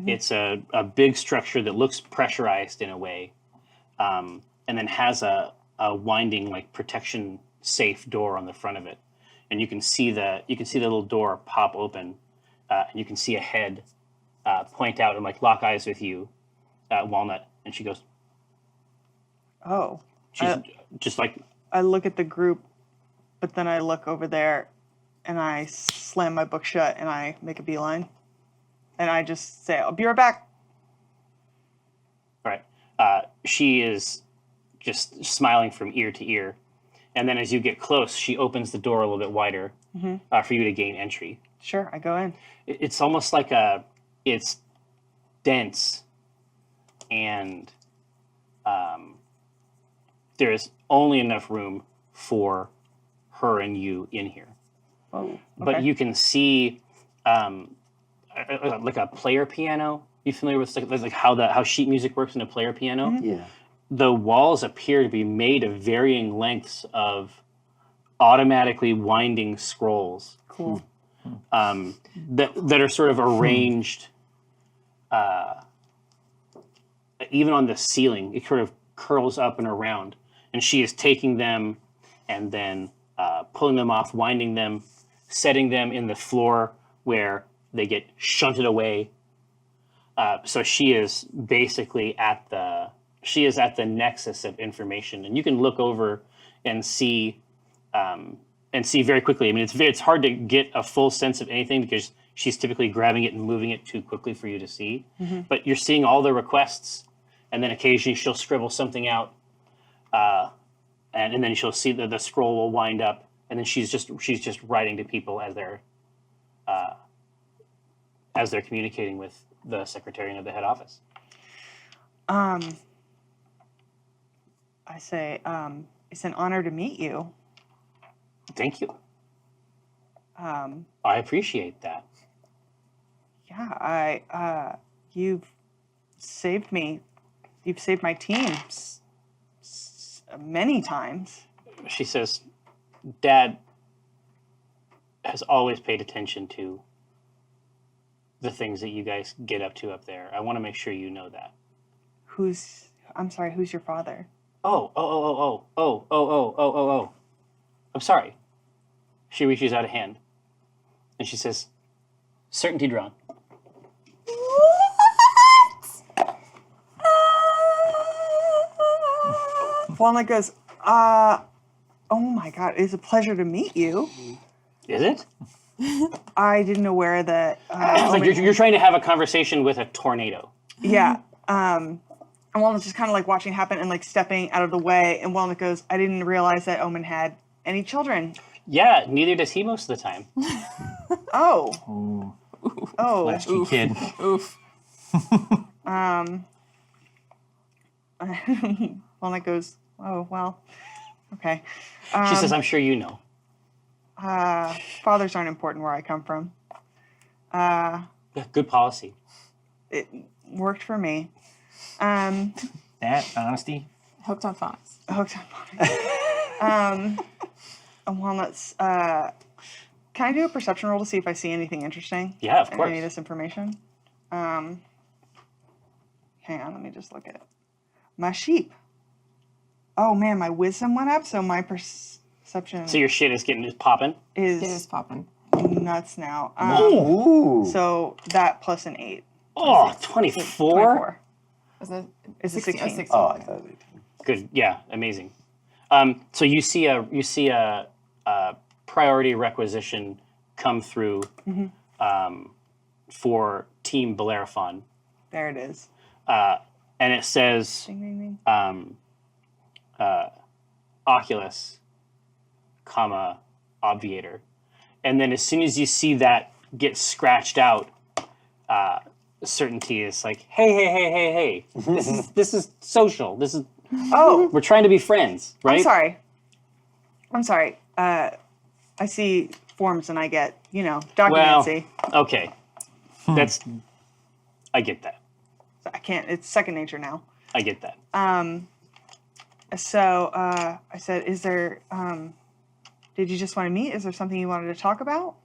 It's a big structure that looks pressurized in a way, and then has a winding like protection safe door on the front of it, and you can see the little door pop open, and you can see a head point out and like lock eyes with you, Walnut, and she goes, Oh. she's just like, I look at the group, but then I look over there and I slam my book shut and I make a beeline. And I just say, I'll be right back. all right. She is just smiling from ear to ear. And then as you get close, she opens the door a little bit wider for you to gain entry. Sure, I go in. It's almost like it's dense, and there is only enough room for her and you in here. Oh, okay. But you can see like a player piano. You familiar with like how sheet music works in a player piano? Yeah. The walls appear to be made of varying lengths of automatically winding scrolls. Cool. That are sort of arranged even on the ceiling. It sort of curls up and around, and she is taking them and then pulling them off, winding them, setting them in the floor where they get shunted away. So she is basically at the nexus of information, and you can look over and see very quickly. I mean, it's hard to get a full sense of anything because she's typically grabbing it and moving it too quickly for you to see. But you're seeing all the requests, and then occasionally she'll scribble something out and then she'll see that the scroll will wind up, and then she's just writing to people as they're communicating with the secretarian of the head office. I say, it's an honor to meet you. Thank you. I appreciate that. Yeah, you've saved me. You've saved my team many times. She says, Dad has always paid attention to the things that you guys get up to up there. I want to make sure you know that. I'm sorry, who's your father? Oh. I'm sorry. She reaches out a hand and she says, Certainty drawn. Walnut goes, oh my God, it's a pleasure to meet you. Is it? I didn't know where that. It's like you're trying to have a conversation with a tornado. Yeah. And Walnut's just kind of like watching it happen and like stepping out of the way. And Walnut goes, I didn't realize that Omen had any children. Yeah, neither does he most of the time. Oh. Oh. Latchkey kid. Oof. Walnut goes, oh, well, okay. She says, I'm sure you know. Fathers aren't important where I come from. Yeah, good policy. It worked for me. That honesty. Hooked on phonics. Hooked on phonics. Walnuts, can I do a perception roll to see if I see anything interesting? Yeah, of in course. any of this information? Hang on, let me just look at it. My sheep. Oh man, my wisdom went up, so my perception So your shit is getting just popping? It is is popping. nuts now. Ooh. So that plus an 8. Oh, 24? 24. Was it? It's a 16. Oh, I thought it. Good. Yeah, amazing. So you see a priority requisition come through for Team Bellerophon. There it is. And it says Ding, ding, ding. Oculus, comma, obviator. And then as soon as you see that get scratched out, Certainty is like, hey. This is social. This is Oh, we're trying to be friends, right? I'm sorry. I see forms and I get, documentancy. Well, okay. I get that. I can't, it's second nature now. I get that. So I said, is there, did you just want to meet? Is there something you wanted to talk about?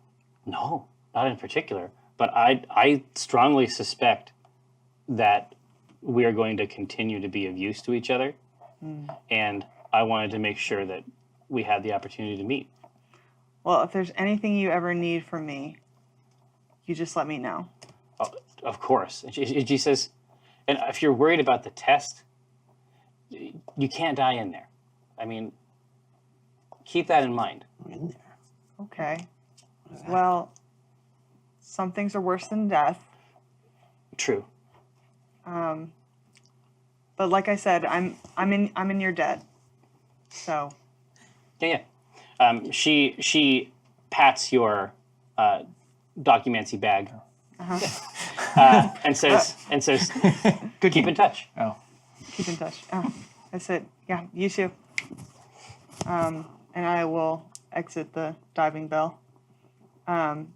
No, not in particular. But I strongly suspect that we are going to continue to be of use to each other. And I wanted to make sure that we had the opportunity to meet. Well, if there's anything you ever need from me, you just let me know. Oh, of course. And she says, and if you're worried about the test, you can't die in there. I mean, keep that in mind. I'm in there. Okay. Well, some things are worse than death. True. But like I said, I'm in your debt. So Yeah. She pats your documenty bag and says, "Good, keep in touch." Oh. keep in touch. Oh, I said, yeah, you too. And I will exit the diving bell. And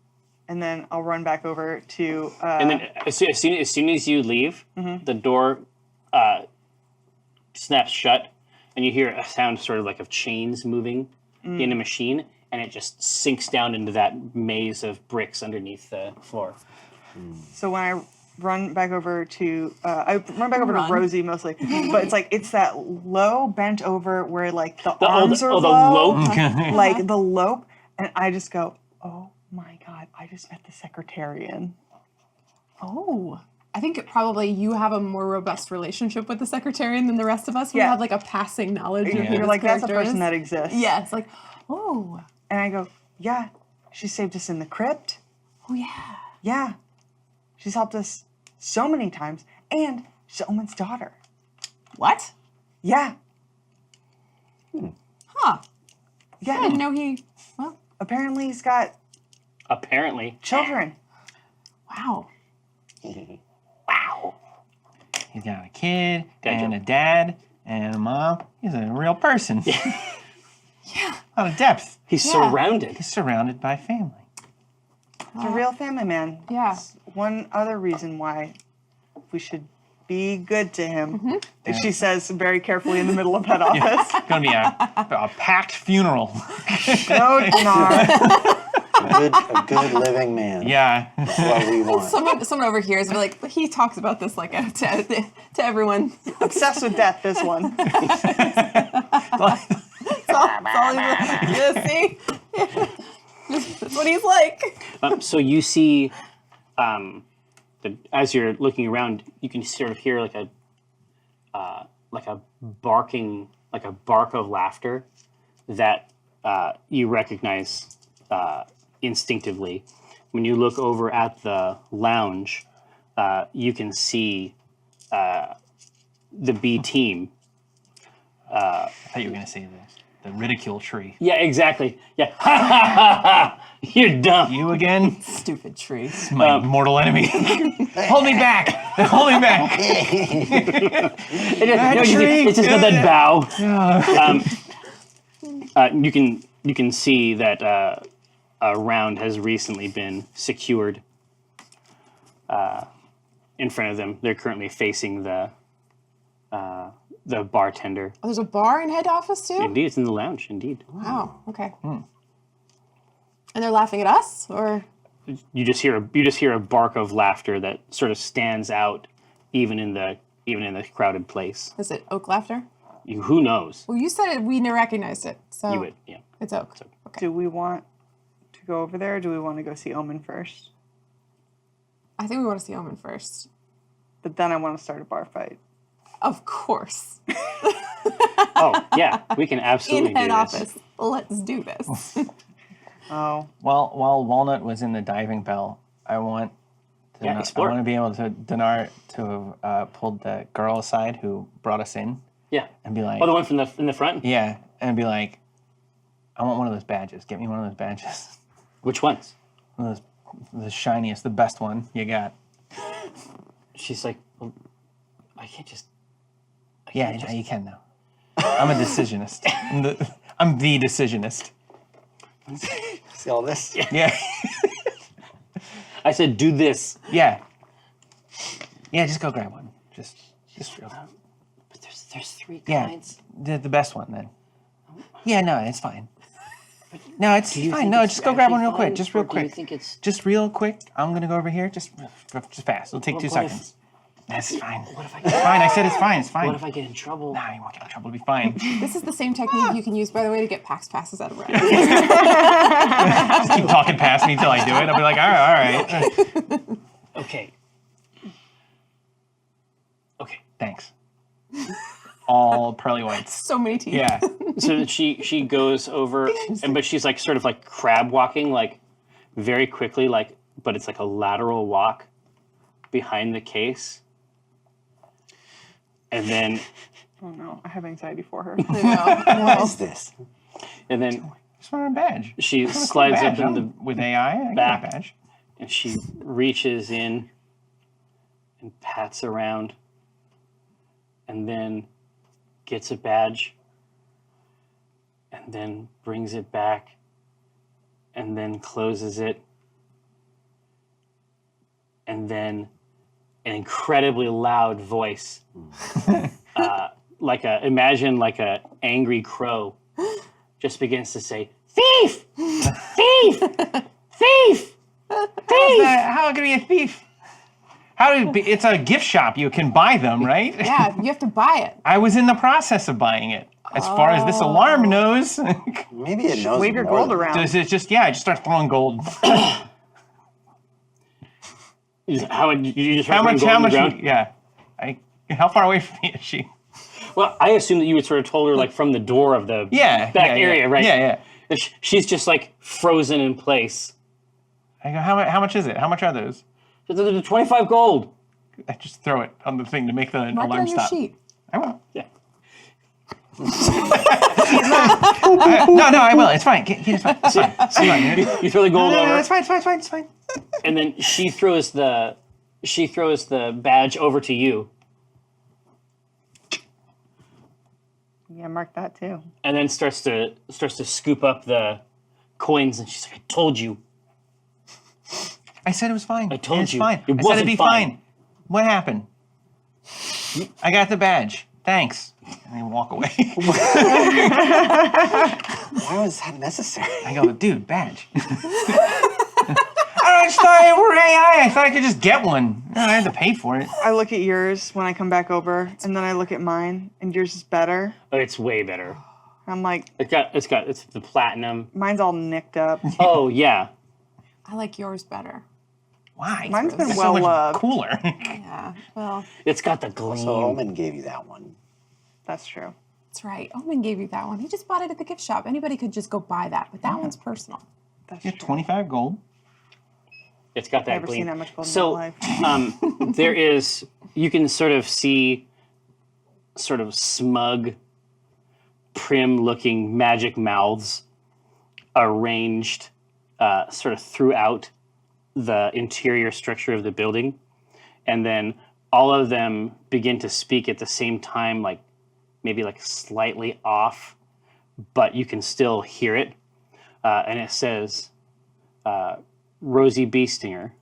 then I'll run back over to. And then as soon as you leave, the door snaps shut, and you hear a sound sort of like of chains moving in a machine, and it just sinks down into that maze of bricks underneath the floor. So when I run back over to, to Rosie mostly, but it's that low bent over where like the arms are the low, lope. like the lope, and I just go, oh my god, I just met the secretarian. Oh, I think probably you have a more robust relationship with the secretarian than the rest of us. We Yeah. have like a passing knowledge of who You're this like, that's a character person is. that exists. Yeah, it's like, oh, And I go, yeah, she saved us in the crypt. oh yeah. Yeah. She's helped us so many times. And she's Omen's daughter. What? Yeah. Huh. I Yeah. didn't know he. Well, Apparently he's got Apparently. children. wow. Wow. He's got a kid Gotcha. and a dad and a mom. He's a real person. Yeah. A lot of depth. He's Yeah. surrounded. He's surrounded by family. He's a real family man. Yeah. It's one other reason why we should be good to him. She says very carefully in the middle of head office. It's gonna be a packed funeral. No, Dinar. A good living man. Yeah. That's what we want. Someone overhears and be like, he talks about this like to everyone. Obsessed with death, this one. That's all he's like, yeah, see? That's what he's like. So you see, as you're looking around, you can sort of hear like a barking, like a bark of laughter that you recognize instinctively. When you look over at the lounge, you can see the B team. I thought you were gonna say the ridicule tree. Yeah, exactly. Yeah. Ha ha ha ha! You're dumb. You again? Stupid tree. My mortal enemy. Hold me back. Hold me back. It's just got that bow. You can see that a round has recently been secured in front of them. They're currently facing the bartender. Oh, there's a bar in head office too? Indeed, it's in the lounge. Indeed, Wow, okay. And they're laughing at us, or? you just hear a bark of laughter that sort of stands out, even in the crowded place. Is it oak laughter? Who knows? Well, you said it, we recognized it, so You would, yeah. it's oak. Okay. Do we want to go over there or do we want to go see Omen first? I think we want to see Omen first. But then I want to start a bar fight. Of course. Oh yeah, we can absolutely In head do this. office. Let's do this. Oh. Well, while Walnut was in the diving bell, I want explore. to be able to Dinar to have pulled the girl aside who brought us in Yeah. and be like, Oh, the one from in the front. yeah, and be like, I want one of those badges. Get me one of those badges. Which ones? One of those, the shiniest, the best one you got. She's like, well, I can't just. Yeah, you can now. I'm a decisionist. I'm the decisionist. See all this? Yeah. I said, do this. Yeah. Yeah, just go grab one. Just real. But there's three Yeah, kinds. the best one then. Yeah, no, it's fine. No, it's Do you fine. think No, it's just go grab one actually real quick. fine, Just real or do you quick. think it's- Just real quick. I'm gonna go over here. Just fast. It'll take 2 what if- seconds. That's fine. What if I It's fine. I said it's fine. It's fine. What if I get in trouble? Nah, you won't get in trouble. It'll be fine. This is the same technique you can use, by the way, to get PAX passes out of rounds. Just keep talking past me until I do it. I'll be like, all right. Okay. Okay. Thanks. All pearly whites. So many teeth. Yeah. So she goes over, but she's like sort of like crab walking, like very quickly, like, but it's like a lateral walk behind the case, and then Oh no, I have anxiety for her. I know. What is this? and then Just want a badge. she Just want a cool slides badge. up in the with AI. I back. got a badge. and she reaches in and pats around, and then gets a badge, and then brings it back, and then closes it, and then an incredibly loud voice, imagine like a angry crow, just begins to say, "Thief! Thief! Thief! Thief!" How can it be a thief? How did it be? It's a gift shop. You can buy them, right? Yeah, you have to buy it. I was in the process of buying it. As far as this alarm knows, Maybe it knows Wave your more gold than- around. does it just I just start throwing gold. How you just How much? gold How on the much? ground? Yeah. How far away from me is she? Well, I assume that you would sort of told her like from the door of the Yeah. back yeah, area, yeah. right? Yeah, yeah. And she's just like frozen in place. I go, how much is it? How much are those? So 25 gold. I just throw it on the thing to make the Mark it alarm on your stop. sheet. I will. Yeah. No, I will. It's fine. It's fine. It's fine. It's fine. You throw the gold No, over, it's fine. It's fine. and then she throws the badge over to you, Yeah, mark that too. and then starts to scoop up the coins, and she's like, "I told you." I said it was fine. I told it's you. Fine. It I said wasn't it'd be fine. fine. What happened? I got the badge. Thanks. And they walk away. Why was that necessary? I go, dude, badge. I just thought we're AI. I thought I could just get one. No, I had to pay for it. I look at yours when I come back over, and then I look at mine, and yours is better. Oh, it's way better. I'm like, It's the platinum. mine's all nicked up. Oh yeah. I like yours better. Why? Mine's been It's well so much loved. cooler. Yeah, well, It's got the gleam. So Omen gave you that one. That's true. that's right. Omen gave you that one. He just bought it at the gift shop. Anybody could just go buy that, but that one's personal. That's Yeah, true. 25 gold. It's got that Never gleam. seen that much gold in So, my life. there is, you can sort of see sort of smug, prim-looking magic mouths arranged sort of throughout the interior structure of the building. And then all of them begin to speak at the same time, like maybe like slightly off, but you can still hear it. And it says, Rosie Beestinger,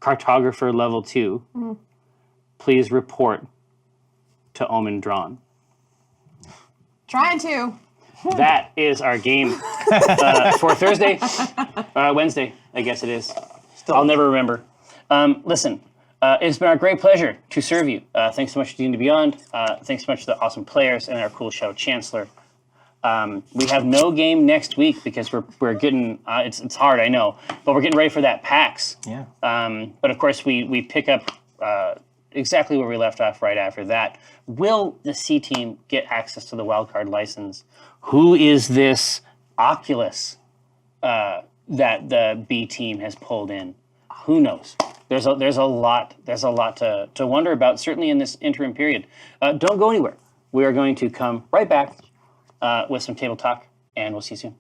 cartographer level 2, please report to Omen Drawn. Trying to. That is our game for Thursday, Wednesday, I guess it is. I'll never remember. Listen, it's been our great pleasure to serve you. Thanks so much to D&D Beyond. Thanks so much to the awesome players and our cool show Chancellor. We have no game next week because we're getting, it's hard, I know, but we're getting ready for that PAX. Yeah. But of course, we pick up exactly where we left off right after that. Will the C team get access to the wildcard license? Who is this Oculus that the B team has pulled in? Who knows? There's a lot to wonder about, certainly in this interim period. Don't go anywhere. We are going to come right back with some table talk, and we'll see you soon.